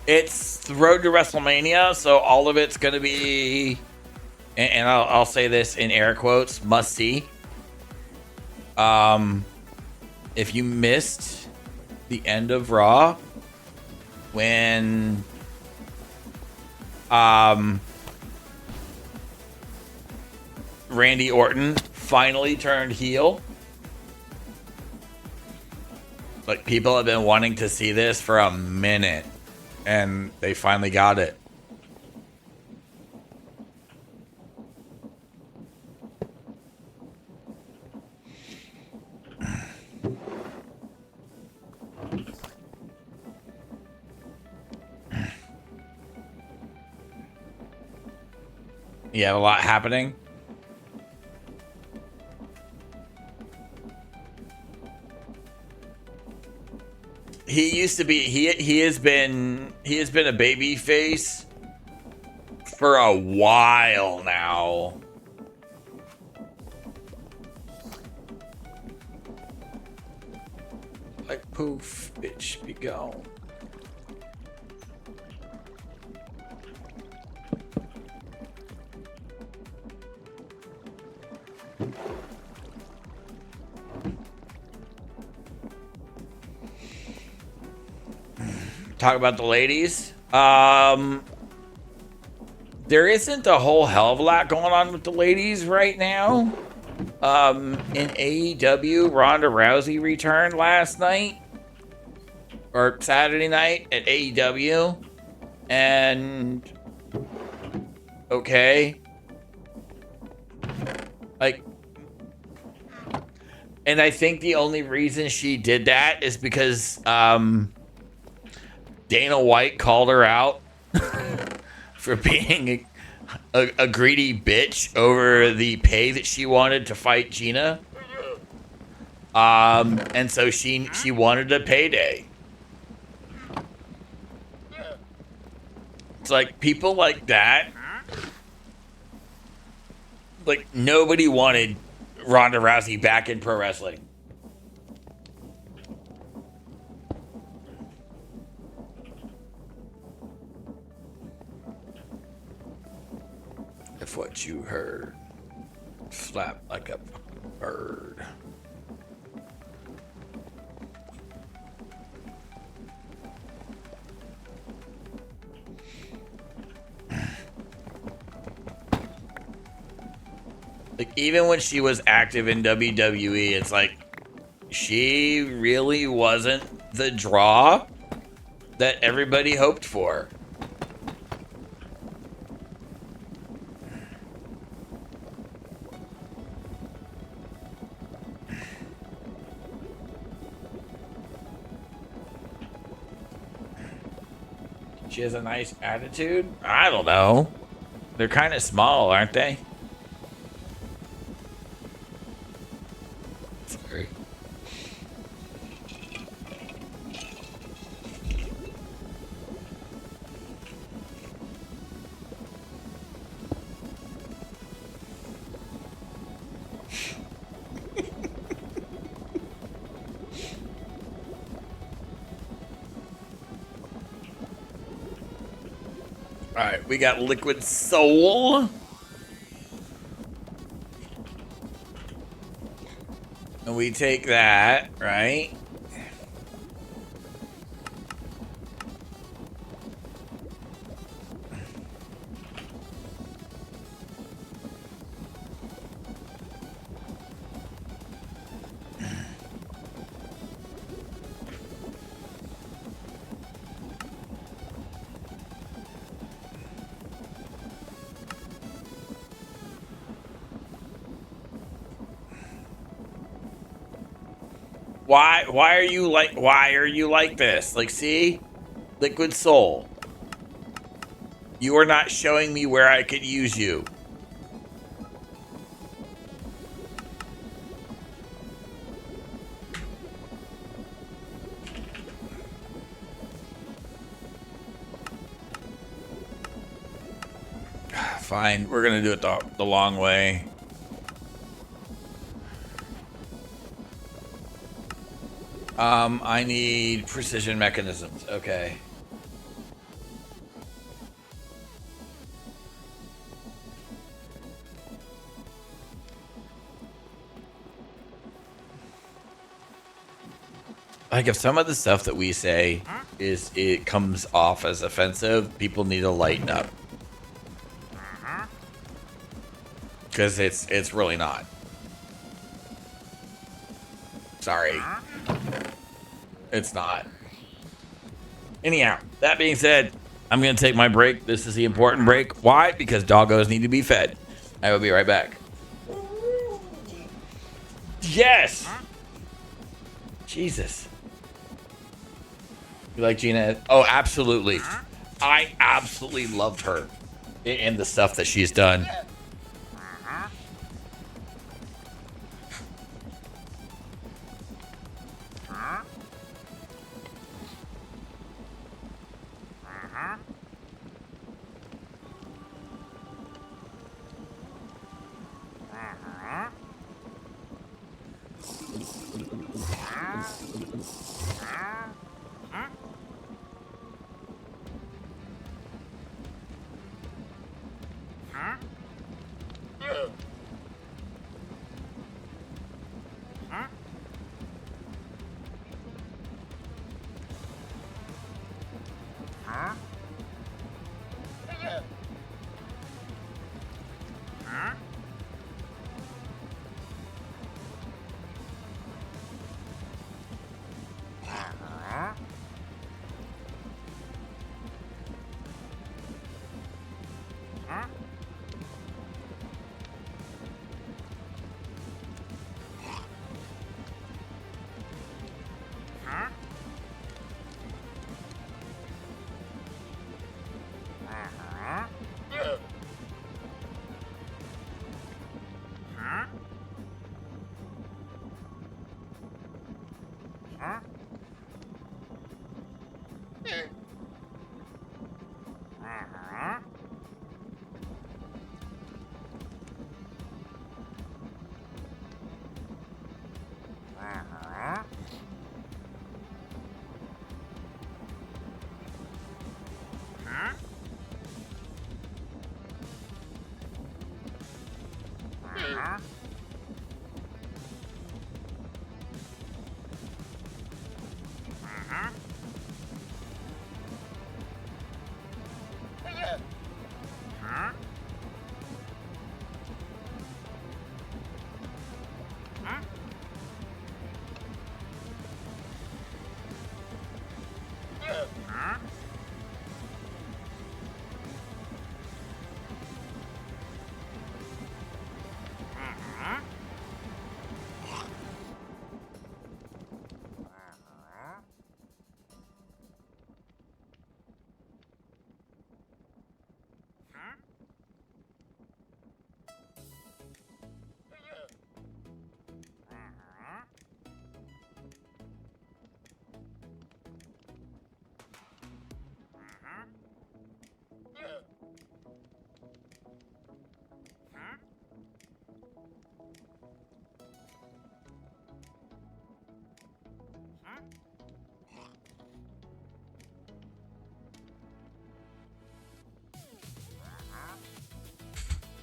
It's the road to WrestleMania, so all of it's gonna be, and I'll say this in air quotes, must see. If you missed the end of Raw when Randy Orton finally turned heel, like, people have been wanting to see this for a minute, and they finally got it. You have a lot happening. he used to be he has been a baby face for a while now. Like poof, bitch, be gone. Talk about the ladies. There isn't a whole hell of a lot going on with the ladies right now. In AEW, Ronda Rousey returned last night or Saturday night at AEW, and okay, like, and I think the only reason she did that is because Dana White called her out for being a greedy bitch over the pay that she wanted to fight Gina. And so she wanted a payday. It's like people like that. Like nobody wanted Ronda Rousey back in pro wrestling. If what you heard flap like a bird. Like even when she was active in WWE, it's like she really wasn't the draw that everybody hoped for. She has a nice attitude? I don't know. They're kind of small, aren't they? Sorry. All right, we got Liquid Soul. And we take that, right? Why are you like this? Like, see? Liquid Soul. You are not showing me where I could use you. Fine, we're gonna do it the long way. I need precision mechanisms. Okay. Like if some of the stuff that we say it comes off as offensive, people need to lighten up. Because it's really not. Sorry. It's not. Anyhow, that being said, I'm going to take my break. This is the important break. Why? Because doggos need to be fed. I will be right back. Yes! Jesus. You like Gina? Oh, absolutely. I absolutely loved her and the stuff that she's done.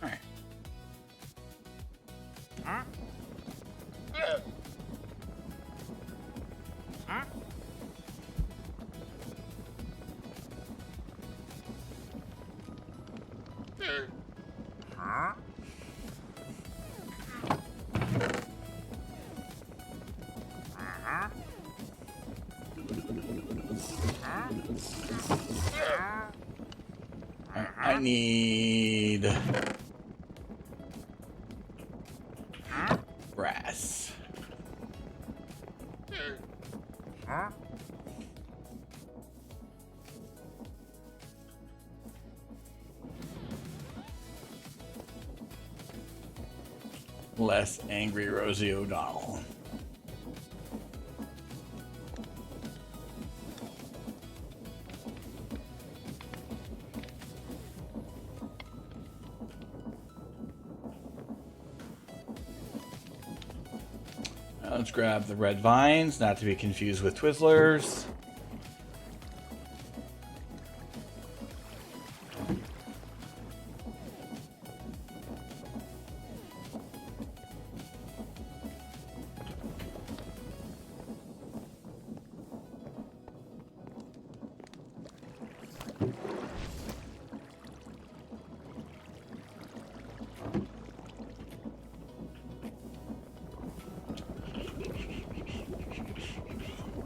All right. I need brass. Less angry Rosie O'Donnell. Let's grab the red vines, not to be confused with Twizzlers.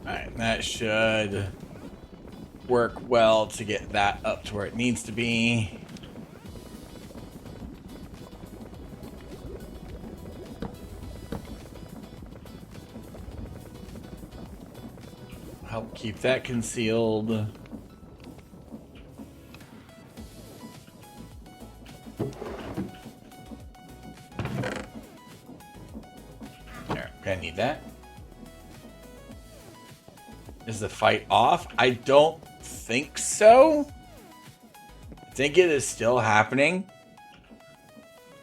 Alright, that should work well to get that up to where it needs to be. Help keep that concealed. There, I need that. Is the fight off? I don't think so. I think it is still happening.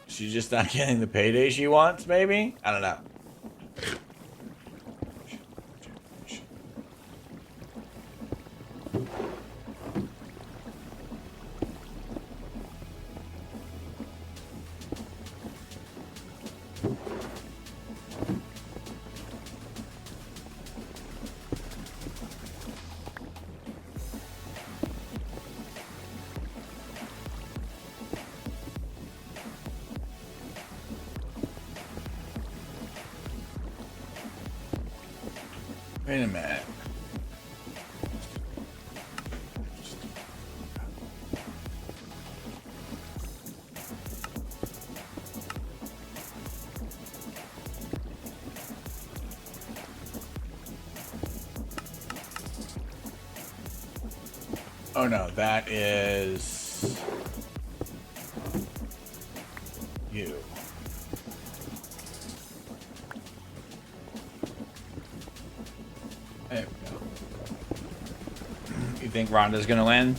She's just not getting the payday she wants, maybe? I don't know. Wait a minute. Oh no, that is you. There we go. You think Rhonda's gonna win?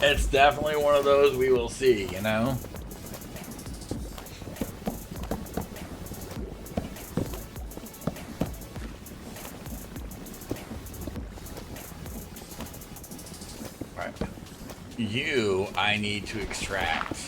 It's definitely one of those we will see, you know? Right. You, I need to extract.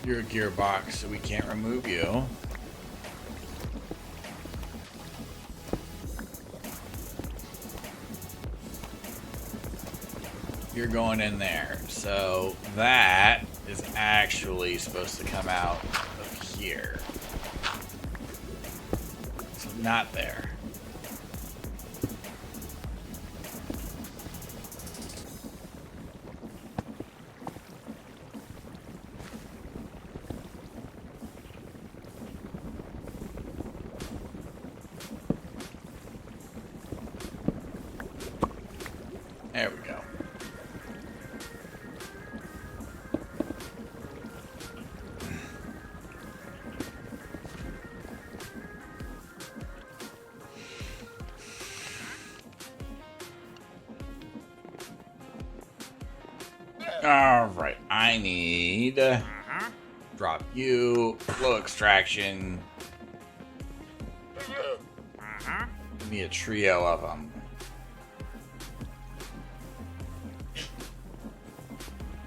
You're a gearbox, so we can't remove you. You're going in there. So that is actually supposed to come out of here. So not there. There we go. All right, I need drop you, flow extraction. Give me a trio of them.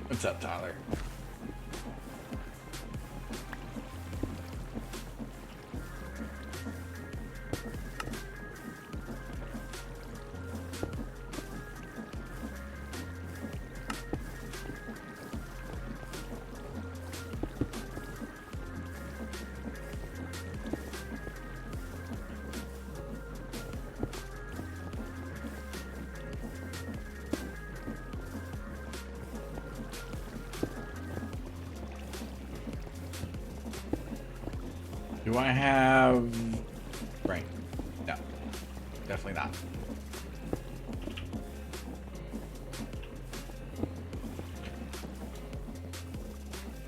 What's up, Tyler? Do I have... Right. No. Definitely not.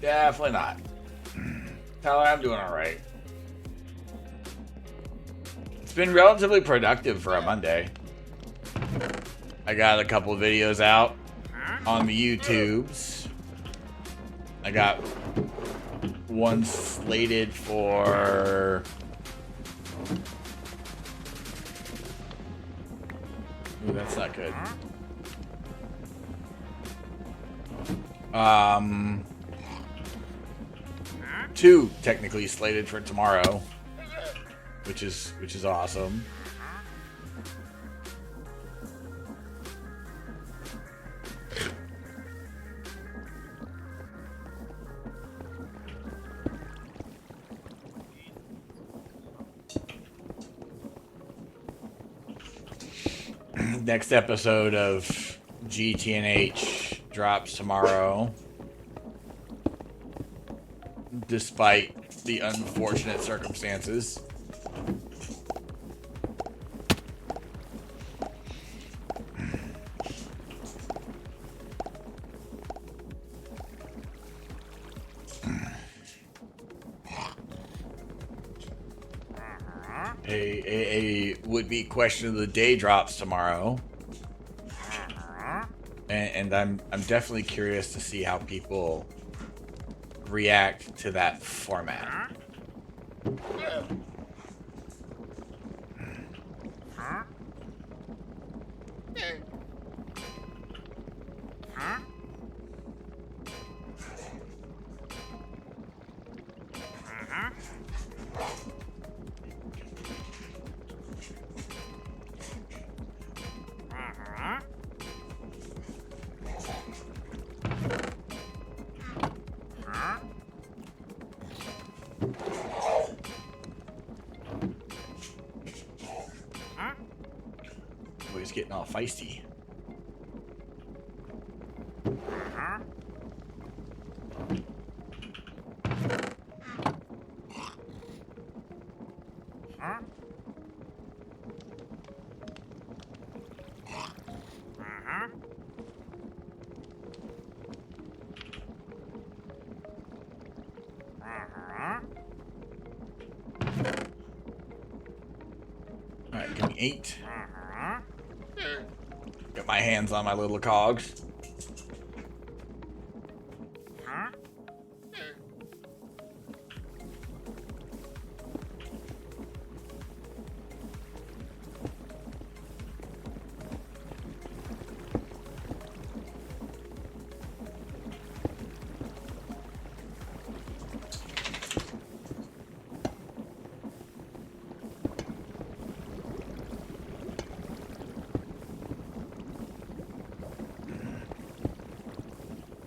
Definitely not. Tyler, I'm doing alright. It's been relatively productive for a Monday. I got a couple of videos out on the YouTubes. I got one slated for... Ooh, that's not good. Two technically slated for tomorrow, which is awesome. Next episode of GTNH drops tomorrow, despite the unfortunate circumstances. A would-be question of the day drops tomorrow. And I'm definitely curious to see how people react to that format. Oh, he's getting all feisty. Alright, give me 8. Get my hands on my little cogs.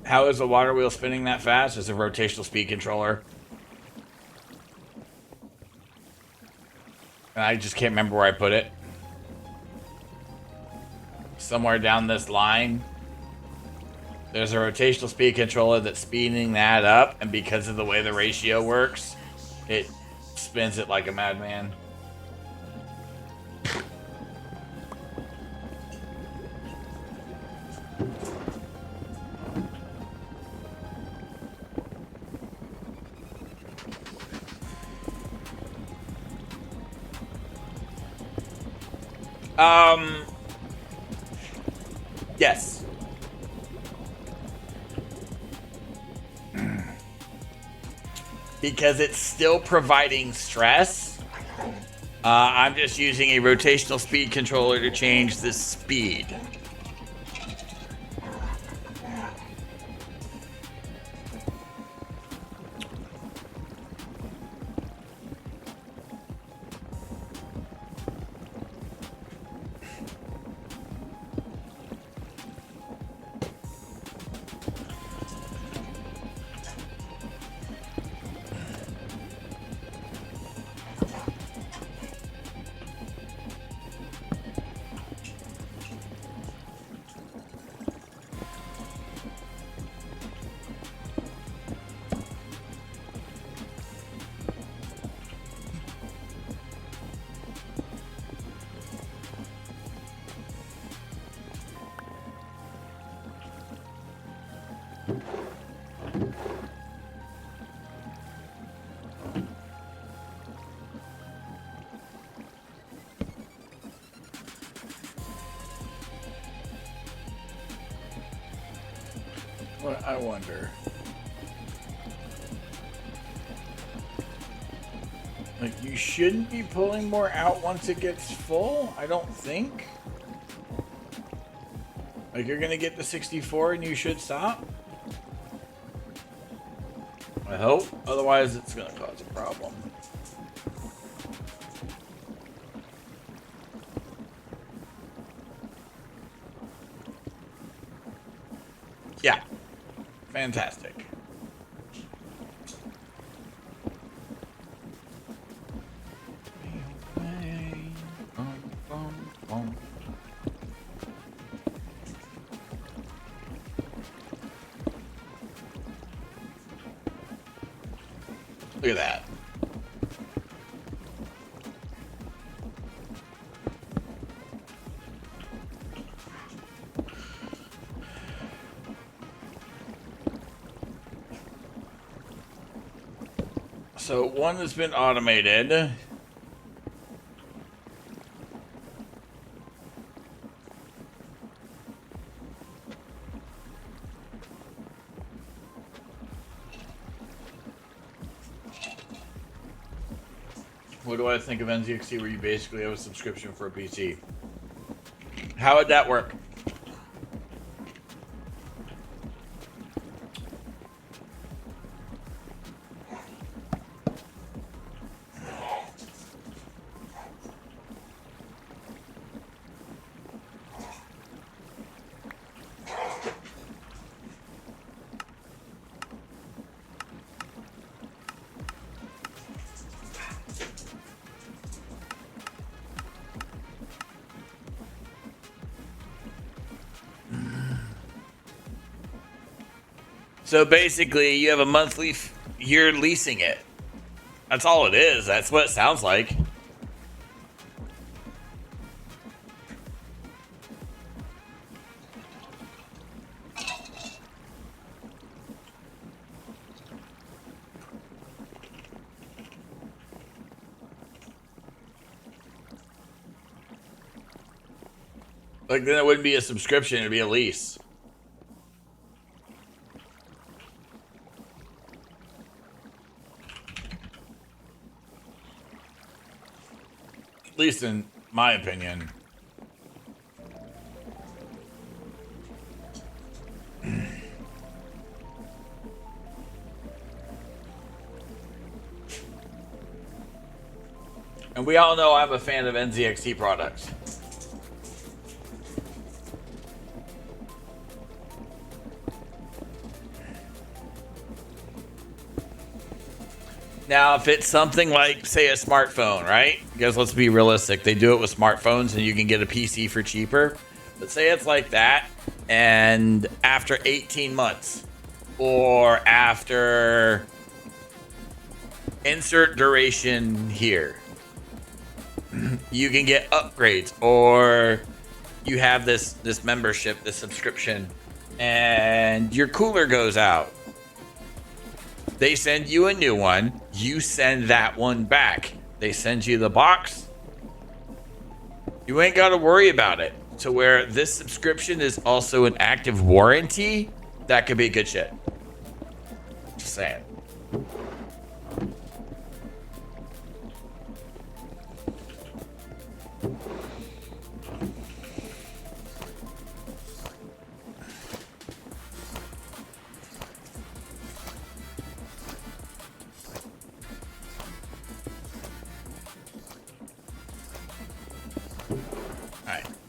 How is the water wheel spinning that fast? It's a rotational speed controller. And I just can't remember where I put it. Somewhere down this line, there's a rotational speed controller that's speeding that up, and because of the way the ratio works, it spins it like a madman. Yes. Because it's still providing stress. I'm just using a rotational speed controller to change the speed. What I wonder. Like, you shouldn't be pulling more out once it gets full, I don't think. Like, you're gonna get to 64 and you should stop. I hope. Otherwise, it's gonna cause a problem. Yeah. Fantastic. Look at that. So one has been automated. What do I think of NZXT where you basically have a subscription for a PC? How would that work? So basically, you have a monthly, you're leasing it. That's all it is. That's what it sounds like. Like, then it wouldn't be a subscription, it'd be a lease. At least in my opinion. And we all know I'm a fan of NZXT products. Now, if it's something like, say, a smartphone, right? Because let's be realistic, they do it with smartphones and you can get a PC for cheaper. But say it's like that, and after 18 months, or after insert duration here, you can get upgrades, or you have this membership, this subscription, and your cooler goes out. They send you a new one. You send that one back. They send you the box. You ain't got to worry about it. To where this subscription is also an active warranty, that could be good shit. Just saying.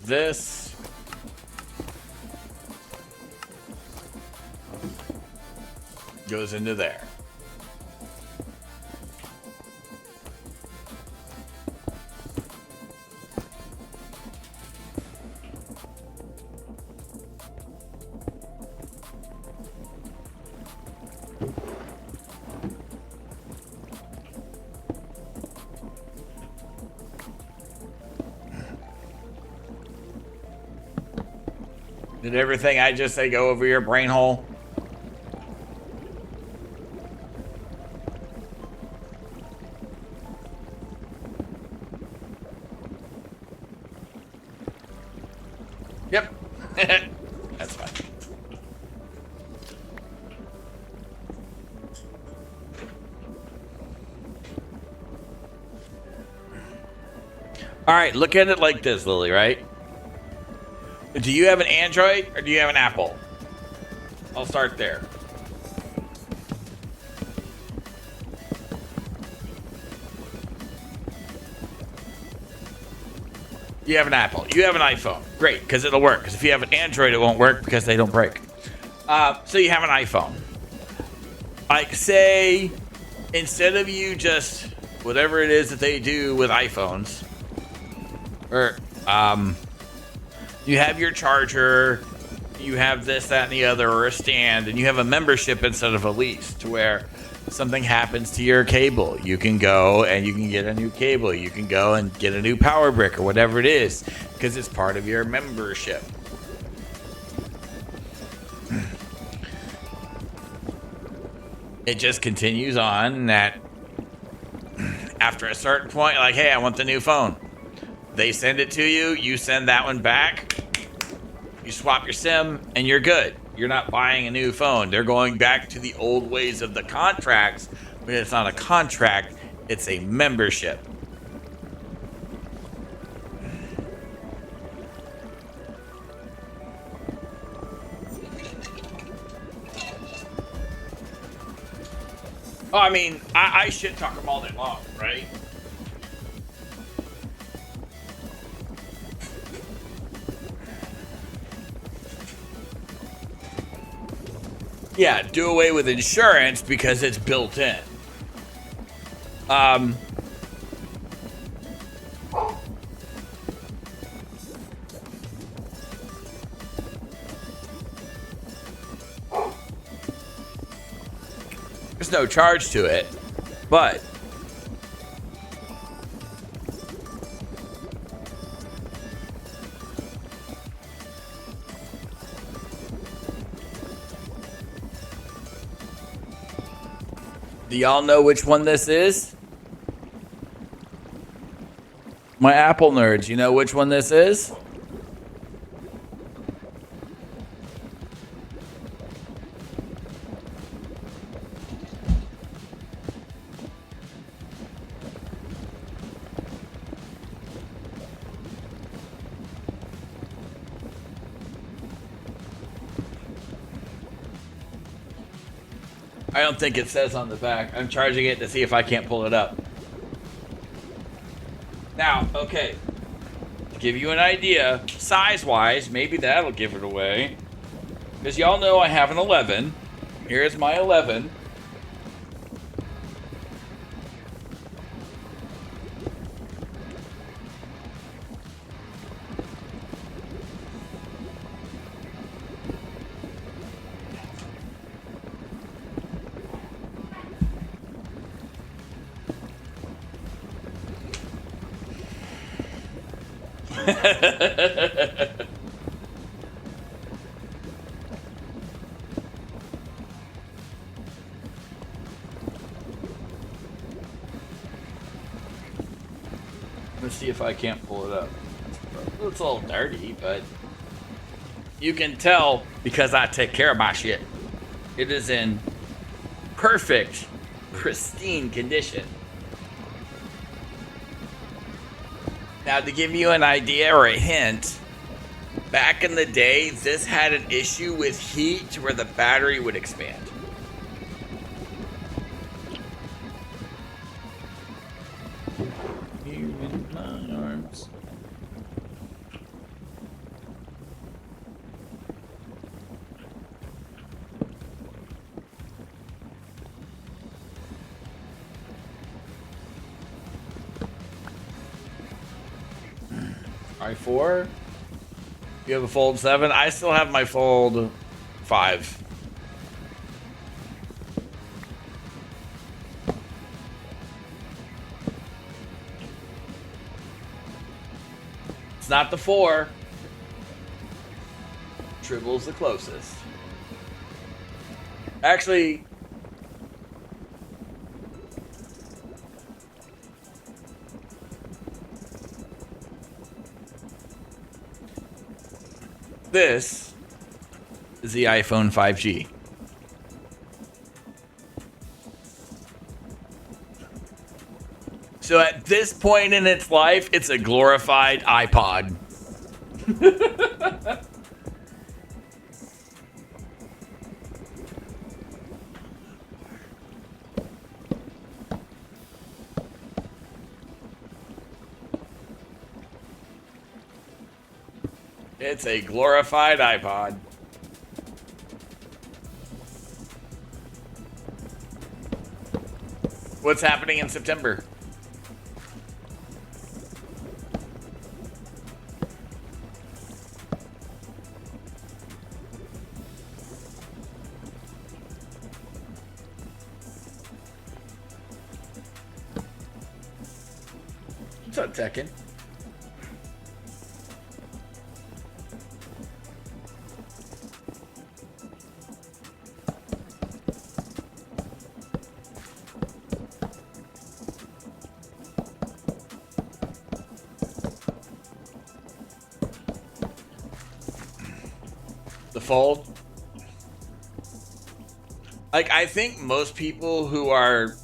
This goes into there. Did everything I just say go over your brain hole? Yep. That's fine. All right, look at it like this, Lily, right? Do you have an Android or do you have an Apple? I'll start there. You have an Apple. You have an iPhone. Great, because it'll work. Because if you have an Android, it won't work because they don't break. So you have an iPhone. Like, say, instead of you just, whatever it is that they do with iPhones, or, you have your charger, you have this, that, and the other, or a stand, and you have a membership instead of a lease, to where something happens to your cable, you can go and you can get a new cable, you can go and get a new power brick or whatever it is, because it's part of your membership. It just continues on that after a certain point, like, hey, I want the new phone. They send it to you, you send that one back, you swap your SIM, and you're good. You're not buying a new phone. They're going back to the old ways of the contracts, but it's not a contract, it's a membership. Well, I mean, I shit talk them all day long, right? Yeah, do away with insurance because it's built in. There's no charge to it, but do y'all know which one this is? My Apple nerds, you know which one this is? I don't think it says on the back. I'm charging it to see if I can't pull it up. Now, okay. To give you an idea, size-wise, maybe that'll give it away. Because y'all know I have an 11. Here's my 11. Let's see if I can't pull it up. It's a little dirty, but you can tell because I take care of my shit. It is in perfect, pristine condition. Now, to give you an idea or a hint, back in the day, this had an issue with heat to where the battery would expand. Here in my arms. i4. You have a Fold 7. I still have my Fold 5. It's not the 4. Tribble's the closest. Actually, this is the iPhone 5G. So at this point in its life, it's a glorified iPod. It's a glorified iPod. What's happening in September? What's up, Tekken? The Fold. Like, I think most people who are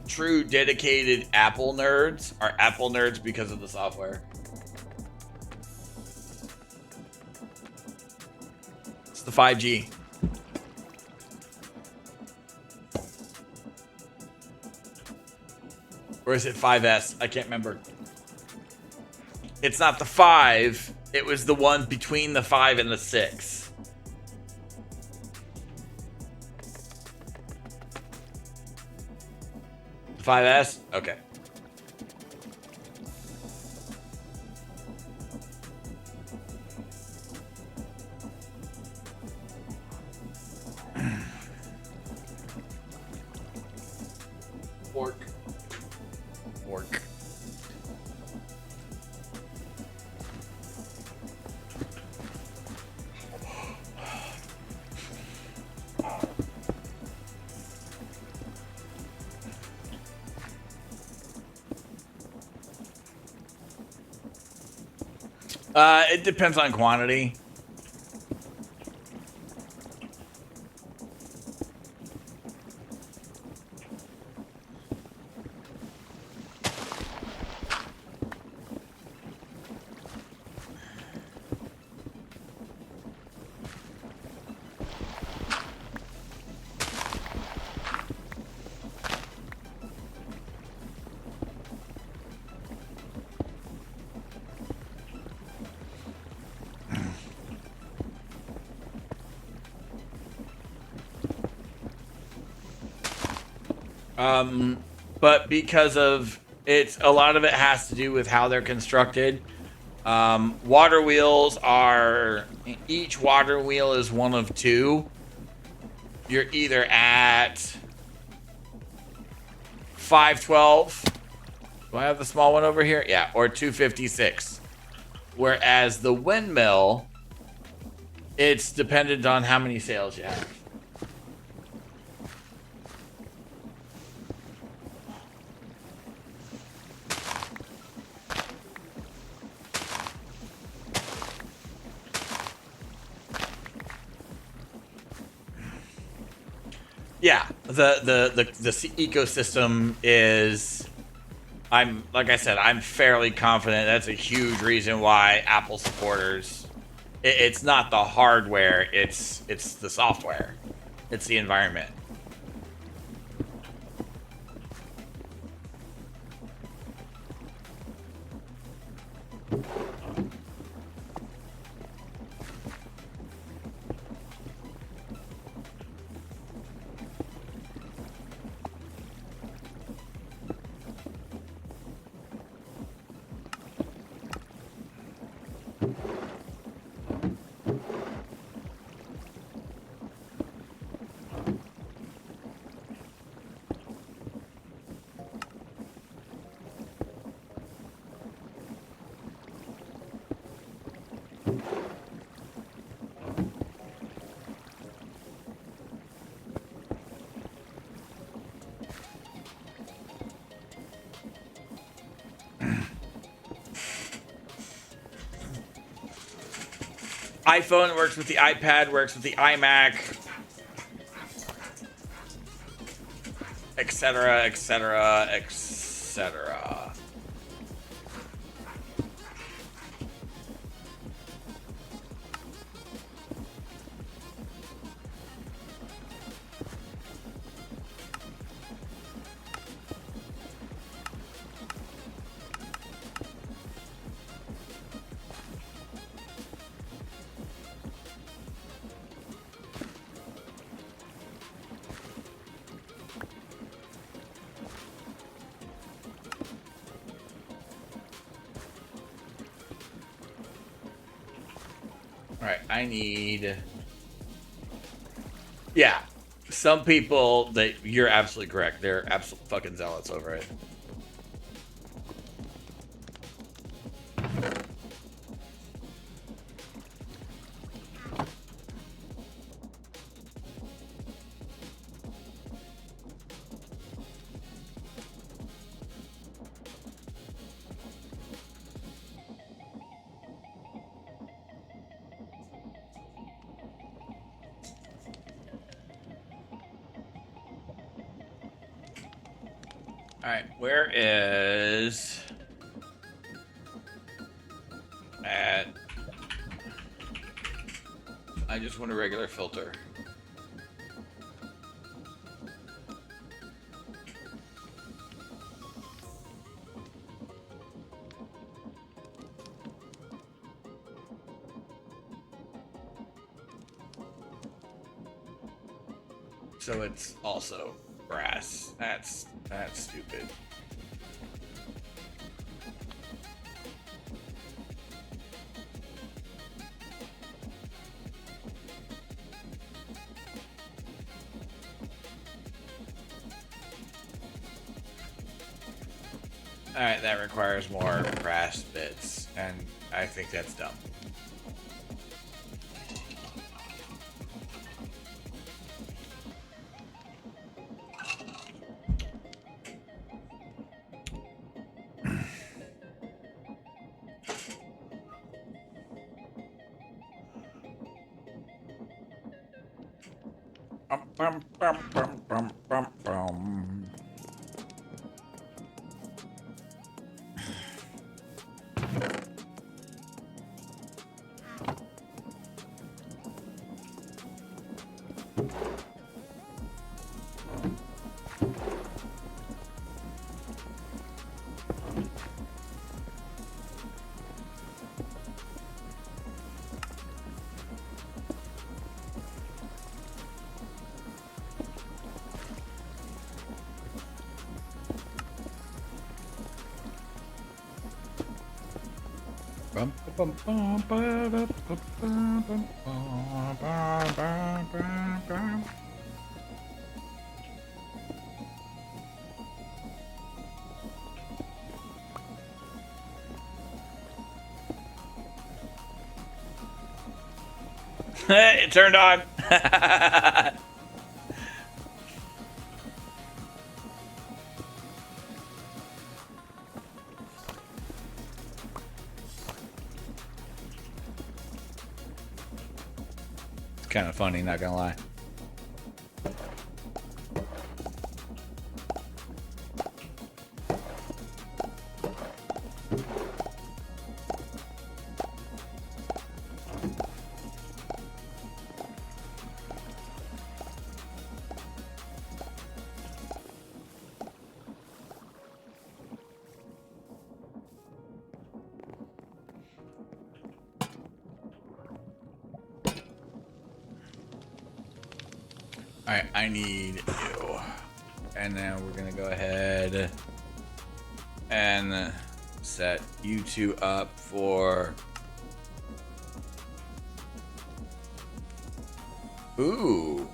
true dedicated Apple nerds are Apple nerds because of the software. It's the 5G. Or is it 5S? I can't remember. It's not the 5. It was the one between the 5 and the 6. The 5S? Okay. Fork. Fork. It depends on quantity. But because of it's a lot of it has to do with how they're constructed. Water wheels are each water wheel is one of two. You're either at 512. Do I have the small one over here? Yeah, or 256. Whereas the windmill, it's dependent on how many sails you have. Yeah, the ecosystem is. Like I said, I'm fairly confident that's a huge reason why Apple supporters. It's not the hardware; it's the software, it's the environment. iPhone works with the iPad, works with the iMac, etc., etc., etc. All right, I need. Yeah, some people that you're absolutely correct. They're absolute fucking zealots over it. All right, where is at? I just want a regular filter. so it's also brass. That's stupid. Alright, that requires more brass bits, and I think that's dumb. Bum, bum, bum, bum, bum, bum. Bum, bum, bum, ba, da, ba, ba, bum, ba, ba, ba, ba, ba. It turned on. It's kind of funny, not gonna lie. Alright, I need you. And then we're gonna go ahead and set you two up for... Ooh.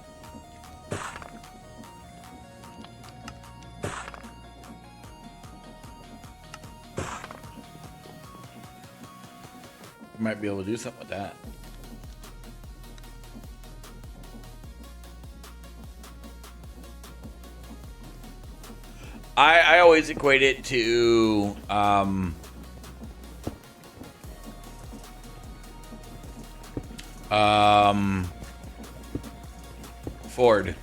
Might be able to do something with that. I always equate it to Ford.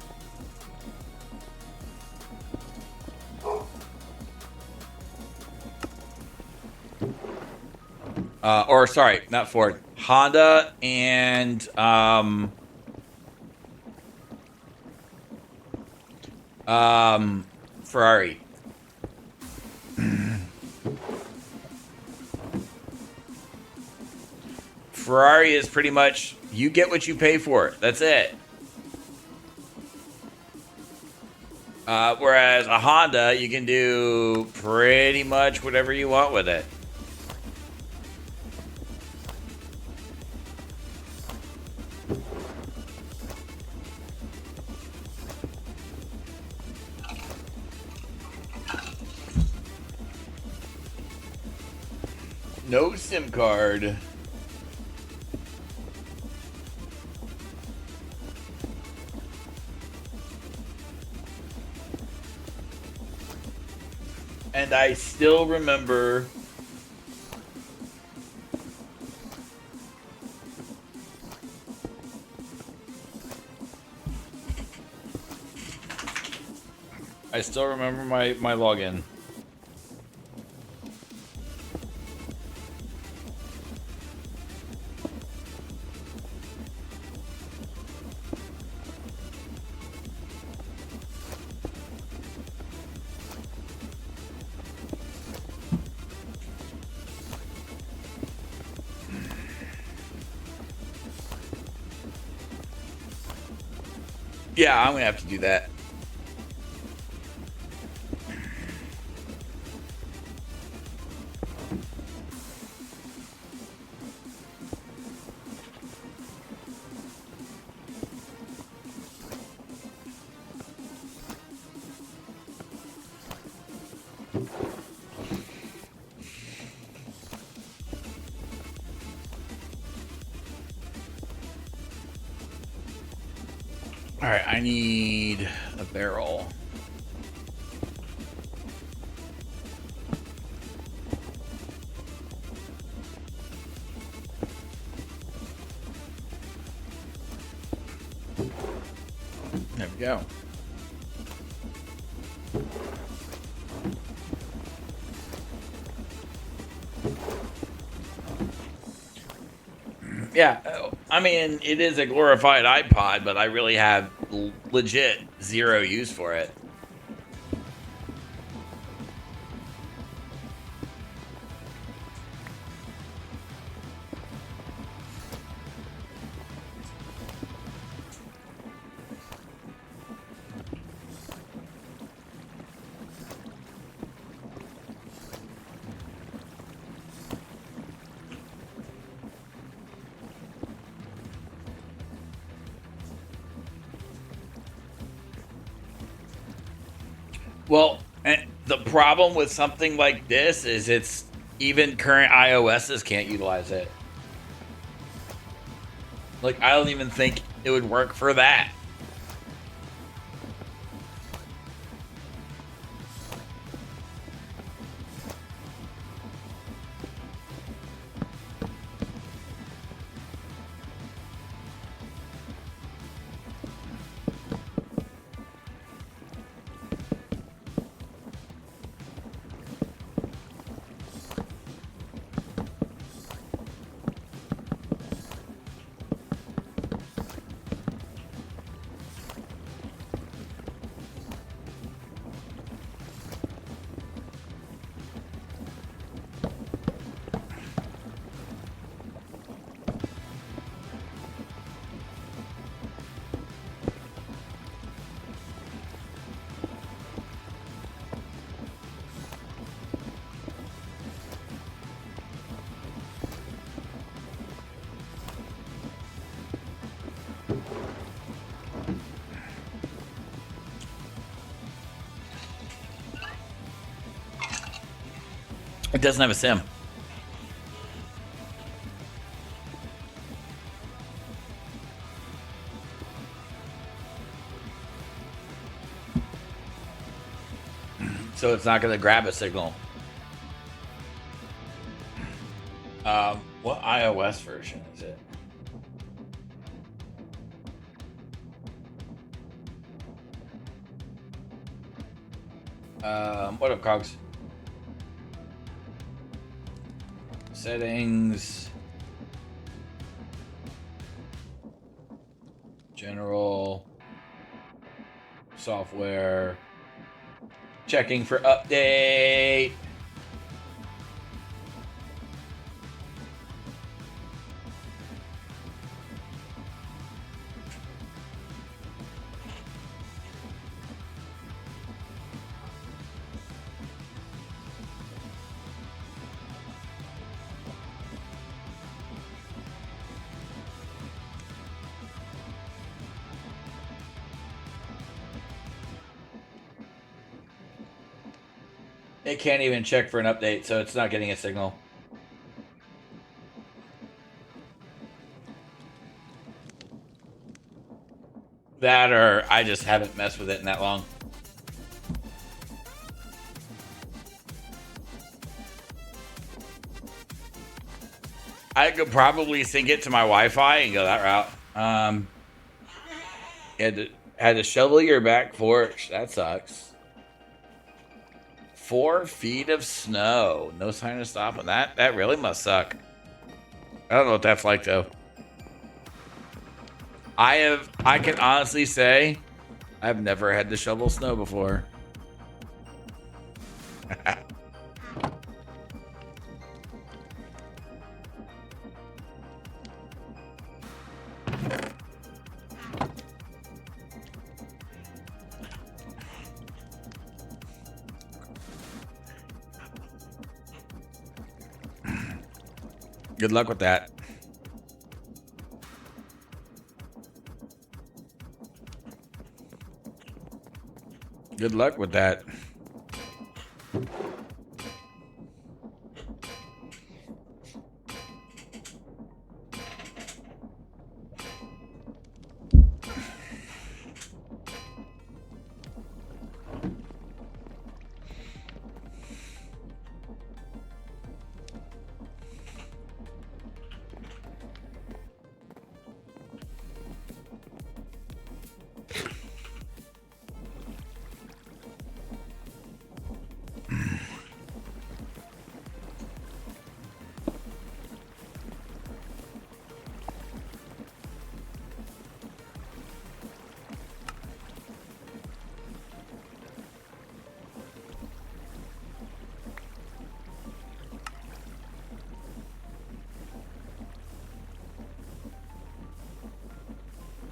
Or sorry, not Ford. Honda and Ferrari. Ferrari is pretty much, you get what you pay for. That's it. Whereas a Honda, you can do pretty much whatever you want with it. No SIM card. And I still remember my login. Yeah, I'm gonna have to do that. All right, I need a barrel. There we go. Yeah, I mean, it is a glorified iPod, but I really have legit zero use for it. Well, and the problem with something like this is it's even current iOSs can't utilize it. Like, I don't even think it would work for that. It doesn't have a sim. So it's not going to grab a signal. What iOS version is it? What up, Cogs? Settings. General. Software. Checking for update. It can't even check for an update, so it's not getting a signal. That or I just haven't messed with it in that long. I could probably sync it to my Wi-Fi and go that route. Had to shovel your back porch. That sucks. 4 feet of snow. No sign of stopping. That really must suck. I don't know what that's like though. I can honestly say I've never had to shovel snow before. Good luck with that. Good luck with that.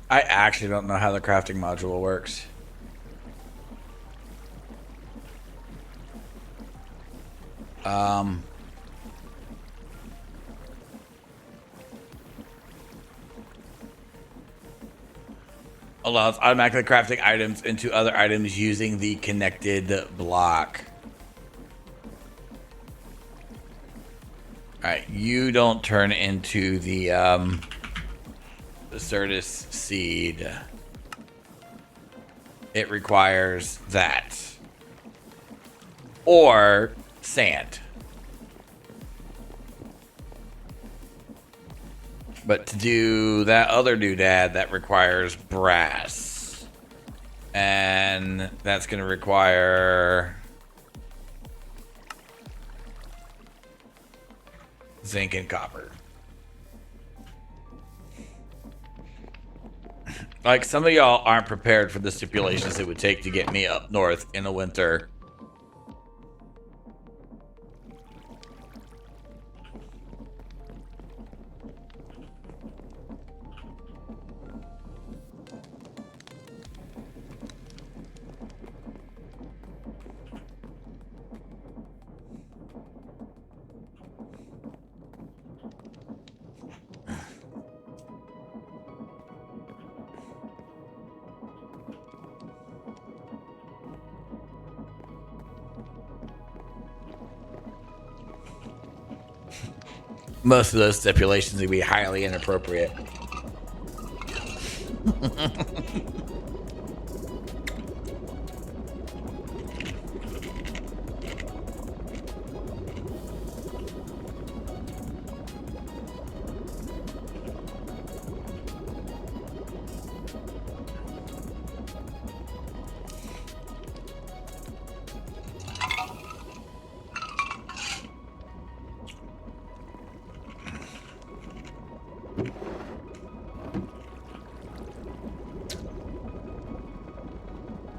I actually don't know how the crafting module works. Allows automatically crafting items into other items using the connected block. Alright, you don't turn into the Certus seed. It requires that. Or sand. But to do that other doodad, that requires brass. And that's going to require zinc and copper. Like, some of y'all aren't prepared for the stipulations it would take to get me up north in the winter. Most of those stipulations would be highly inappropriate.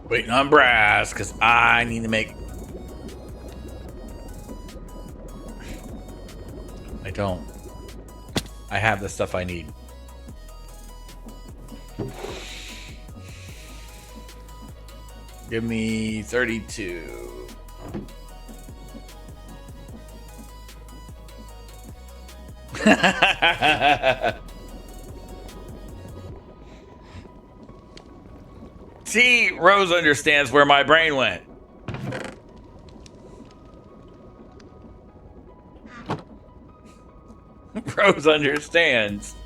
Waiting on brass, because I need to make... I don't. I have the stuff I need. Give me 32. See, Rose understands where my brain went. Rose understands.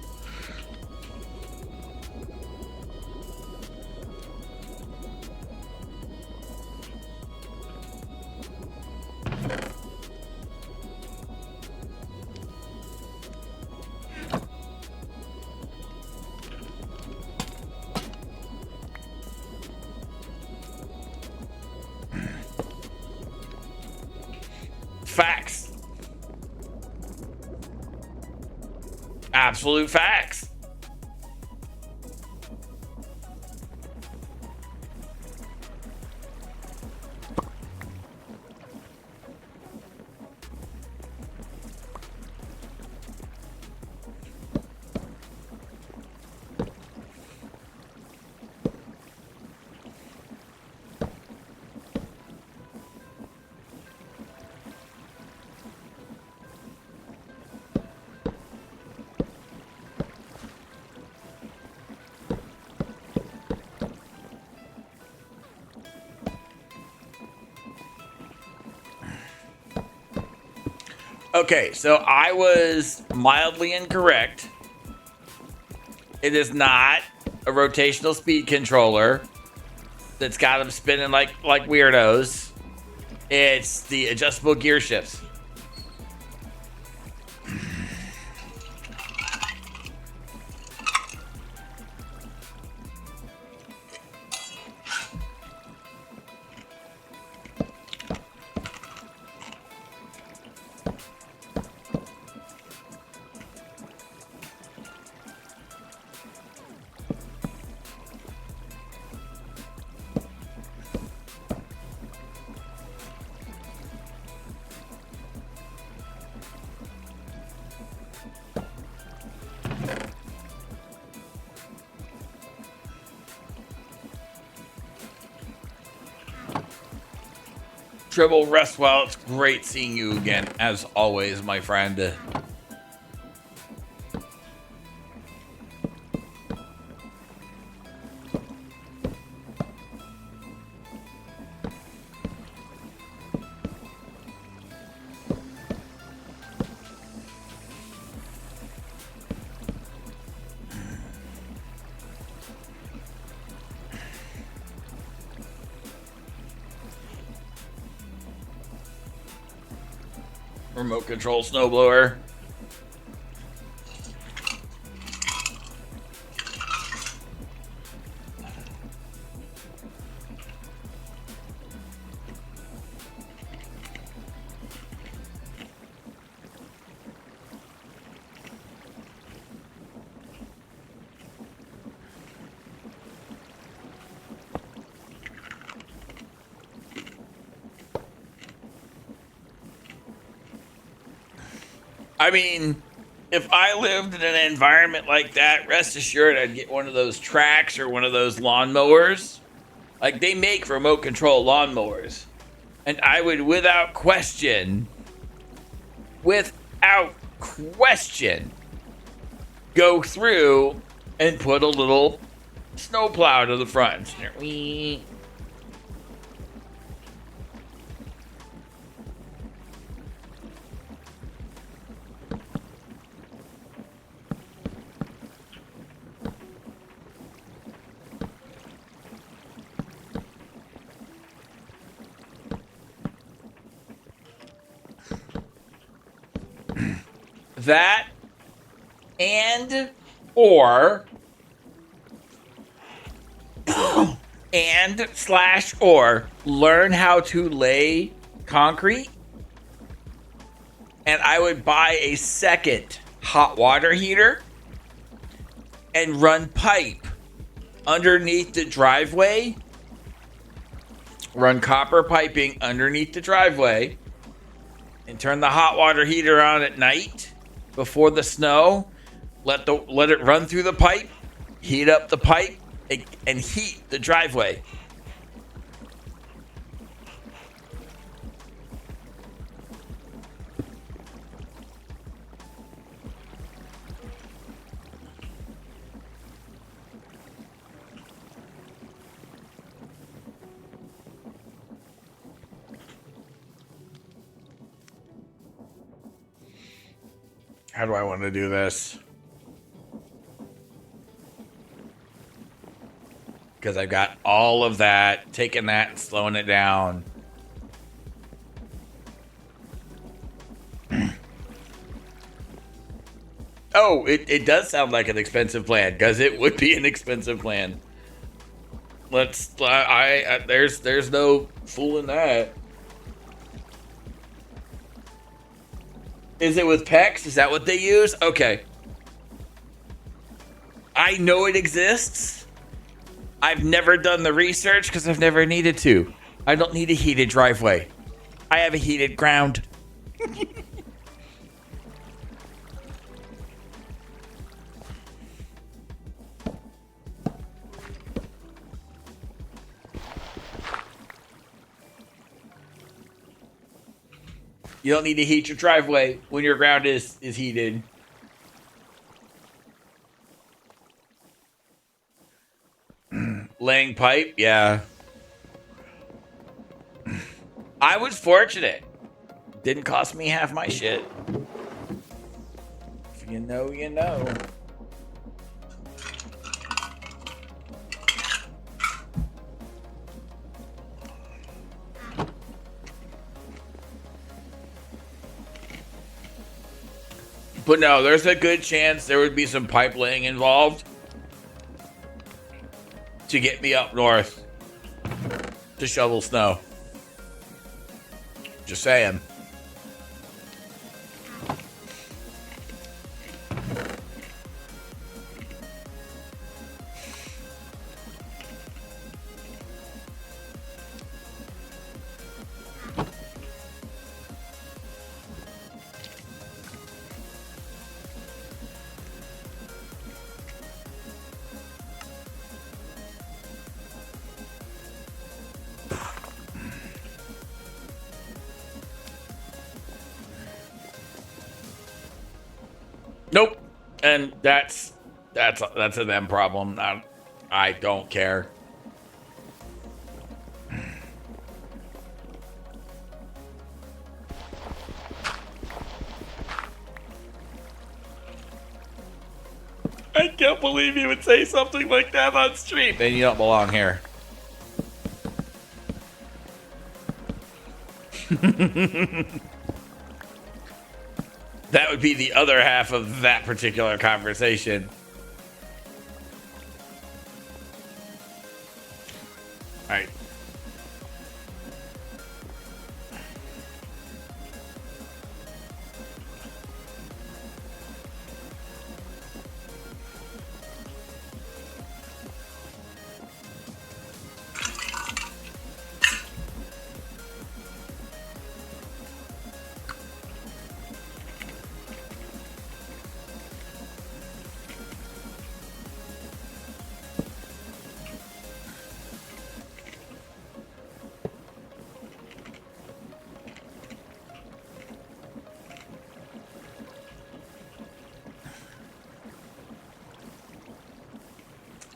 Facts. Absolute facts. Okay, so I was mildly incorrect. It is not a rotational speed controller that's got them spinning like weirdos. It's the adjustable gear shifts. Tribble, rest well. It's great seeing you again, as always, my friend. Remote control snowblower. I mean, if I lived in an environment like that, rest assured I'd get one of those tracks or one of those lawnmowers. Like, they make remote control lawnmowers. And I would, without question, go through and put a little snowplow to the front. Wee. That and or learn how to lay concrete, and I would buy a second hot water heater and run pipe underneath the driveway, run copper piping underneath the driveway, and turn the hot water heater on at night before the snow. Let it run through the pipe, heat up the pipe, and heat the driveway. How do I want to do this? Because I've got all of that, taking that and slowing it down. Oh, it does sound like an expensive plan, because it would be an expensive plan. There's no fooling that. Is it with PEX? Is that what they use? Okay. I know it exists. I've never done the research because I've never needed to. I don't need a heated driveway. I have a heated ground. You don't need to heat your driveway when your ground is heated. Laying pipe, yeah. I was fortunate Didn't cost me half my shit. If you know, you know. But no, there's a good chance there would be some pipe laying involved to get me up north to shovel snow. Just saying. Nope. And that's a them problem. I don't care. I can't believe you would say something like that on stream. Then you don't belong here. That would be the other half of that particular conversation. All right.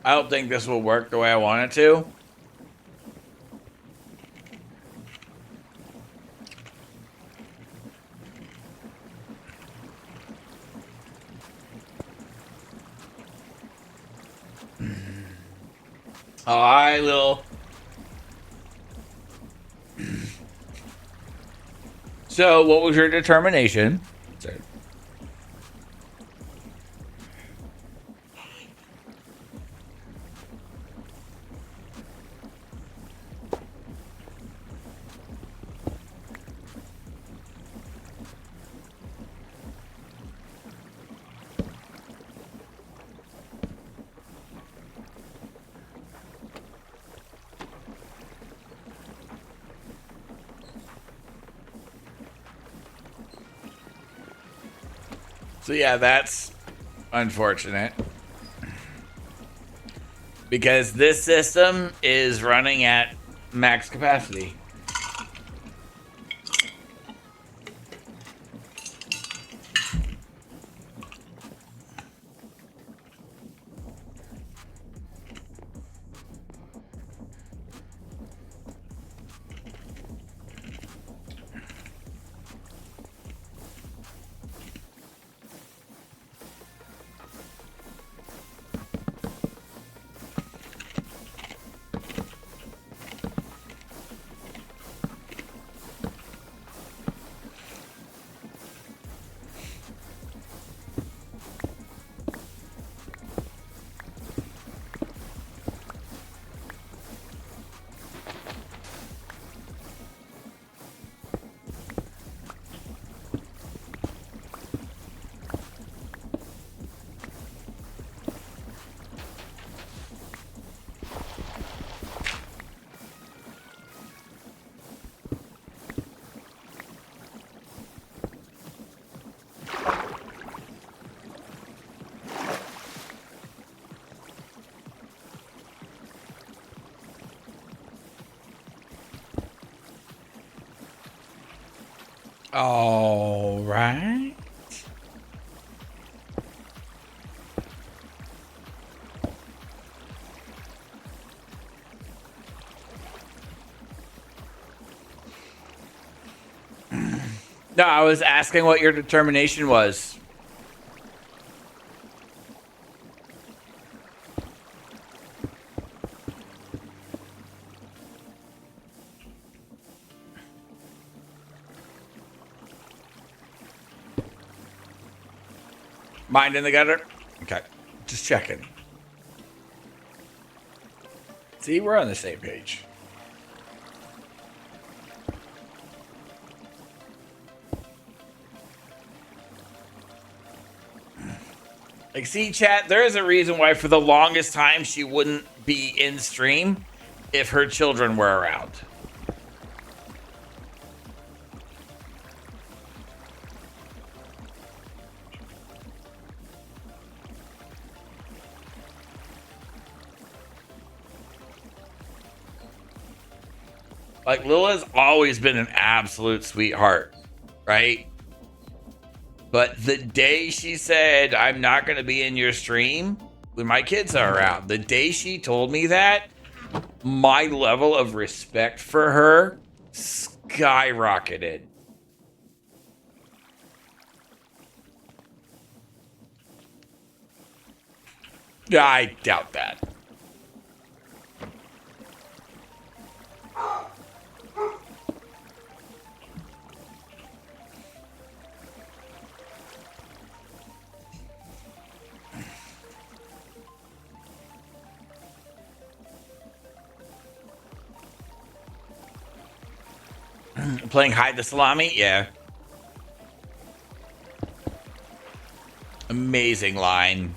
I don't think this will work the way I want it to. Oh, hi, Lil. So, what was your determination? Sorry. So yeah, that's unfortunate. Because this system is running at max capacity. All right. No, I was asking what your determination was. Mind in the gutter? Okay. Just checking. See, we're on the same page. Like, see, chat, there is a reason why for the longest time she wouldn't be in stream if her children were around. Like, Lila's always been an absolute sweetheart, right? But the day she said, I'm not going to be in your stream when my kids are around, the day she told me that, my level of respect for her skyrocketed. I doubt that. Playing Hide the Salami? Yeah. Amazing line.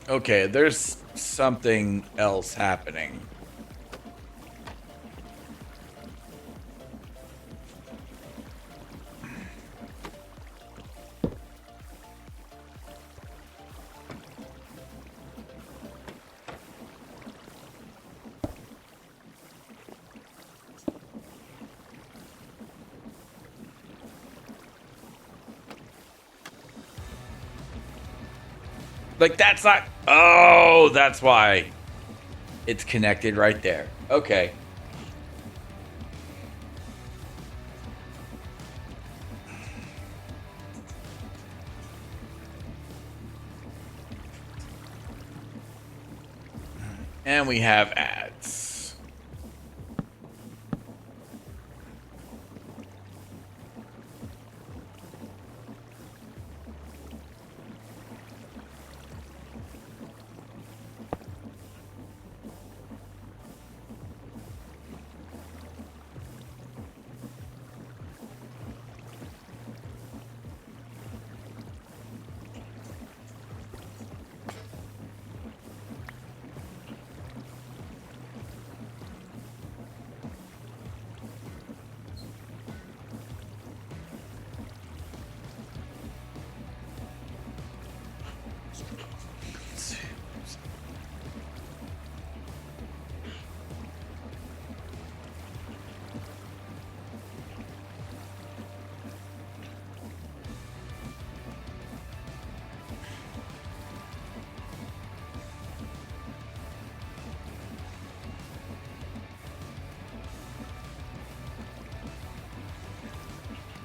Okay, there's something else happening. Like, that's not... Oh, that's why. It's connected right there. Okay. And we have ads.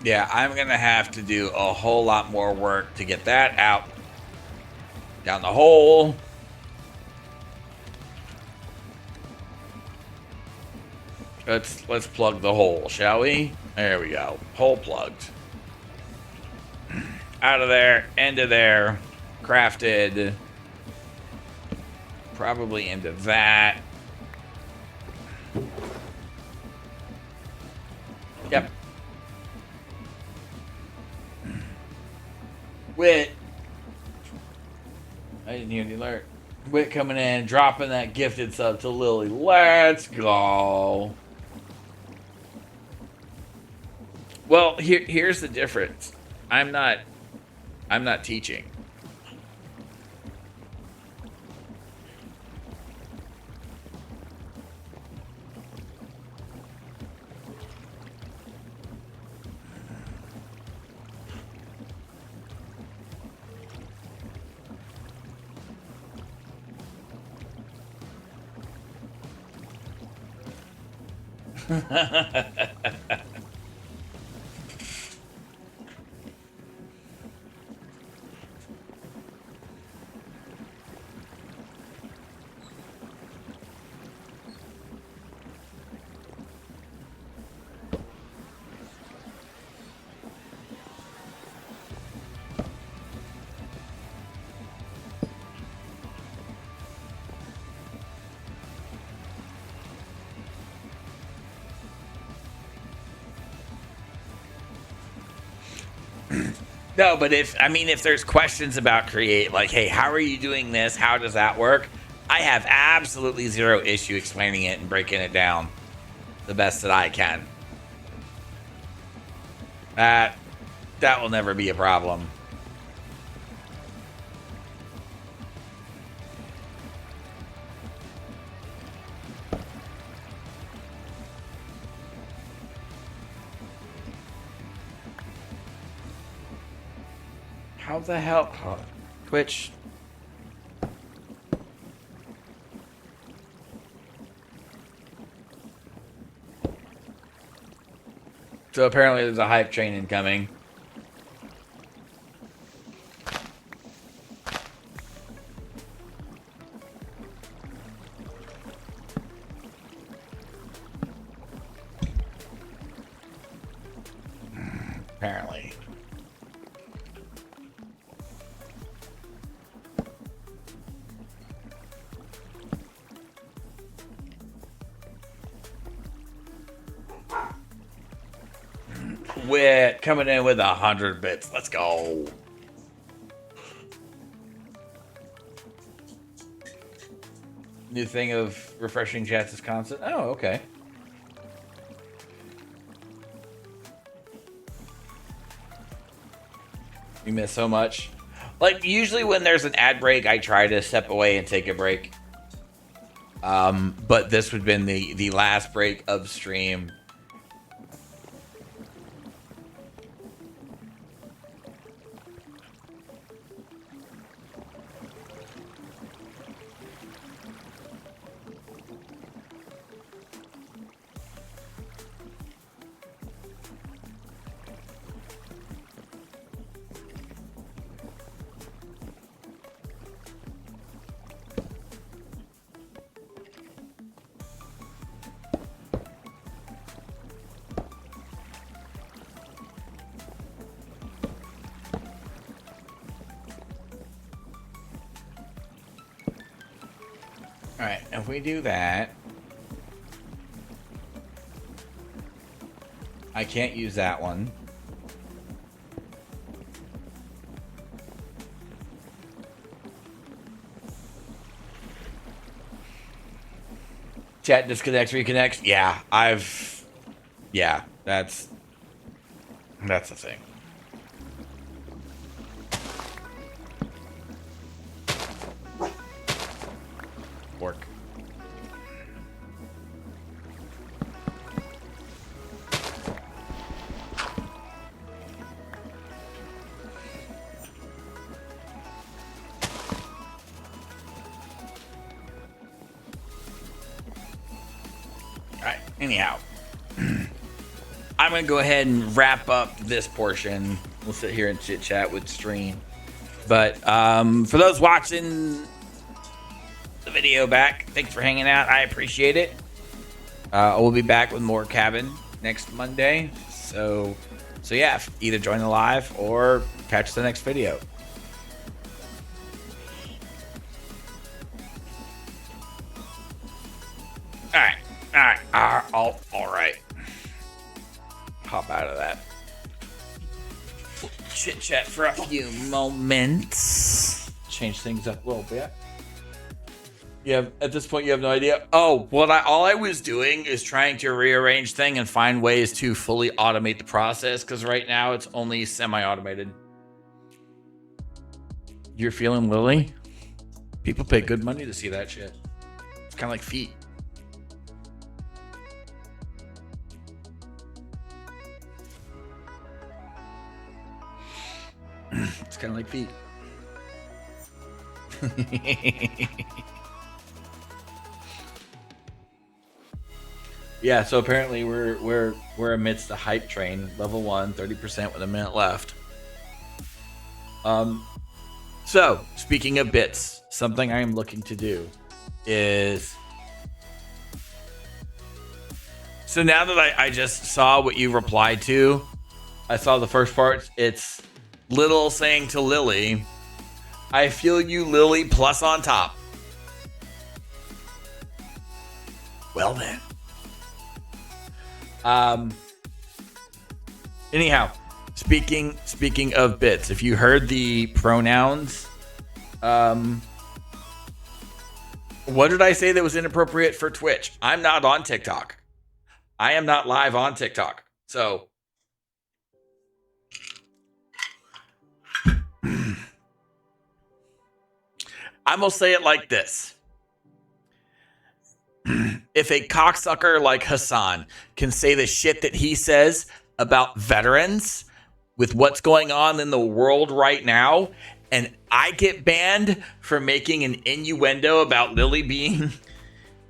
Yeah, I'm gonna have to do a whole lot more work to get that out down the hole. Let's plug the hole, shall we? There we go. Hole plugged. Out of there, into there, crafted. Probably into that. Yep. Wit. I didn't hear the alert. Wit coming in, dropping that gifted sub to Lily. Let's go. Well, here's the difference. I'm not teaching. No, but if there's questions about Create, like, hey, how are you doing this? How does that work? I have absolutely zero issue explaining it and breaking it down the best that I can. That will never be a problem. How the hell? Oh, Twitch. So apparently there's a hype train incoming. Apparently. Wit coming in with 100 bits. Let's go. New thing of refreshing chats is constant. Oh, okay. You miss so much. Like, usually when there's an ad break, I try to step away and take a break. But this would have been the last break of stream. Alright, if we do that, I can't use that one. Chat disconnects, reconnects. Yeah, yeah, that's a thing. Work. Alright, anyhow. I'm going to go ahead and wrap up this portion. We'll sit here and chit chat with stream. But for those watching the video back, thanks for hanging out. I appreciate it. We'll be back with more Cabin next Monday. So yeah, either join the live or catch the next video. All right. Hop out of that. Chit chat for a few moments. Change things up a little bit. At this point, you have no idea. Oh, all I was doing is trying to rearrange things and find ways to fully automate the process, because right now it's only semi-automated. You're feeling Lily? People pay good money to see that shit. It's kind of like feet. It's kind of like feet. Yeah, so apparently we're amidst the hype train. Level 1, 30% with a minute left. So speaking of bits, something I am looking to do is, so now that I just saw what you replied to, I saw the first part. It's Little saying to Lily, I feel you, Lily, plus on top. Well then. Anyhow, speaking of bits, if you heard the pronouns, what did I say that was inappropriate for Twitch? I'm not on TikTok. I am not live on TikTok. So I'm going to say it like this. If a cocksucker like Hassan can say the shit that he says about veterans with what's going on in the world right now, and I get banned for making an innuendo about Lily being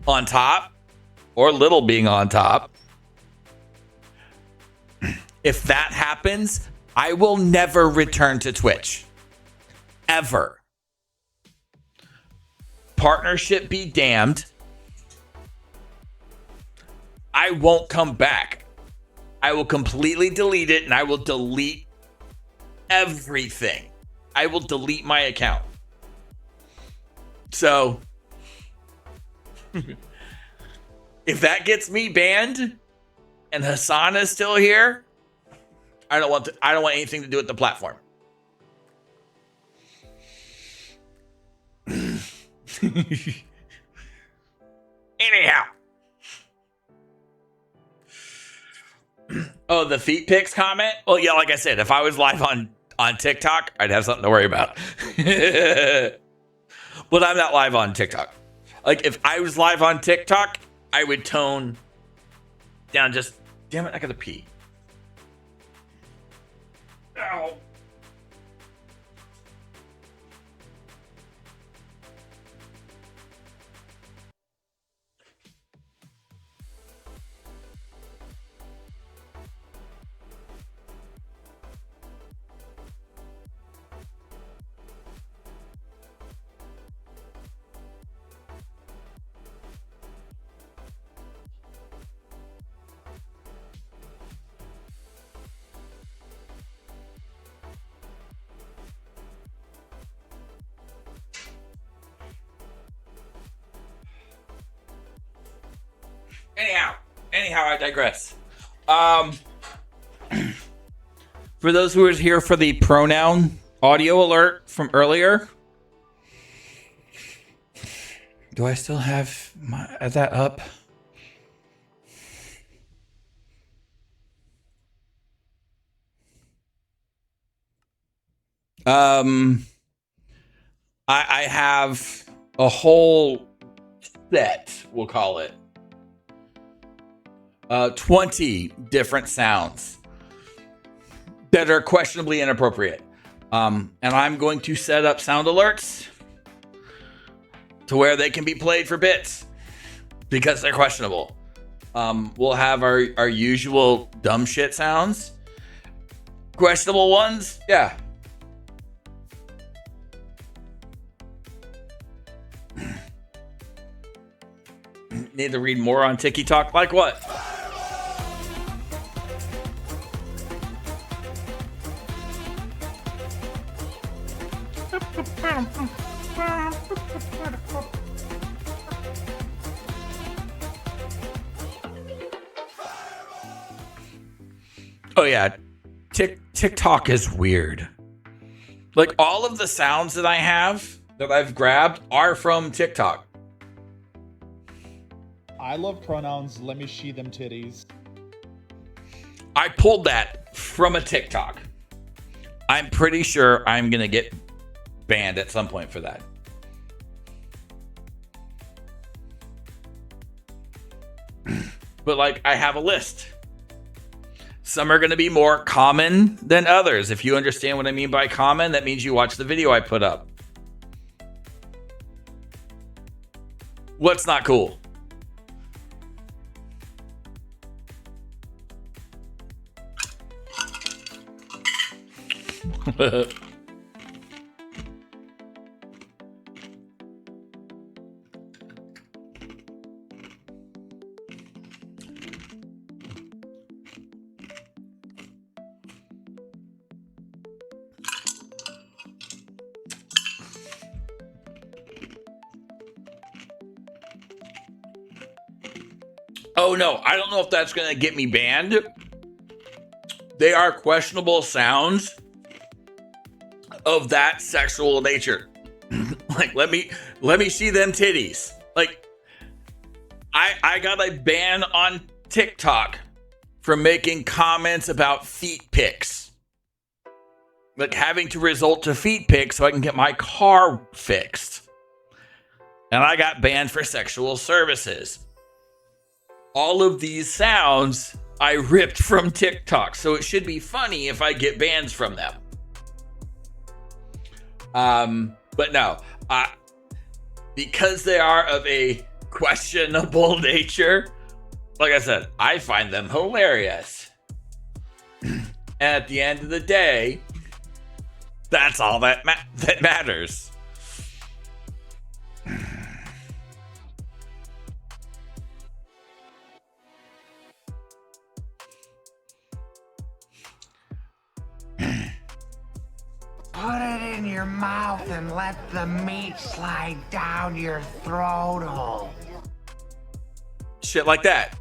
on top or Little being on top, if that happens, I will never return to Twitch. Ever. Partnership be damned. I won't come back. I will completely delete it, and I will delete everything. I will delete my account. So, if that gets me banned and Hassan is still here, I don't want anything to do with the platform. Anyhow. Oh, the feet pics comment? Well, yeah, like I said, if I was live on TikTok, I'd have something to worry about. But I'm not live on TikTok. Like, if I was live on TikTok, I would tone down just... Damn it, I gotta pee. Ow. Anyhow, I digress. For those who are here for the pronoun audio alert from earlier, do I still have that up? I have a whole set, we'll call it. 20 different sounds that are questionably inappropriate. And I'm going to set up sound alerts to where they can be played for bits because they're questionable. We'll have our usual dumb shit sounds. Questionable ones, yeah. Need to read more on TikTok? Like what? Oh yeah, TikTok is weird. Like all of the sounds that I have that I've grabbed are from TikTok. I love pronouns. Let me see them titties. I pulled that from a TikTok. I'm pretty sure I'm gonna get banned at some point for that. But like, I have a list. Some are gonna be more common than others. If you understand what I mean by common, that means you watch the video I put up. What's not cool? Oh no, I don't know if that's gonna get me banned. They are questionable sounds of that sexual nature. Like, let me see them titties. Like, I got a ban on TikTok for making comments about feet pics. Like, having to resort to feet pics so I can get my car fixed. And I got banned for sexual services. All of these sounds I ripped from TikTok, so it should be funny if I get bans from them. But no, because they are of a questionable nature, like I said, I find them hilarious. And at the end of the day, that's all that matters. Put it in your mouth and let the meat slide down your throat hole. Shit like that.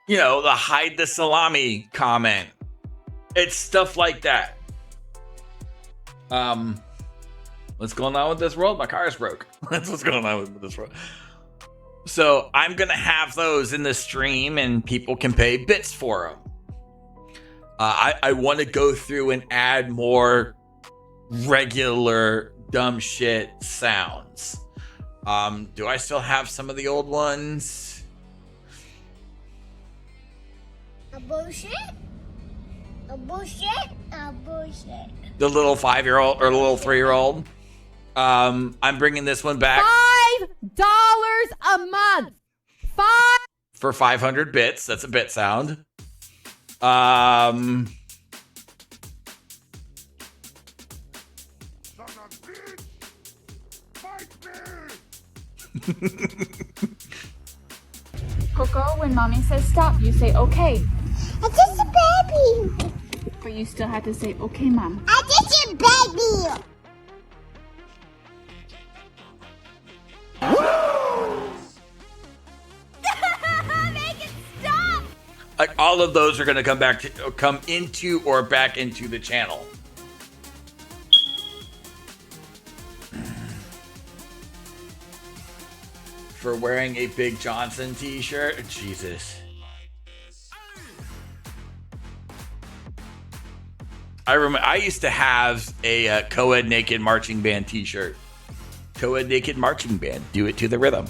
You know, the hide the salami comment. It's stuff like that. What's going on with this world? My car is broke. That's what's going on with this world. So I'm going to have those in the stream and people can pay bits for them. I want to go through and add more regular dumb shit sounds. Do I still have some of the old ones? A bullshit? A bullshit? A bullshit. The little 5-year-old or the little 3-year-old. I'm bringing this one back. $5 a month. For 500 bits. That's a bit sound. Son of bitch! Fight me! Coco, when mommy says stop, you say okay. It's just a baby. But you still have to say okay, mom. I just a baby. Make it stop. Like, all of those are going to come into or back into the channel. For wearing a Big Johnson t-shirt. Jesus. I used to have a co-ed naked marching band t-shirt. Co-ed naked marching band. Do it to the rhythm.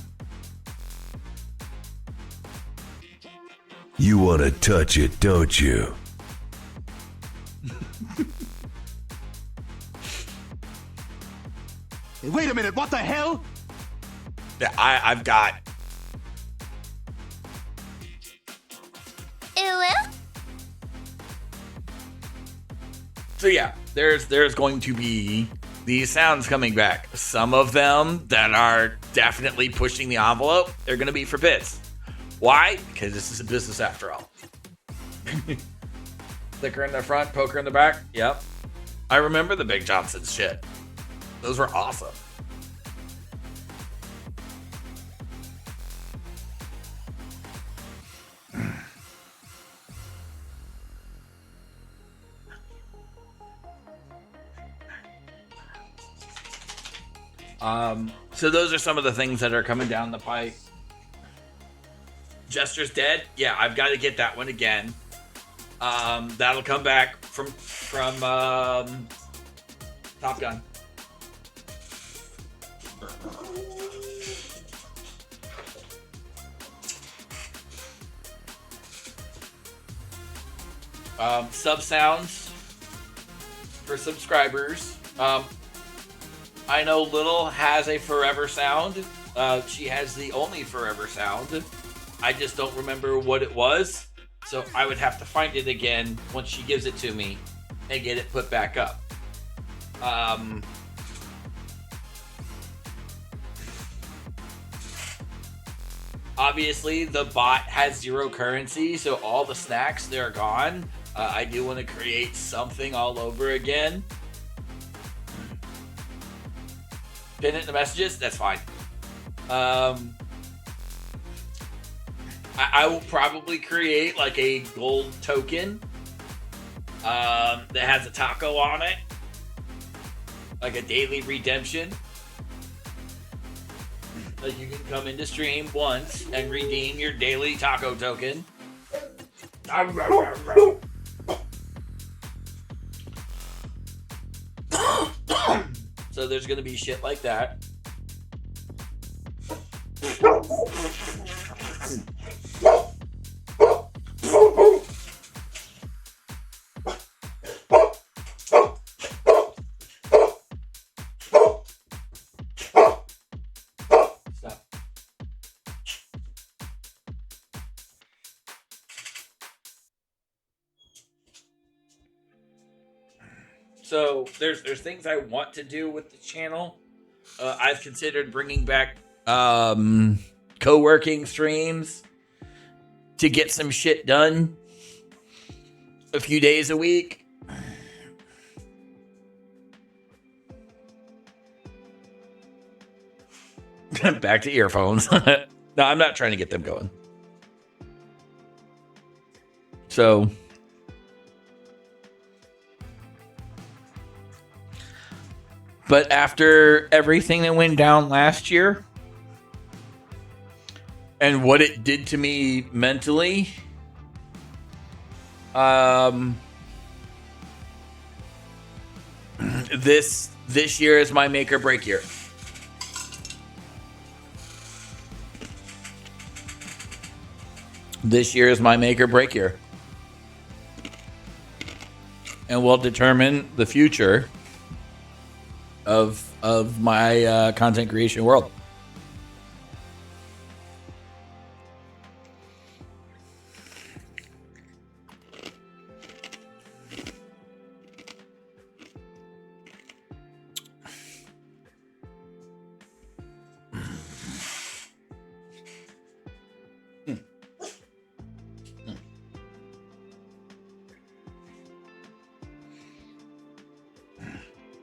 You want to touch it, don't you? Hey, wait a minute, what the hell? Yeah, I've got. Ew. So yeah, there's going to be these sounds coming back. Some of them that are definitely pushing the envelope, they're going to be for bits. Why? Because this is a business after all. Liquor in the front, poker in the back. Yep. I remember the Big Johnson shit. Those were awesome. So those are some of the things that are coming down the pipe. Jester's Dead. Yeah, I've got to get that one again. That'll come back from Top Gun. Sub sounds for subscribers. I know Little has a forever sound. She has the only forever sound. I just don't remember what it was. So I would have to find it again once she gives it to me and get it put back up. Obviously, the bot has 0 currency, so all the snacks, they're gone. I do want to create something all over again. Pin it in the messages, that's fine. I will probably create like a gold token that has a taco on it, like a daily redemption. Like you can come into stream once and redeem your daily taco token. So there's gonna be shit like that. Stop. So there's things I want to do with the channel. I've considered bringing back co-working streams to get some shit done a few days a week. Back to earphones. No, I'm not trying to get them going. So but after everything that went down last year and what it did to me mentally, this year is my make or break year. This year is my make or break year. And will determine the future of my content creation world.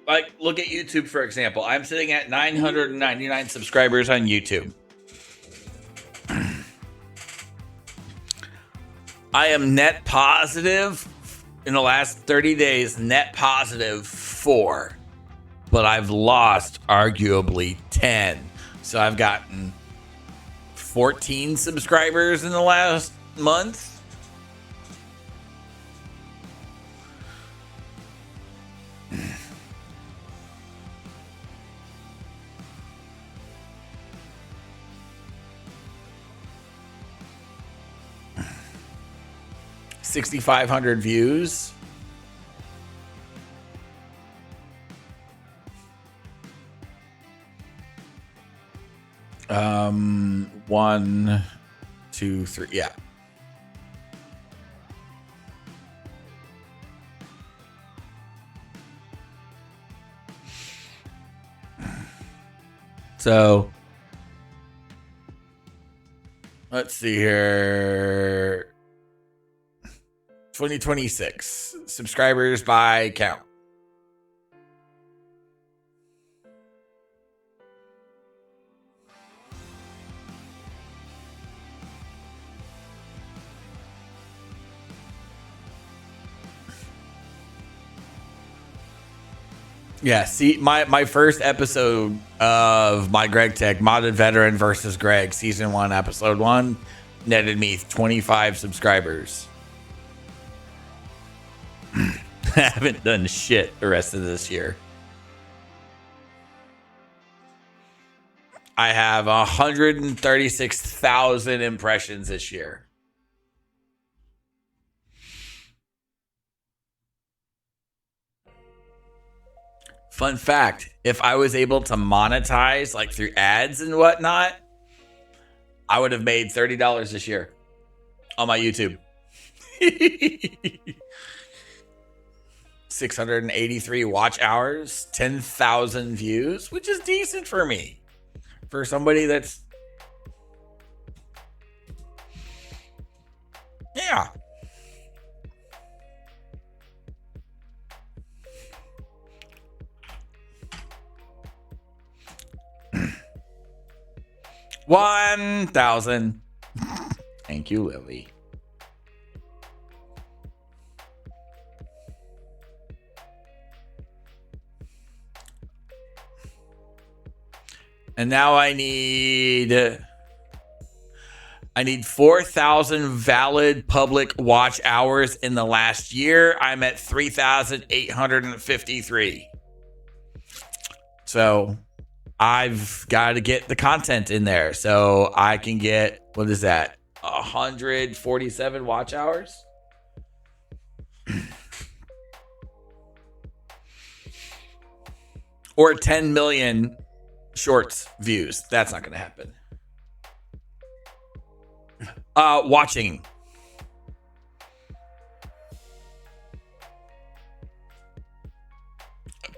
Like, look at YouTube, for example. I'm sitting at 999 subscribers on YouTube. I am net positive in the last 30 days, net positive 4. But I've lost arguably 10. So I've gotten 14 subscribers in the last month. $6,500 views. One, two, three, yeah. So let's see here. 2026 subscribers by count. Yeah, see, my first episode of my Greg Tech Modded Veteran versus Greg season 1 episode 1 netted me 25 subscribers. I haven't done shit the rest of this year. I have 136,000 impressions this year. Fun fact, if I was able to monetize like through ads and whatnot, I would have made $30 this year on my YouTube. ...683 watch hours, 10,000 views, which is decent for me. For somebody that's... Yeah. $1,000. Thank you, Lily. And now I need 4,000 valid public watch hours in the last year. I'm at 3,853. So I've got to get the content in there so I can get, what is that? 147 watch hours? Or 10 million shorts views. That's not going to happen. Watching.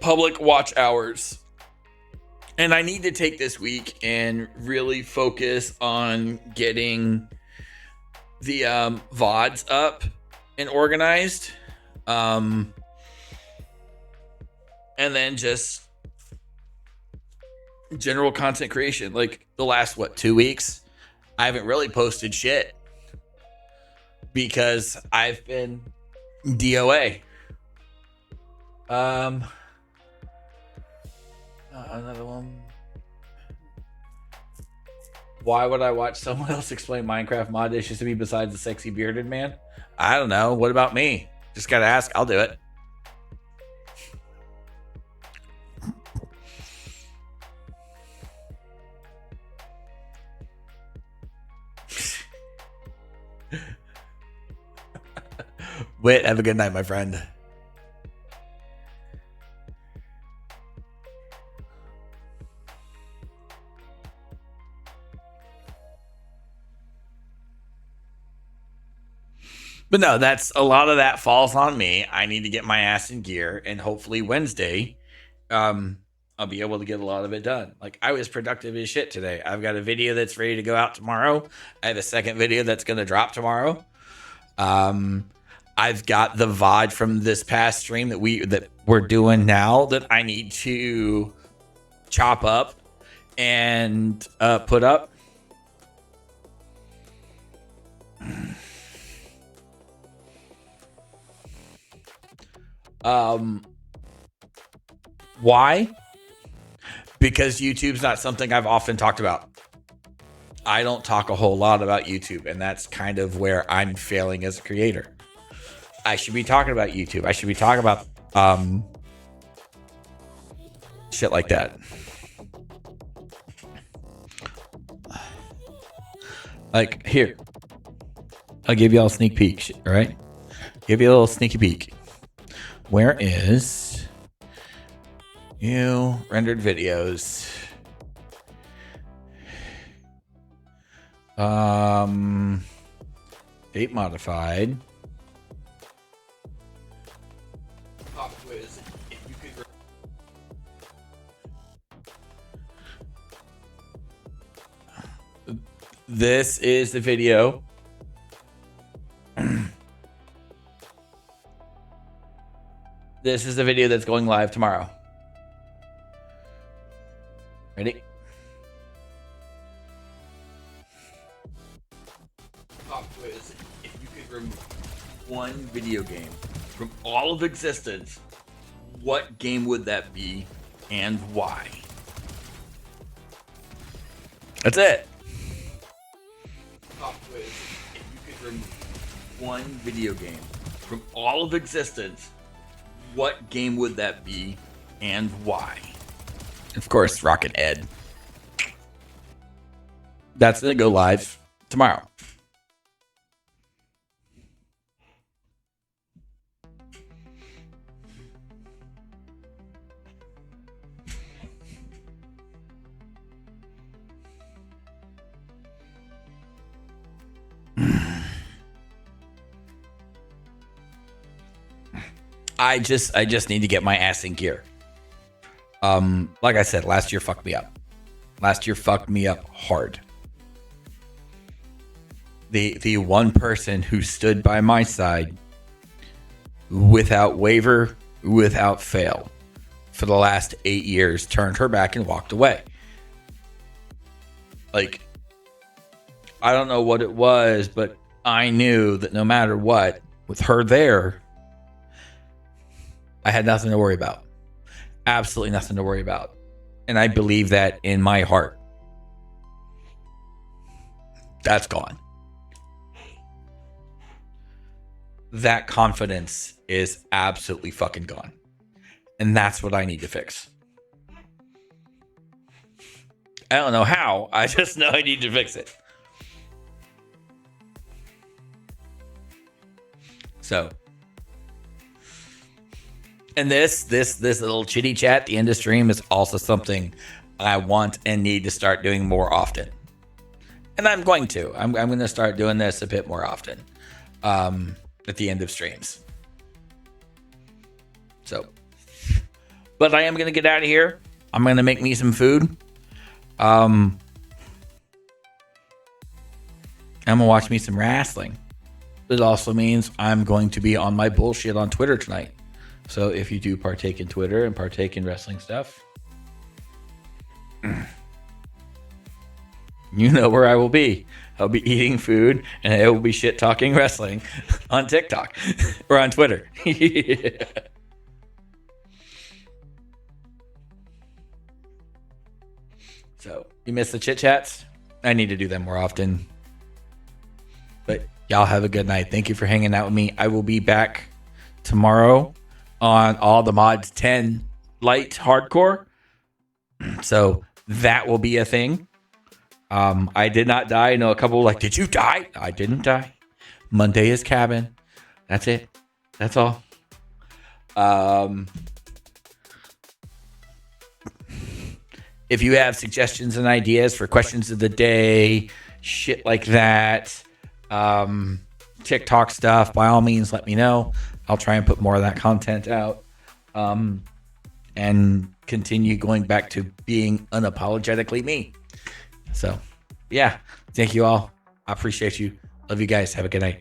Public watch hours. And I need to take this week and really focus on getting the VODs up and organized. And then just general content creation. Like the last, 2 weeks, I haven't really posted shit because I've been DOA. Another one. Why would I watch someone else explain Minecraft mod issues to me besides the sexy bearded man? I don't know. What about me? Just gotta ask. I'll do it. Wit, have a good night, my friend. But no, that's a lot of that falls on me. I need to get my ass in gear, and hopefully Wednesday, I'll be able to get a lot of it done. Like, I was productive as shit today. I've got a video that's ready to go out tomorrow. I have a second video that's going to drop tomorrow. I've got the VOD from this past stream that we're doing now that I need to chop up and put up. Why? Because YouTube's not something I've often talked about. I don't talk a whole lot about YouTube, and that's kind of where I'm failing as a creator. I should be talking about YouTube. I should be talking about shit like that. Like, here, I'll give you all a sneak peek, all right? Give you a little sneaky peek. Where is you rendered videos? Date modified. Pop quiz. If you could. This is the video. This is the video that's going live tomorrow. Ready? Pop quiz. If you could remove one video game from all of existence, what game would that be and why? That's it. Pop quiz. If you could remove one video game from all of existence, what game would that be and why? Of course, Rocket Ed. That's going to go live tomorrow. I just need to get my ass in gear. Like I said, last year fucked me up. Last year fucked me up hard. The one person who stood by my side without waver, without fail, for the last 8 years, turned her back and walked away. Like, I don't know what it was, but I knew that no matter what, with her there, I had nothing to worry about. Absolutely nothing to worry about. And I believe that in my heart. That's gone. That confidence is absolutely fucking gone. And that's what I need to fix. I don't know how. I just know I need to fix it. So, and this little chitty chat at the end of stream is also something I want and need to start doing more often. And I'm going to. I'm going to start doing this a bit more often at the end of streams. So, but I am going to get out of here. I'm going to make me some food. I'm going to watch me some wrestling. It also means I'm going to be on my bullshit on Twitter tonight. So if you do partake in Twitter and partake in wrestling stuff, you know where I will be. I'll be eating food and I will be shit talking wrestling on TikTok or on Twitter. So you miss the chit chats? I need to do them more often. But y'all have a good night. Thank you for hanging out with me. I will be back tomorrow on All the Mods 10 Light Hardcore. So that will be a thing. I did not die. I know a couple like, did you die? I didn't die. Monday is cabin. That's it. That's all. If you have suggestions and ideas for questions of the day, shit like that, TikTok stuff, by all means, let me know. I'll try and put more of that content out and continue going back to being unapologetically me. So, yeah, thank you all. I appreciate you. Love you guys. Have a good night.